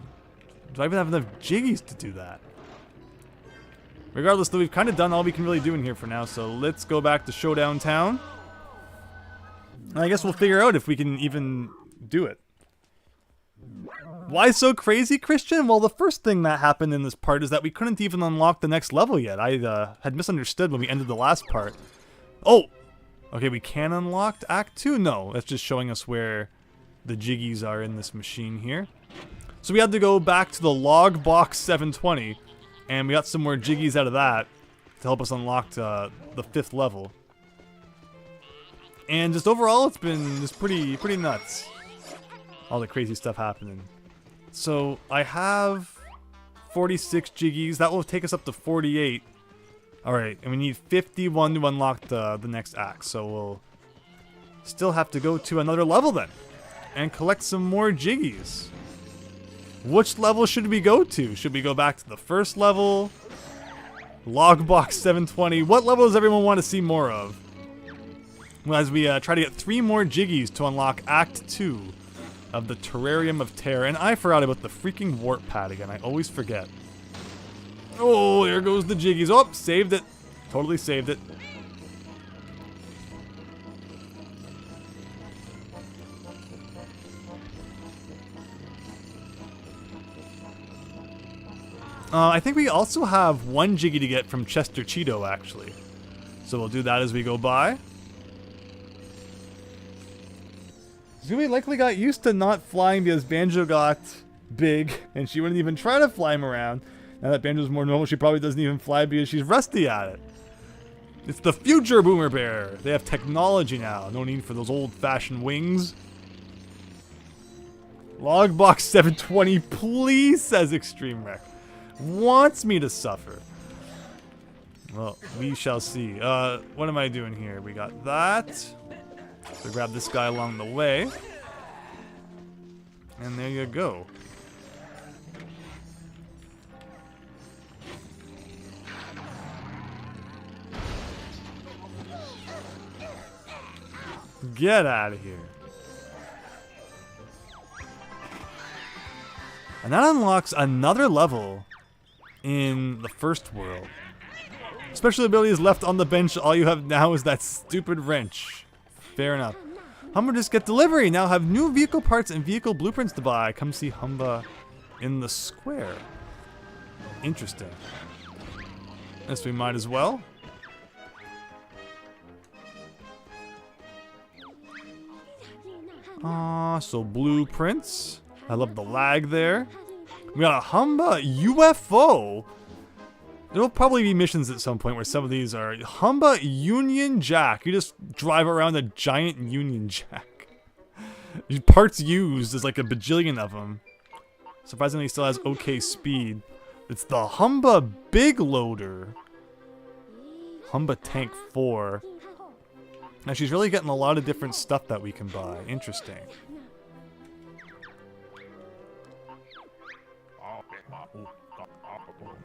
Do I even have enough Jiggies to do that? Regardless, though, we've kind of done all we can really do in here for now, so let's go back to Showdown Town. And I guess we'll figure out if we can even do it. Why so crazy, Christian? Well, the first thing that happened in this part is that we couldn't even unlock the next level yet. I had misunderstood when we ended the last part. Oh! Okay, we can unlock Act 2? No, that's just showing us where the Jiggies are in this machine here. So we had to go back to the log box 720, and we got some more Jiggies out of that to help us unlock the 5th level. And just overall, it's been just pretty nuts. All the crazy stuff happening. So I have 46 Jiggies. That will take us up to 48. Alright, and we need 51 to unlock the next act. So we'll still have to go to another level then. And collect some more Jiggies. Which level should we go to? Should we go back to the first level? Logbox 720. What level does everyone want to see more of? Well, as we try to get 3 more Jiggies to unlock Act 2 of the Terrarium of Terror. And I forgot about the freaking warp pad again. I always forget. Oh, there goes the Jiggies. Oh, saved it. Totally saved it. I think we also have 1 Jiggy to get from Chester Cheeto, actually. So we'll do that as we go by. Zooey likely got used to not flying because Banjo got big, and she wouldn't even try to fly him around. Now that Banjo's more normal, she probably doesn't even fly because she's rusty at it. It's the future Boomer Bear. They have technology now. No need for those old-fashioned wings. Logbox 720, please, says Extreme Wreck. Wants me to suffer. Well, we shall see. What am I doing here? We got that. So grab this guy along the way. And there you go. Get out of here. And that unlocks another level in the first world. Special ability is left on the bench. All you have now is that stupid wrench. Fair enough. Humba just get delivery. Now have new vehicle parts and vehicle blueprints to buy. Come see Humba in the square. Interesting. Guess we might as well. So blueprints. I love the lag there. We got a Humba UFO. There will probably be missions at some point where some of these are Humba Union Jack. You just drive around a giant Union Jack. Parts used, there's like a bajillion of them. Surprisingly, he still has okay speed. It's the Humba Big Loader. Humba Tank 4. Now she's really getting a lot of different stuff that we can buy. Interesting.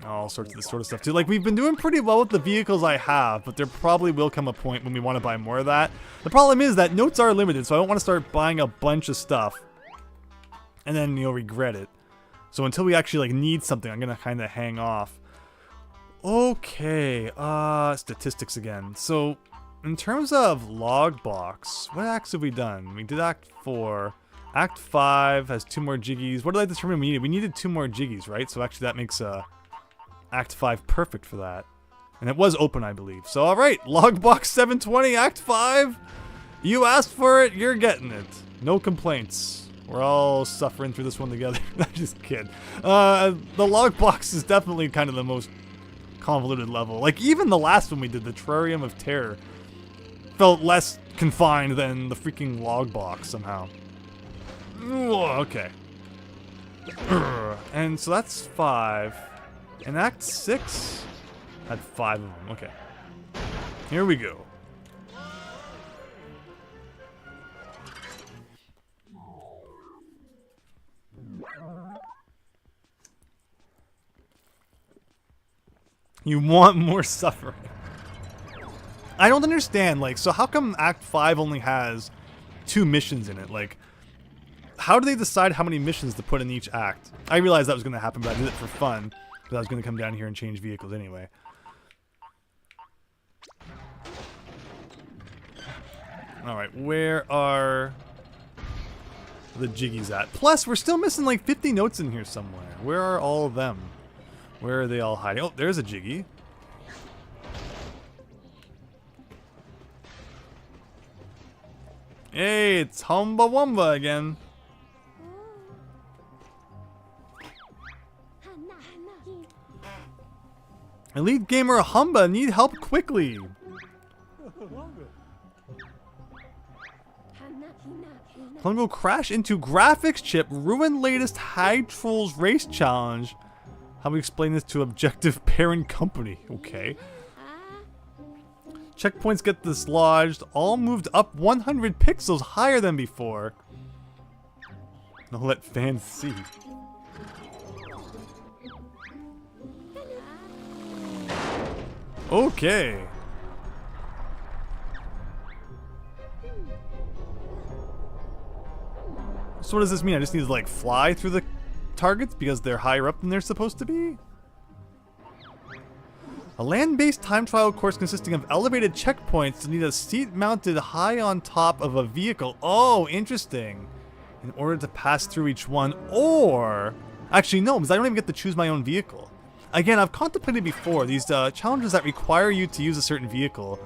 All sorts of this sort of stuff too. Like, we've been doing pretty well with the vehicles I have, but there probably will come a point when we want to buy more of that. The problem is that notes are limited, so I don't want to start buying a bunch of stuff and then you'll regret it. So until we actually like need something, I'm gonna kind of hang off. Okay, statistics again. So in terms of logbox, what acts have we done? We did Act 4. Act 5 has 2 more Jiggies. What did I determine we needed? We needed 2 more Jiggies, right? So actually that makes Act 5 perfect for that. And it was open, I believe. So alright, Logbox 720, Act 5. You asked for it, you're getting it. No complaints. We're all suffering through this one together. I'm just kidding. The Logbox is definitely kind of the most convoluted level. Like, even the last one we did, the Terrarium of Terror, felt less confined than the freaking Logbox somehow. Ooh, okay. And so that's 5. And Act 6 had 5 of them. Okay. Here we go. You want more suffering. I don't understand, like, so how come Act 5 only has 2 missions in it? Like, how do they decide how many missions to put in each act? I realized that was going to happen, but I did it for fun, because I was going to come down here and change vehicles anyway. Alright, where are the Jiggies at? Plus, we're still missing like 50 notes in here somewhere. Where are all of them? Where are they all hiding? Oh, there's a Jiggy. Hey, it's Humba Wumba again. Elite Gamer Humba, need help quickly. Plungo crash into graphics chip, ruin latest High Trolls race challenge. How do we explain this to objective parent company? Okay. Checkpoints get dislodged, all moved up 100 pixels higher than before. Now let fans see. Okay. So what does this mean? I just need to like fly through the targets because they're higher up than they're supposed to be? A land-based time trial course consisting of elevated checkpoints need a seat mounted high on top of a vehicle. Oh, interesting. In order to pass through each one, or... Actually, no, because I don't even get to choose my own vehicle. Again, I've contemplated before, these challenges that require you to use a certain vehicle.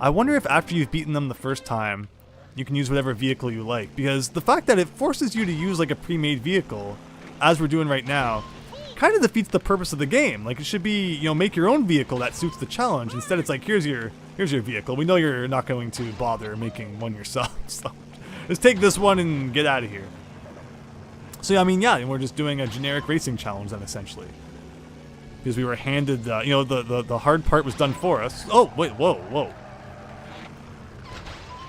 I wonder if after you've beaten them the first time, you can use whatever vehicle you like. Because the fact that it forces you to use like a pre-made vehicle, as we're doing right now, kind of defeats the purpose of the game. Like, it should be, you know, make your own vehicle that suits the challenge. Instead, it's like, here's your vehicle. We know you're not going to bother making one yourself, so just take this one and get out of here. So yeah, I mean, yeah, we're just doing a generic racing challenge then, essentially, because we were handed, you know, the hard part was done for us. Oh wait, whoa.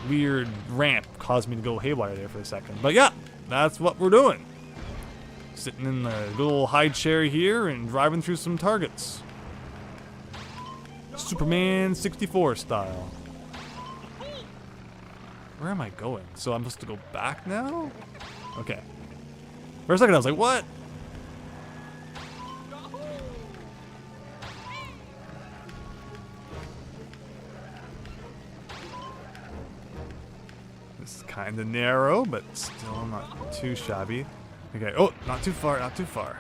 Weird ramp caused me to go haywire there for a second, but yeah, that's what we're doing. Sitting in the little high chair here and driving through some targets. Superman 64 style. Where am I going? So I'm supposed to go back now? Okay. For a second I was like, what? This is kind of narrow, but still not too shabby. Okay, oh, not too far, not too far.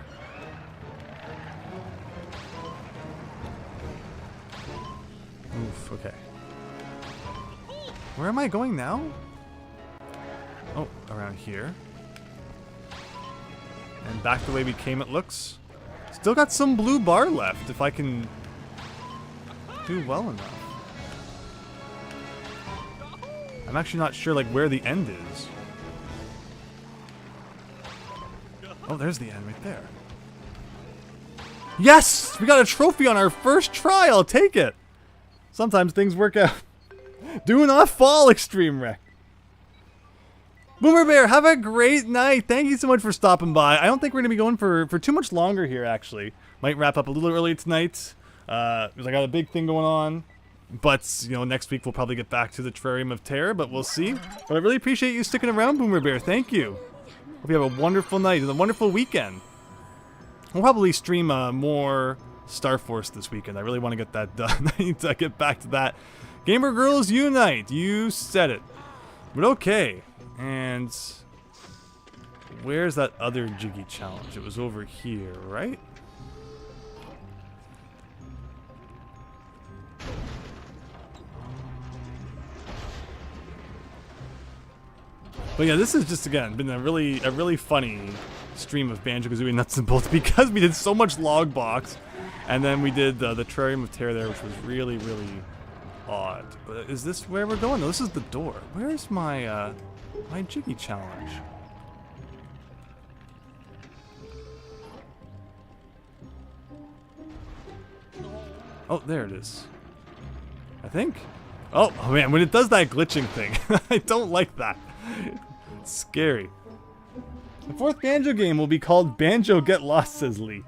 Oof, okay. Where am I going now? Oh, around here. And back the way we came, it looks. Still got some blue bar left, if I can do well enough. I'm actually not sure, like, where the end is. Oh, there's the end right there. Yes! We got a trophy on our first try. I'll take it. Sometimes things work out. Do not fall, Extreme Wreck. Boomer Bear, have a great night. Thank you so much for stopping by. I don't think we're going to be going for too much longer here, actually. Might wrap up a little early tonight. Because I got a big thing going on. But, you know, next week we'll probably get back to the Terrarium of Terror, but we'll see. But I really appreciate you sticking around, Boomer Bear. Thank you. Hope you have a wonderful night and a wonderful weekend. We'll probably stream more Star Force this weekend. I really want to get that done. I need to get back to that. Gamer Girls Unite. You said it. But okay. And where's that other Jiggy challenge? It was over here, right? But yeah, this has just, again, been a really funny stream of Banjo-Kazooie Nuts and Bolts because we did so much log box, and then we did the Terrarium of Terror there, which was really odd. But is this where we're going? No, this is the door. Where's my my Jiggy challenge? Oh, there it is. I think. Oh man, when it does that glitching thing, I don't like that. It's scary. The 4th Banjo game will be called Banjo Get Lost, says Lee.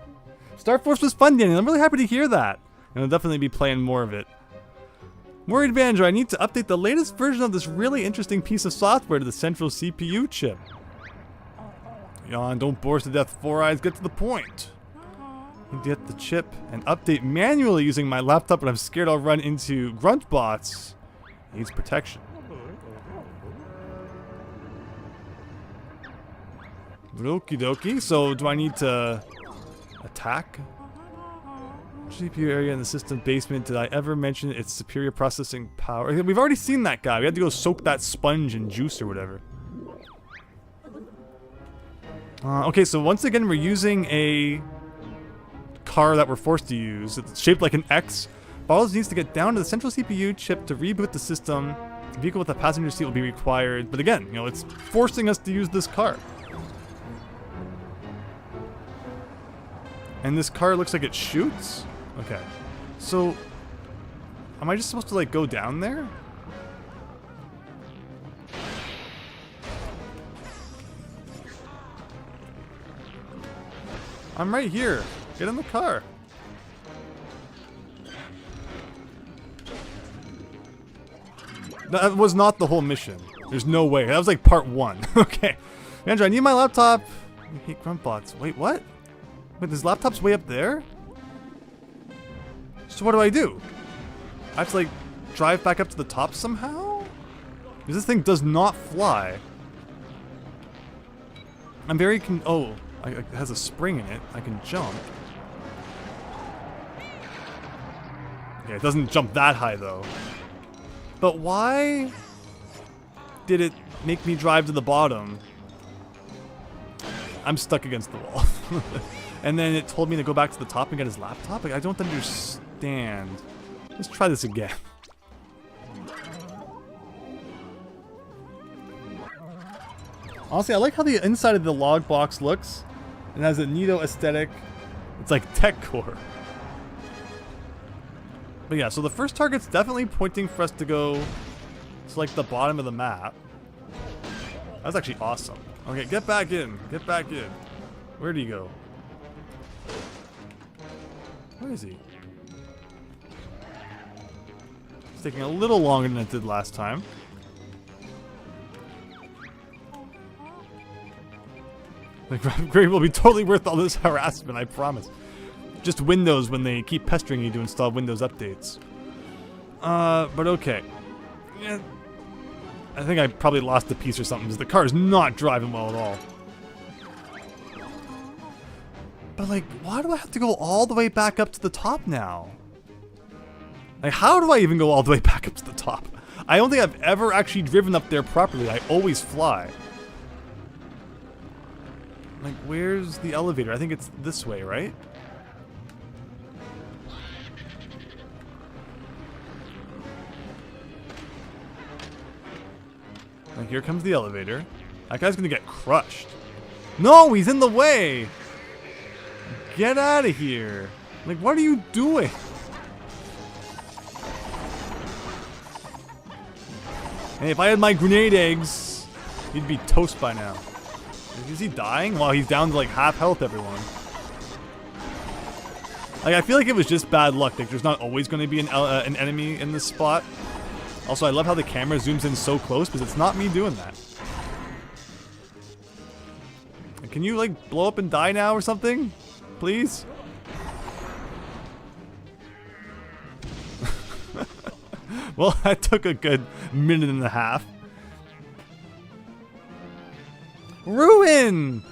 Star Force was fun, Danny. I'm really happy to hear that. And I'll definitely be playing more of it. Worried Banjo, I need to update the latest version of this really interesting piece of software to the central CPU chip. Yawn, don't bore us to death, Four Eyes, get to the point. I need to get the chip and update manually using my laptop, but I'm scared I'll run into grunt bots. Needs protection. Okie dokie, so do I need to attack? GPU area in the system basement, did I ever mention its superior processing power? We've already seen that guy. We had to go soak that sponge in juice or whatever. Okay, so once again we're using a car that we're forced to use. It's shaped like an X. Bottles needs to get down to the central CPU chip to reboot the system. A vehicle with a passenger seat will be required. But again, you know, it's forcing us to use this car. And this car looks like it shoots? Okay. So, am I just supposed to, like, go down there? I'm right here. Get in the car. That was not the whole mission. There's no way. That was like part 1. Okay. Andrew, I need my laptop. I hate grunt bots. Wait, what? Wait, this laptop's way up there? So what do? I have to, like, drive back up to the top somehow? Because this thing does not fly. I'm very oh, it has a spring in it. I can jump. Okay, it doesn't jump that high, though. But why did it make me drive to the bottom? I'm stuck against the wall. And then it told me to go back to the top and get his laptop? Like, I don't understand. Let's try this again. Honestly, I like how the inside of the log box looks. It has a neato aesthetic. It's like tech core. But yeah, so the first target's definitely pointing for us to go to like the bottom of the map. That's actually awesome. Okay, get back in. Get back in. Where'd he go? Where is he? It's taking a little longer than it did last time. The upgrade will be totally worth all this harassment, I promise. Just Windows when they keep pestering you to install Windows updates. But okay. Yeah, I think I probably lost a piece or something because the car is not driving well at all. But like, why do I have to go all the way back up to the top now? Like, how do I even go all the way back up to the top? I don't think I've ever actually driven up there properly. I always fly. Like, where's the elevator? I think it's this way, right? And here comes the elevator. That guy's gonna get crushed. No, he's in the way! Get out of here! Like, what are you doing? Hey, if I had my grenade eggs, he'd be toast by now. Is he dying? Well, he's down to like half health, everyone. Like, I feel like it was just bad luck. Like, there's not always going to be an enemy in this spot. Also, I love how the camera zooms in so close because it's not me doing that. Can you, like, blow up and die now or something? Please? Well, that took a good minute and a half. Ruin!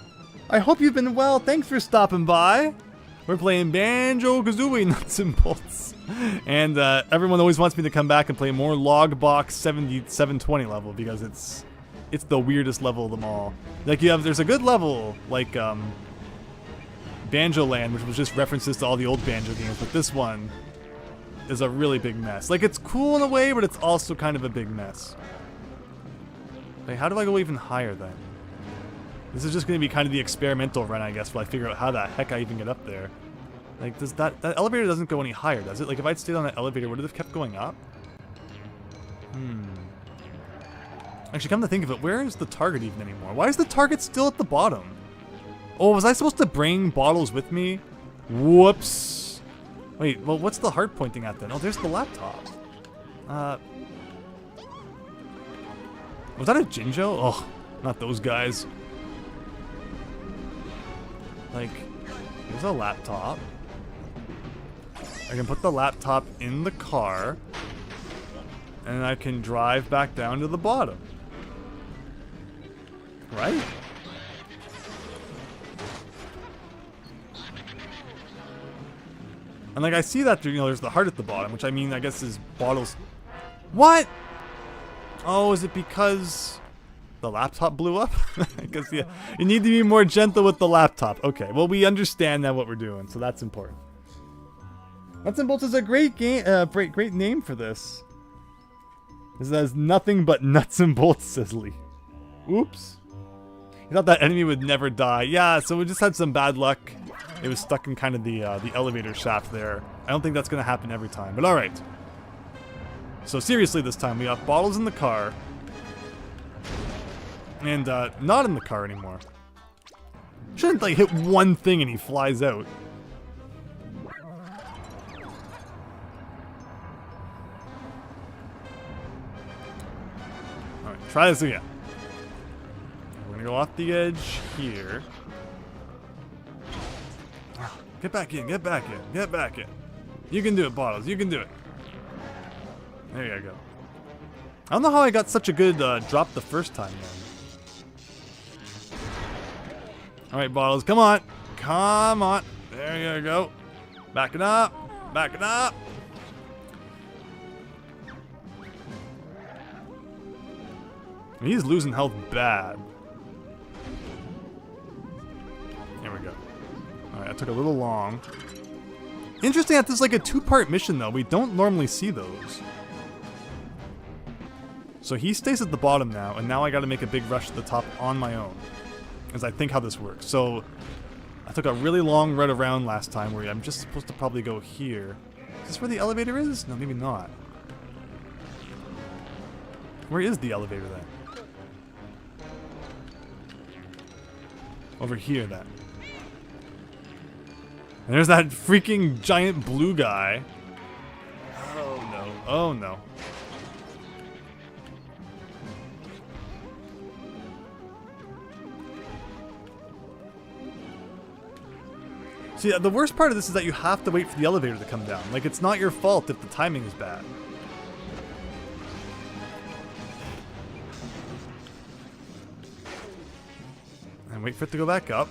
I hope you've been well. Thanks for stopping by. We're playing Banjo-Kazooie nuts and bolts. And everyone always wants me to come back and play more Logbox 720 level because it's the weirdest level of them all. Like, there's a good level like Banjo Land, which was just references to all the old Banjo games, but this one is a really big mess. Like, it's cool in a way, but it's also kind of a big mess. Like, how do I go even higher then? This is just going to be kind of the experimental run, I guess, while I figure out how the heck I even get up there. Like, does that elevator doesn't go any higher, does it? Like, if I'd stayed on that elevator, would it have kept going up? Actually, come to think of it, where is the target even anymore? Why is the target still at the bottom? Oh, was I supposed to bring bottles with me? Whoops. Wait, well, what's the heart pointing at then? Oh, there's the laptop. Was that a Jinjo? Oh, not those guys. Like, here's a laptop. I can put the laptop in the car. And I can drive back down to the bottom. Right? And like I see that there, there's the heart at the bottom, which I mean I guess is bottles. What? Oh, is it because the laptop blew up? I guess yeah. You need to be more gentle with the laptop. Okay, well we understand now what we're doing, so that's important. Nuts and Bolts is a great game, great name for this. This has nothing but nuts and bolts, says Lee. Oops. You thought that enemy would never die. Yeah, so we just had some bad luck. It was stuck in kind of the elevator shaft there. I don't think that's going to happen every time, but alright. So seriously this time, we got bottles in the car. And not in the car anymore. Shouldn't like hit one thing and he flies out. Alright, try this again. We're gonna go off the edge here. Get back in, get back in, get back in. You can do it, Bottles, you can do it. There you go. I don't know how I got such a good drop the first time then. Alright, Bottles, come on. Come on. There you go. Backing up. Backing up. He's losing health bad. There we go. Alright, that took a little long. Interesting that this is like a two-part mission though. We don't normally see those. So he stays at the bottom now, and now I gotta make a big rush to the top on my own. As I think how this works. So I took a really long run around last time where I'm just supposed to probably go here. Is this where the elevator is? No, maybe not. Where is the elevator then? Over here then. And there's that freaking giant blue guy. Oh no. Oh no. See, the worst part of this is that you have to wait for the elevator to come down. Like, it's not your fault if the timing is bad. And wait for it to go back up.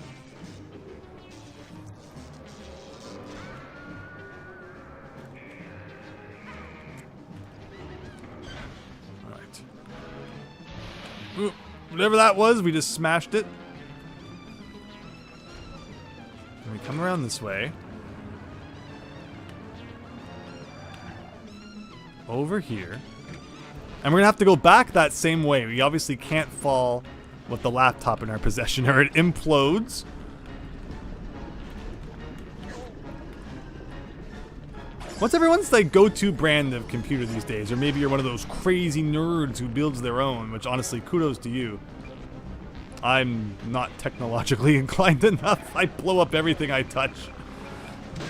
Alright. Ooh, whatever that was, we just smashed it. We come around this way. Over here. And we're gonna have to go back that same way. We obviously can't fall with the laptop in our possession or it implodes. What's everyone's like go-to brand of computer these days? Or maybe you're one of those crazy nerds who builds their own, which honestly, kudos to you. I'm not technologically inclined enough. I blow up everything I touch.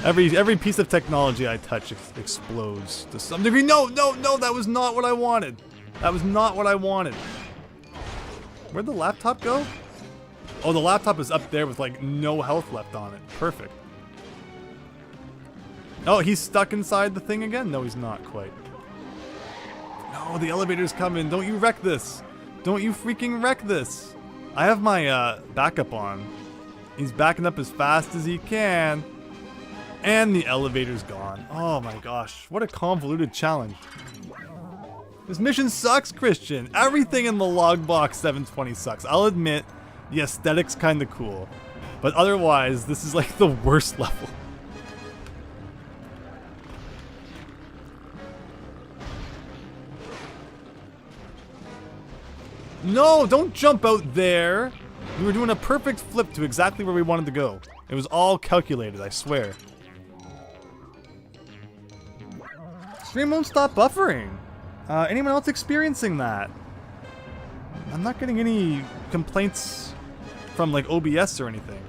Every piece of technology I touch explodes to some degree. No, no, no, that was not what I wanted. That was not what I wanted. Where'd the laptop go? Oh, the laptop is up there with like no health left on it. Perfect. Oh, he's stuck inside the thing again? No, he's not quite. No, the elevator's coming. Don't you wreck this. Don't you freaking wreck this. I have my backup on. He's backing up as fast as he can. And the elevator's gone. Oh my gosh, what a convoluted challenge. This mission sucks, Christian. Everything in the logbox 720 sucks. I'll admit, the aesthetic's kinda cool. But otherwise, this is like the worst level. No, don't jump out there. We were doing a perfect flip to exactly where we wanted to go. It was all calculated, I swear. Stream won't stop buffering. Anyone else experiencing that? I'm not getting any complaints from like OBS or anything.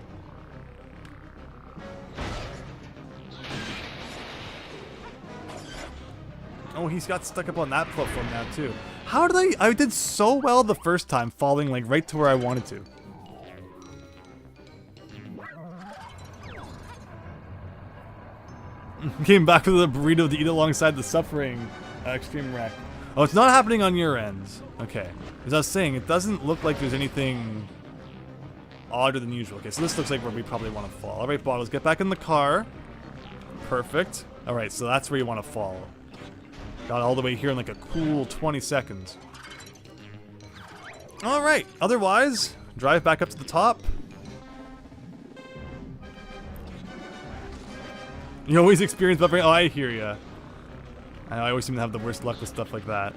Oh, he's got stuck up on that platform now too. How did I did so well the first time, falling like right to where I wanted to. Came back with a burrito to eat alongside the suffering extreme wreck. Oh, it's not happening on your ends. Okay. As I was saying, it doesn't look like there's anything odder than usual. Okay, so this looks like where we probably want to fall. Alright, Bottles, get back in the car. Perfect. Alright, so that's where you want to fall. Got all the way here in like a cool 20 seconds. Alright, otherwise, drive back up to the top. You always experience buffering. Oh, I hear ya. I always seem to have the worst luck with stuff like that.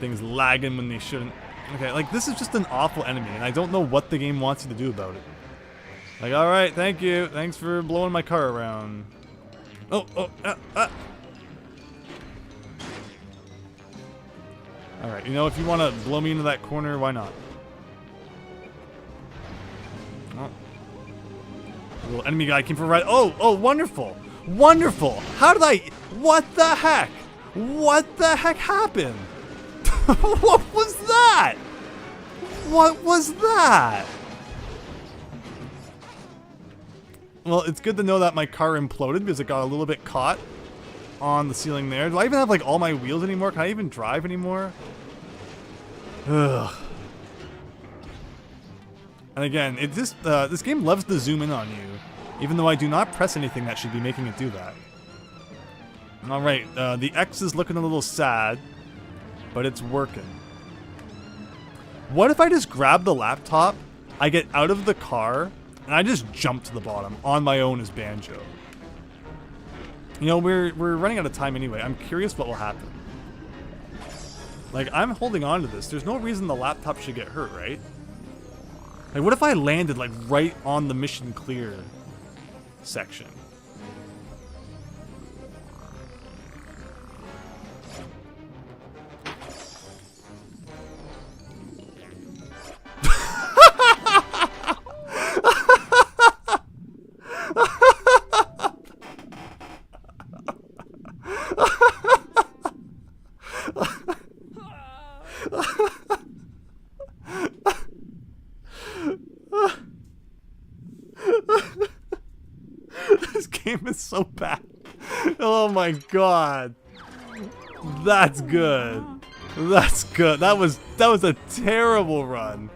Things lagging when they shouldn't. Okay, like this is just an awful enemy, and I don't know what the game wants you to do about it. Like, alright, thank you. Thanks for blowing my car around. Alright, you know, if you want to blow me into that corner, why not? Oh. A little enemy guy came from right. Oh, wonderful. Wonderful. How did I... What the heck? What the heck happened? What was that? What was that? Well, it's good to know that my car imploded because it got a little bit caught on the ceiling there. Do I even have like all my wheels anymore? Can I even drive anymore? Ugh. And again, it just this game loves to zoom in on you, even though I do not press anything that should be making it do that. All right, the X is looking a little sad, but it's working. What if I just grab the laptop, I get out of the car, and I just jump to the bottom on my own as Banjo? You know, we're running out of time anyway. I'm curious what will happen. Like, I'm holding on to this. There's no reason the laptop should get hurt, right? Like, what if I landed, like, right on the mission clear section? This game is so bad. Oh my god. That's good. That's good. That was a terrible run.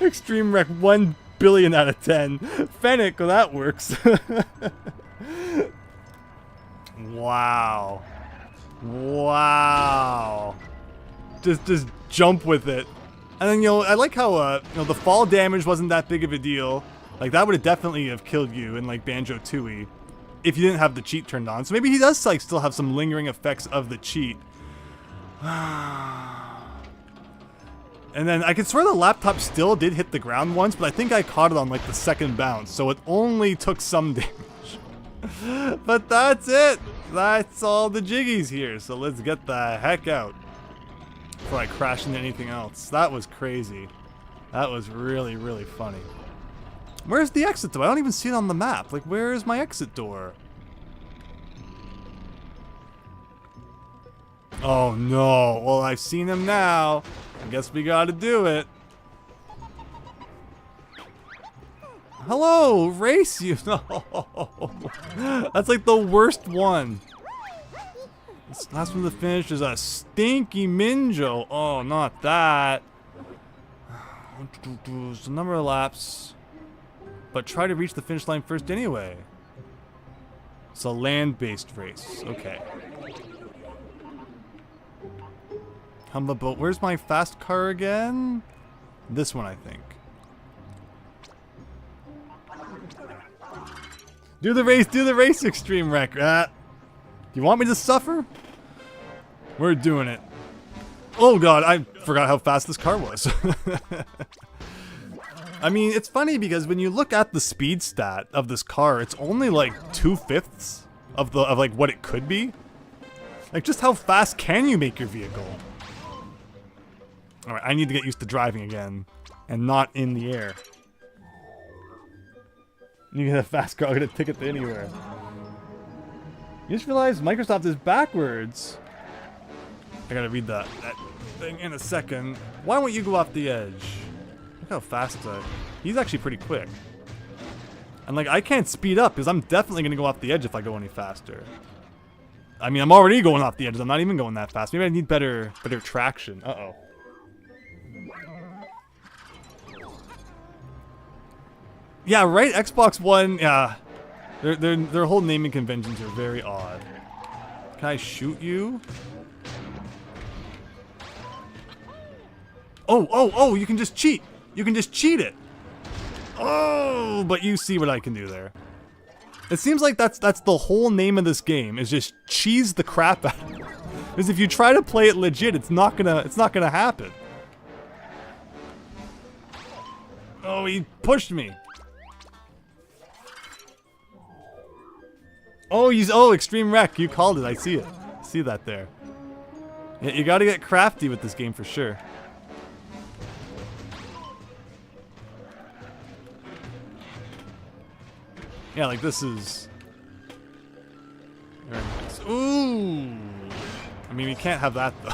Extreme Wreck 1 billion out of 10. Fennec, well, that works. Wow. Wow. Just jump with it. And then, you know, I like how, you know, the fall damage wasn't that big of a deal. Like, that would have definitely have killed you in, like, Banjo-Tooie if you didn't have the cheat turned on. So maybe he does, like, still have some lingering effects of the cheat. And then I could swear the laptop still did hit the ground once, but I think I caught it on, like, the second bounce. So it only took some damage. But that's it. That's all the Jiggies here. So let's get the heck out before I crash into anything else. That was crazy. That was really, really funny. Where's the exit door? I don't even see it on the map. Like, where is my exit door? Oh no. Well, I've seen him now. I guess we gotta do it. Hello, race you. No. That's like the worst one. This last one to finish is a stinky Minjo. Oh, not that. It's the number of laps. But try to reach the finish line first anyway. It's a land-based race. Okay. Humba boat. Where's my fast car again? This one, I think. Do the race, Extreme Wreck. Do you want me to suffer? We're doing it. Oh god, I forgot how fast this car was. I mean, it's funny because when you look at the speed stat of this car, it's only like 2/5 of like what it could be. Like, just how fast can you make your vehicle? Alright, I need to get used to driving again. And not in the air. You get a fast car, I'll get a ticket to anywhere. You just realized Microsoft is backwards. I gotta read that thing in a second. Why won't you go off the edge? Look how fast he's actually pretty quick. And like, I can't speed up because I'm definitely gonna go off the edge if I go any faster. I mean, I'm already going off the edges. I'm not even going that fast. Maybe I need better traction. Uh-oh. Yeah, right? Xbox One, yeah. Their whole naming conventions are very odd. Can I shoot you? Oh, you can just cheat. You can just cheat it. Oh, but you see what I can do there. It seems like that's the whole name of this game, is just cheese the crap out of it. Because if you try to play it legit, it's not gonna happen. Oh, he pushed me. Oh, Extreme Wreck, you called it, I see it. See that there. Yeah, you gotta get crafty with this game for sure. Yeah, like this is... very nice. Ooh! I mean, we can't have that, though.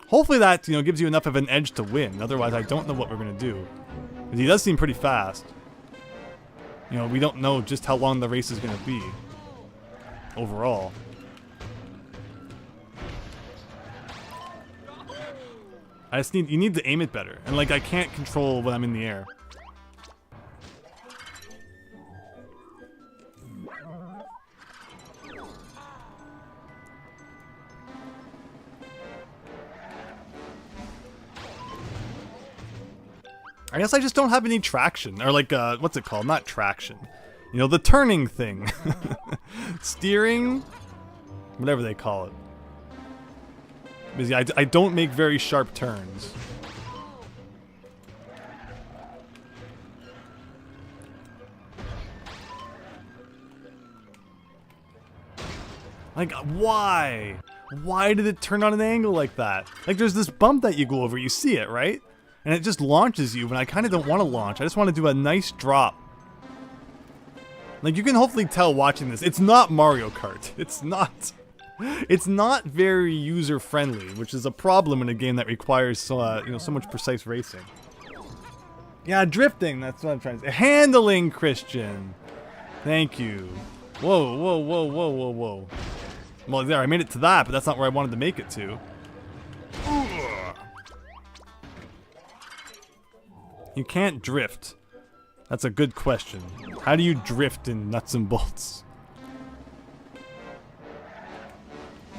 Hopefully that, you know, gives you enough of an edge to win. Otherwise, I don't know what we're gonna do. Because he does seem pretty fast. You know, we don't know just how long the race is gonna be. Overall. I just you need to aim it better. And like, I can't control when I'm in the air. I guess I just don't have any traction. Or like, what's it called? Not traction. You know, the turning thing. Steering? Whatever they call it. Because yeah, I don't make very sharp turns. Like, why? Why did it turn on an angle like that? Like, there's this bump that you go over, you see it, right? And it just launches you, but I kind of don't want to launch. I just want to do a nice drop. Like, you can hopefully tell watching this, it's not Mario Kart. It's not. It's not very user-friendly, which is a problem in a game that requires so, you know, so much precise racing. Yeah, drifting, that's what I'm trying to say. Handling, Christian! Thank you. Whoa, whoa, whoa, whoa, whoa, whoa. Well, there, I made it to that, but that's not where I wanted to make it to. You can't drift. That's a good question. How do you drift in nuts and bolts?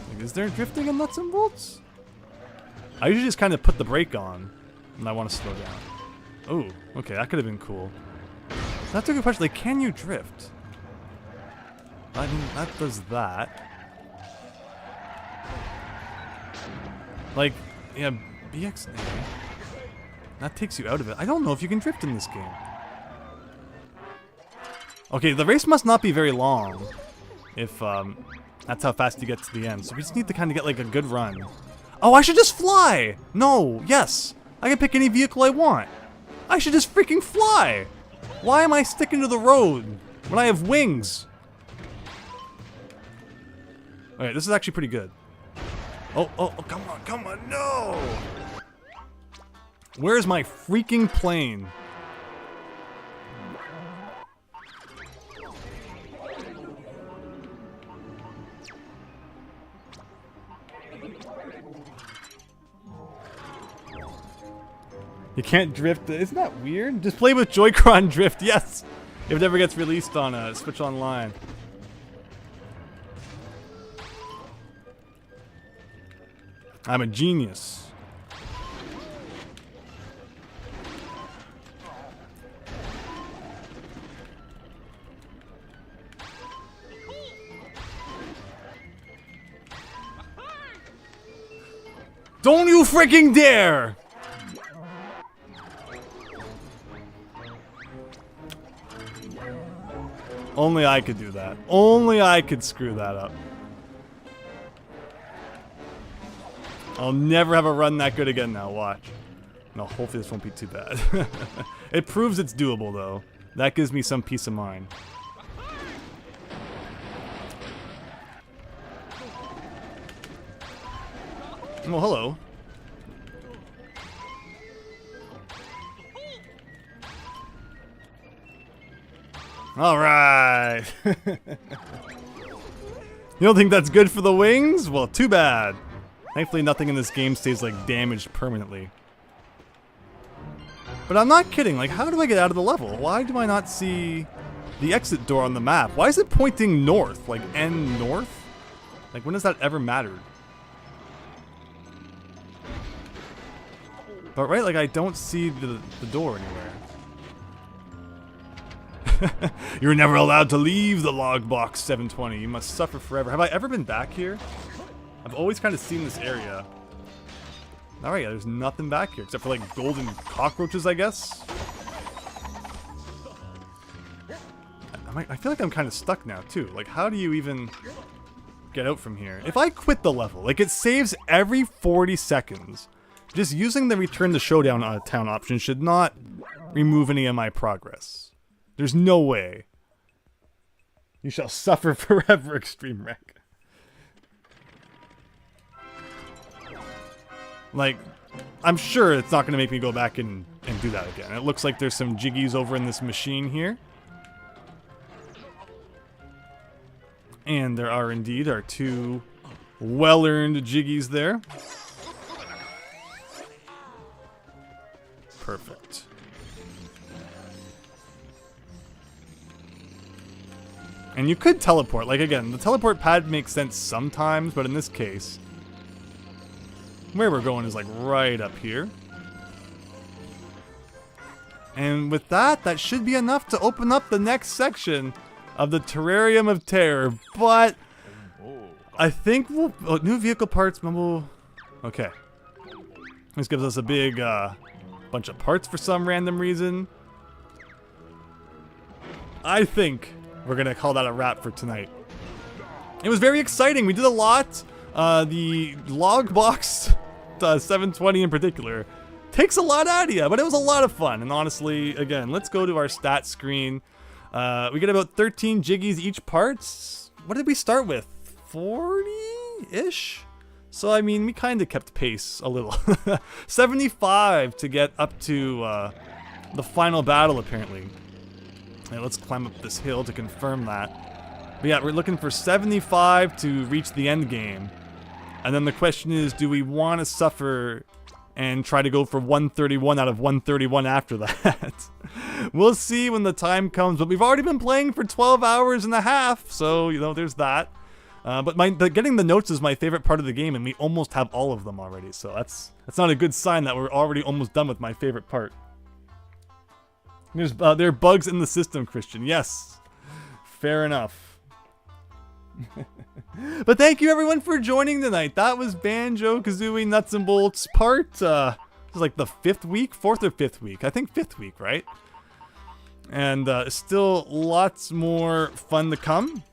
Like, is there drifting in nuts and bolts? I usually just kind of put the brake on when I want to slow down. Oh, okay, that could have been cool. That's a good question. Like, can you drift? I mean, that does that. Like, yeah, BX. That takes you out of it. I don't know if you can drift in this game. Okay, the race must not be very long if that's how fast you get to the end. So we just need to kind of get like a good run. Oh, I should just fly! No, yes. I can pick any vehicle I want. I should just freaking fly! Why am I sticking to the road when I have wings? Alright, this is actually pretty good. Oh, come on, no! Where's my freaking plane? You can't drift. Isn't that weird? Just play with Joy-Con drift, yes! If it ever gets released on Switch Online. I'm a genius. Don't you freaking dare! Only I could do that. Only I could screw that up. I'll never have a run that good again now, watch. No, hopefully this won't be too bad. It proves it's doable, though. That gives me some peace of mind. Oh, hello. All right. You don't think that's good for the wings? Well, too bad. Thankfully, nothing in this game stays, like, damaged permanently. But I'm not kidding. Like, how do I get out of the level? Why do I not see the exit door on the map? Why is it pointing north? Like, end north? Like, when does that ever matter? But, right, like, I don't see the door anywhere. You're never allowed to leave the log box 720. You must suffer forever. Have I ever been back here? I've always kind of seen this area. Alright, yeah, there's nothing back here except for like golden cockroaches, I guess. I feel like I'm kind of stuck now too. Like, how do you even get out from here? If I quit the level, like, it saves every 40 seconds. Just using the return to showdown town option should not remove any of my progress. There's no way. You shall suffer forever, Extreme Wreck. Like, I'm sure it's not going to make me go back and do that again. It looks like there's some Jiggies over in this machine here. And there are indeed our two well-earned Jiggies there. Perfect. And you could teleport. Like, again, the teleport pad makes sense sometimes, but in this case, where we're going is, like, right up here. And with that, that should be enough to open up the next section of the Terrarium of Terror. But I think we'll... Oh, new vehicle parts, mumble... Okay. This gives us a big bunch of parts for some random reason. I think we're going to call that a wrap for tonight. It was very exciting. We did a lot. The log box 720 in particular takes a lot out of you, but it was a lot of fun. And honestly, again, let's go to our stats screen. We get about 13 Jiggies each parts. What did we start with? 40-ish? So, I mean, we kind of kept pace a little. 75 to get up to the final battle, apparently. Yeah, let's climb up this hill to confirm that. But yeah, we're looking for 75 to reach the end game. And then the question is, do we want to suffer and try to go for 131 out of 131 after that? We'll see when the time comes, but we've already been playing for 12 hours and a half, so, you know, there's that. But getting the notes is my favorite part of the game, and we almost have all of them already, so that's not a good sign that we're already almost done with my favorite part. There are bugs in the system, Christian. Yes, fair enough. But thank you everyone for joining tonight. That was Banjo-Kazooie Nuts and Bolts part, this is like the 5th week? 4th or 5th week? I think 5th week, right? And still lots more fun to come.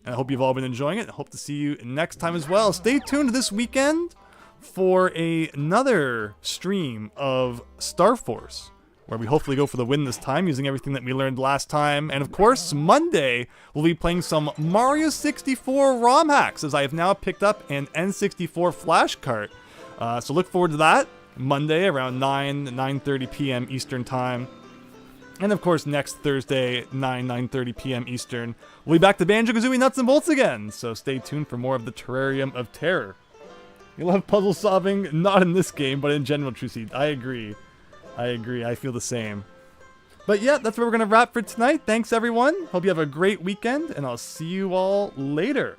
And I hope you've all been enjoying it. I hope to see you next time as well. Stay tuned this weekend for another stream of Star Force, where we hopefully go for the win this time using everything that we learned last time. And of course, Monday, we'll be playing some Mario 64 ROM hacks, as I have now picked up an N64 flash cart. So look forward to that Monday around 9:30 p.m. Eastern Time. And of course, next Thursday, 9:30 p.m. Eastern, we'll be back to Banjo-Kazooie Nuts and Bolts again. So stay tuned for more of the Terrarium of Terror. You'll have puzzle solving, not in this game, but in general, Truseed. I agree. I feel the same. But yeah, that's where we're going to wrap for tonight. Thanks, everyone. Hope you have a great weekend, and I'll see you all later.